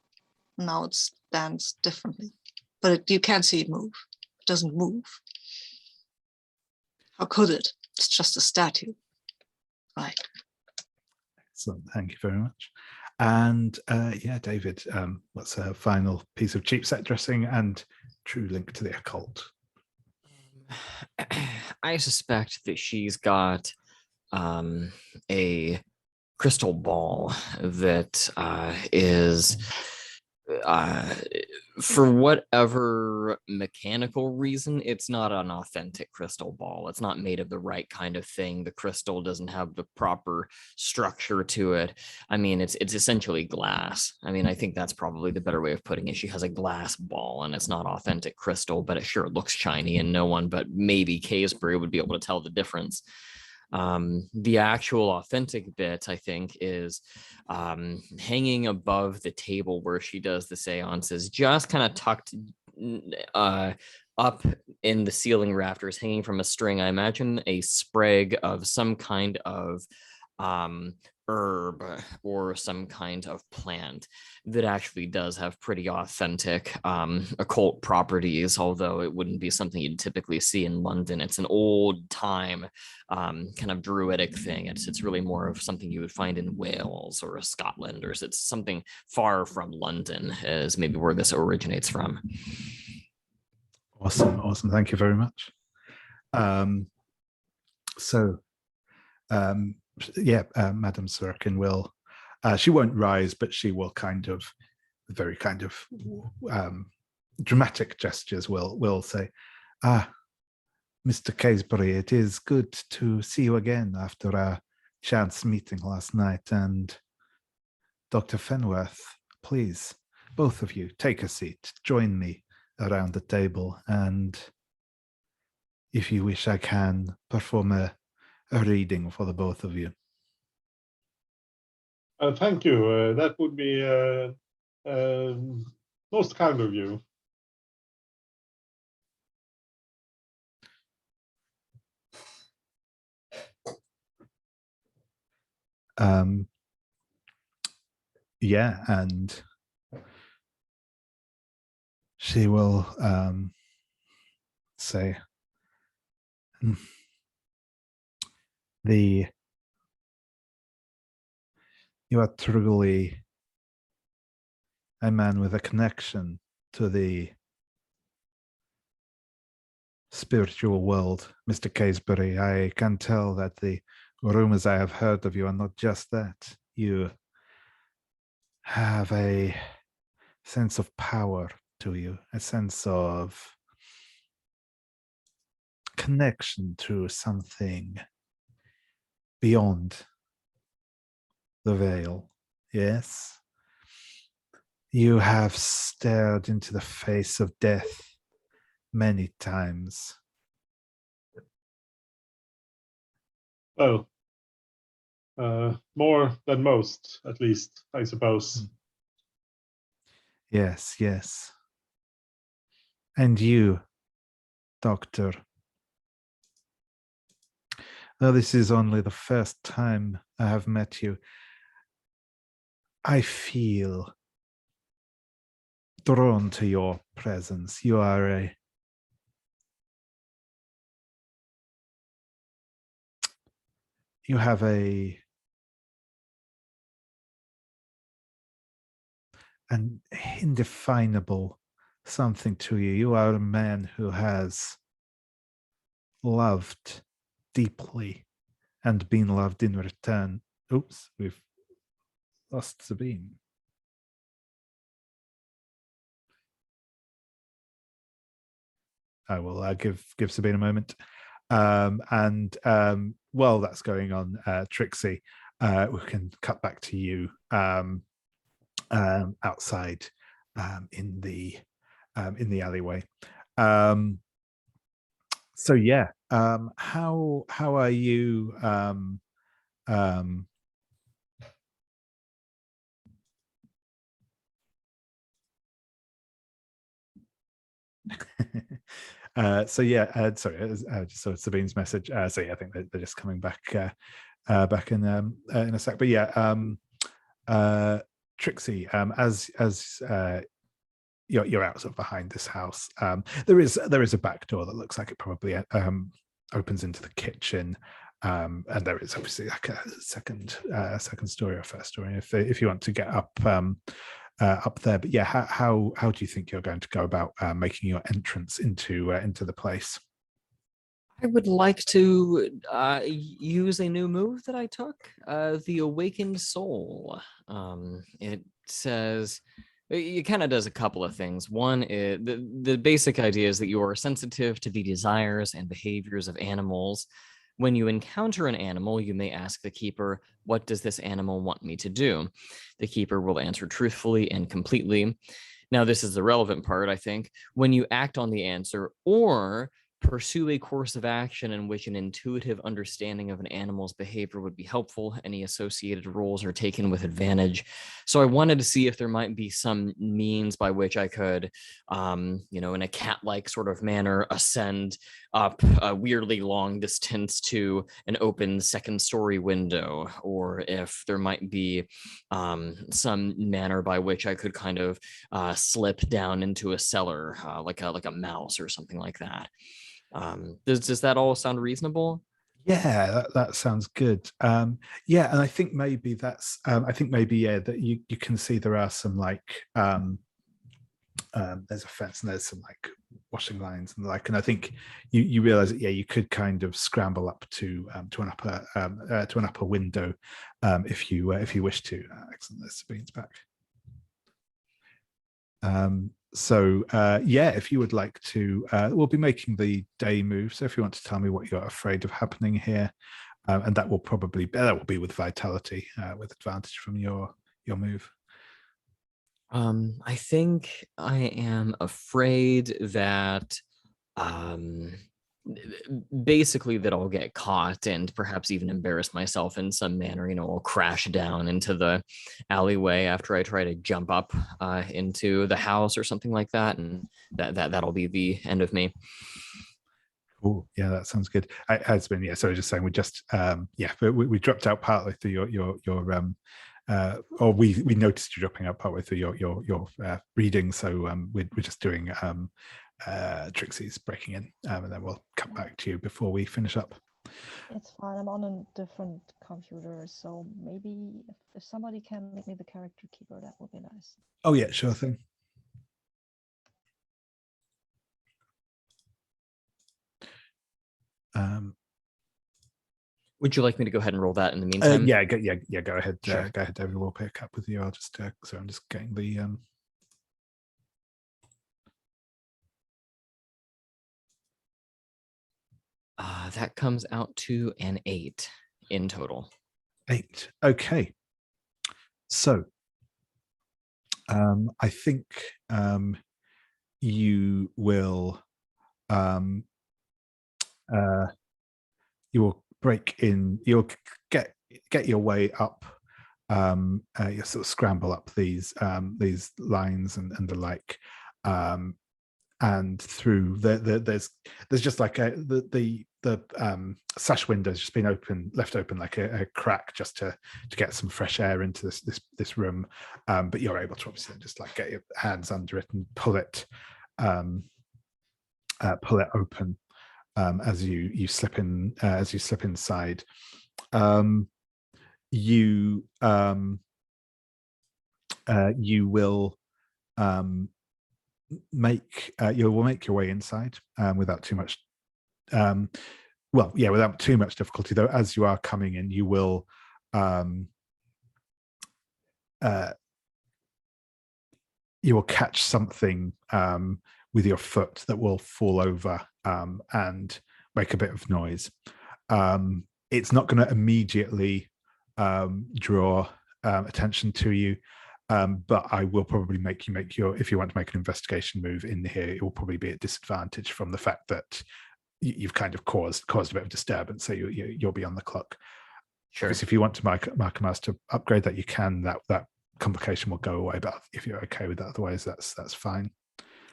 Now it stands differently, but you can't see it move. It doesn't move. How could it? It's just a statue, right?
Excellent. Thank you very much. And yeah, David, what's a final piece of cheap set dressing and true link to the occult?
I suspect that she's got a crystal ball that is for whatever mechanical reason, it's not an authentic crystal ball. It's not made of the right kind of thing. The crystal doesn't have the proper structure to it. I mean, it's essentially glass. I mean, I think that's probably the better way of putting it. She has a glass ball and it's not authentic crystal, but it sure looks shiny, and no one but maybe Casebury would be able to tell the difference. The actual authentic bit, I think, is hanging above the table where she does the seances, just kind of tucked up in the ceiling rafters, hanging from a string. I imagine a sprig of some kind of herb or some kind of plant that actually does have pretty authentic occult properties, although it wouldn't be something you'd typically see in London. It's an old time kind of druidic thing. It's really more of something you would find in Wales or Scotland, or it's something far from London is maybe where this originates from.
Awesome. Thank you very much. Madam Sorokin will, she won't rise, but she will very dramatic gestures will say, Mr. Casebury, it is good to see you again after our chance meeting last night. And Dr. Fenworth, please, both of you, take a seat. Join me around the table. And if you wish, I can perform a reading for the both of you.
Thank you. That would be most kind of you.
Yeah, and she will say, you are truly a man with a connection to the spiritual world, Mr. Casebury. I can tell that the rumors I have heard of you are not just that. You have a sense of power to you, a sense of connection to something beyond the veil. Yes? You have stared into the face of death many times.
Well, more than most, at least, I suppose.
Yes, yes. And you, Doctor. Though this is only the first time I have met you, I feel drawn to your presence. You are you have an indefinable something to you. You are a man who has loved deeply and been loved in return. Oops, we've lost Sabine. I will give Sabine a moment. While that's going on, Trixie, we can cut back to you outside in the alleyway. So yeah, how are you? Sorry, just saw Sabine's message. So yeah, I think they're just coming back back in a sec. But yeah, Trixie, as you're out sort of behind this house, there is a back door that looks like it probably opens into the kitchen, and there is obviously like a second story or first story if you want to get up up there. But yeah, how do you think you're going to go about making your entrance into the place?
I would like to use a new move that I took, the Awakened Soul. It says, it kind of does a couple of things. One, the basic idea is that you are sensitive to the desires and behaviors of animals. When you encounter an animal, you may ask the keeper, what does this animal want me to do? The keeper will answer truthfully and completely. Now, this is the relevant part, I think. When you act on the answer or pursue a course of action in which an intuitive understanding of an animal's behavior would be helpful, any associated roles are taken with advantage. So I wanted to see if there might be some means by which I could, in a cat-like sort of manner, ascend up a weirdly long distance to an open second-story window, or if there might be some manner by which I could kind of slip down into a cellar, like a mouse or something like that. Does that all sound reasonable?
Yeah, that sounds good. Yeah, and I think maybe that's that you can see there are some like there's a fence and there's some like washing lines and and I think you realize that you could kind of scramble up to an upper window if you wish to. Excellent, there's Sabine's back. So yeah, if you would like to, we'll be making the day move. So if you want to tell me what you're afraid of happening here, and that will be with vitality, with advantage from your move.
I think I am afraid that basically that I'll get caught and perhaps even embarrass myself in some manner. I'll crash down into the alleyway after I try to jump up into the house or something like that, and that'll be the end of me.
Cool. Yeah, that sounds good. It's been, yeah. So just saying, we just we dropped out partly through your or we noticed you dropping out partway through your reading. So we're just doing Trixie's breaking in, and then we'll come back to you before we finish up.
It's fine. I'm on a different computer, so maybe if somebody can make me the character keeper, that would be nice.
Oh yeah, sure thing.
Would you like me to go ahead and roll that in the meantime?
Yeah, go ahead.
Sure.
Go ahead, David. We'll pick up with you. I'll just so I'm just getting the
that comes out to an 8 in total.
8. Okay. So I think you will break in, you'll get your way up, you sort of scramble up these lines and the like, and through there's just like the sash window's just been left open like a crack just to get some fresh air into this room, but you're able to obviously just like get your hands under it and pull it open as you slip in as you slip inside. You will make your way inside without too much without too much difficulty, though. As you are coming in, you will catch something with your foot that will fall over and make a bit of noise. It's not going to immediately draw attention to you, but I will probably make you if you want to make an investigation move in here, it will probably be at disadvantage from the fact that you've kind of caused a bit of disturbance, so you'll be on the clock.
Sure.
Because if you want to mark a master upgrade that, you can. That complication will go away, but if you're okay with that, otherwise that's fine.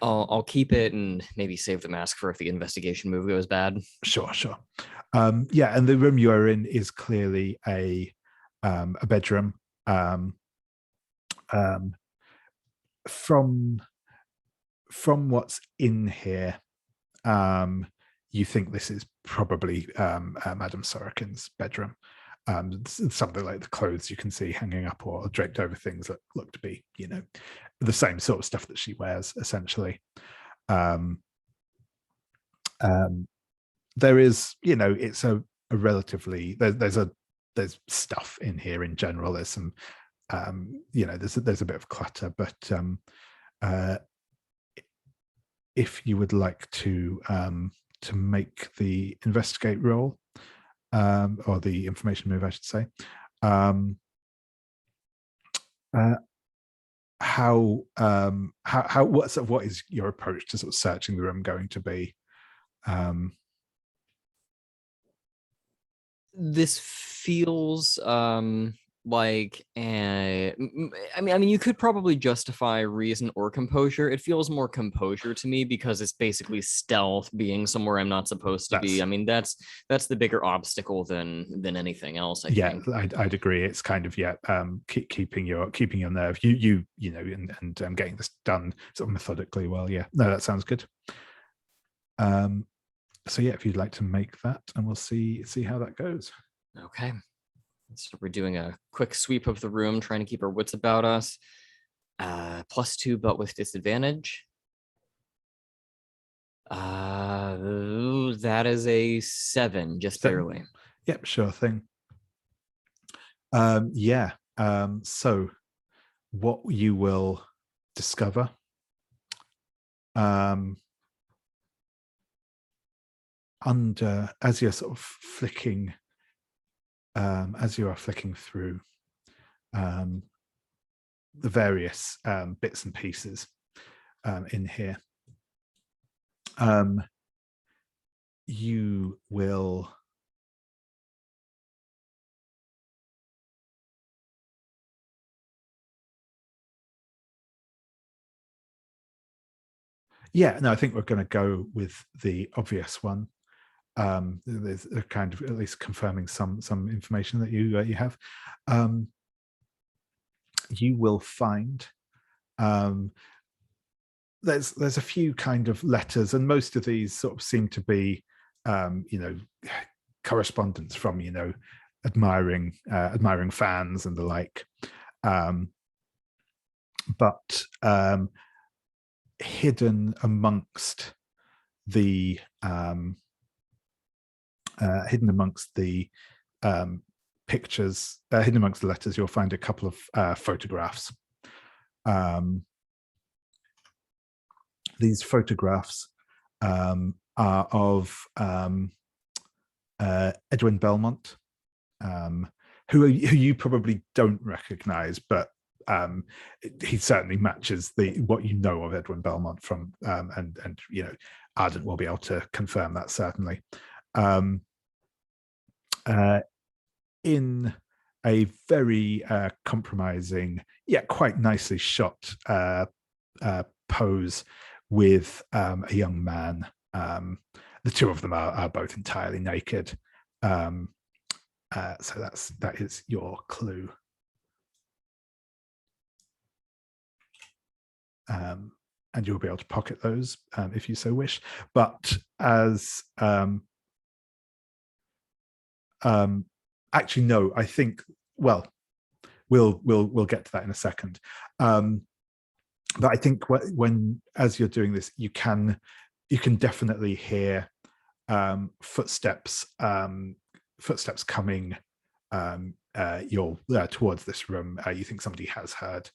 I'll keep it and maybe save the mask for if the investigation move goes bad.
Sure. Yeah, and the room you are in is clearly a bedroom. From what's in here, you think this is probably Madam Sorokin's bedroom. Something like the clothes you can see hanging up or draped over things that look to be, the same sort of stuff that she wears, essentially. There is, it's a relatively there's stuff in here in general. There's some, there's a bit of clutter, but if you would like to make the investigate roll, or the information move, I should say. What is your approach to sort of searching the room going to be?
This feels like I mean you could probably justify reason or composure. It feels more composure to me because it's basically stealth, being somewhere I'm not supposed to be. I mean that's the bigger obstacle than anything else, I think.
I'd agree. It's kind of keeping your nerve, and getting this done sort of methodically well. Yeah, no, that sounds good. So yeah, if you'd like to make that, and we'll see how that goes.
Okay. So we're doing a quick sweep of the room, trying to keep our wits about us. +2, but with disadvantage. That is a 7, just barely.
Yep, sure thing. So what you will discover under, as you're sort of flicking, as you are flicking through the various bits and pieces in here, you will I think we're going to go with the obvious one. There's a kind of at least confirming some information that you have. You will find there's a few kind of letters, and most of these sort of seem to be correspondence from admiring fans and the like, but hidden amongst the pictures, hidden amongst the letters, you'll find a couple of photographs. These photographs are of Edwin Belmont, who you probably don't recognize, but he certainly matches what you know of Edwin Belmont from, and Ardent will be able to confirm that certainly. In a very compromising yet quite nicely shot pose with a young man. The two of them are both entirely naked. So that is your clue. And you'll be able to pocket those if you so wish. But as actually, no, I think, well, we'll get to that in a second. But I think when as you're doing this, you can definitely hear footsteps coming towards this room. You think somebody has heard,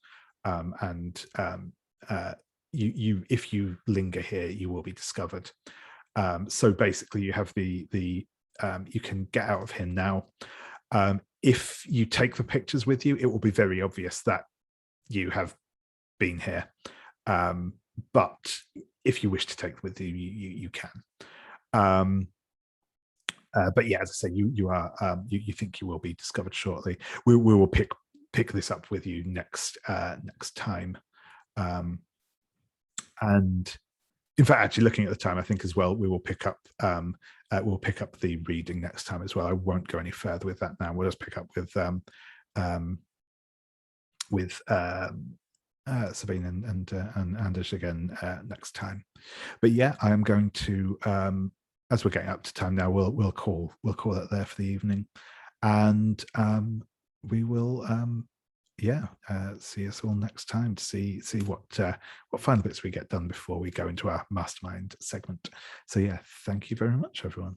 and you if you linger here, you will be discovered. So basically, you have the you can get out of here now. If you take the pictures with you, it will be very obvious that you have been here. But if you wish to take them with you, you can. But yeah, as I say, you are you think you will be discovered shortly. We will pick this up with you next time. And in fact, actually looking at the time, I think as well, we will pick up the reading next time as well. I won't go any further with that now. We'll just pick up with Sabine and Anders again next time. But yeah, I am going to, as we're getting up to time now, we'll call it there for the evening, and we will see us all next time to see what final bits we get done before we go into our mastermind segment. So yeah, thank you very much, everyone.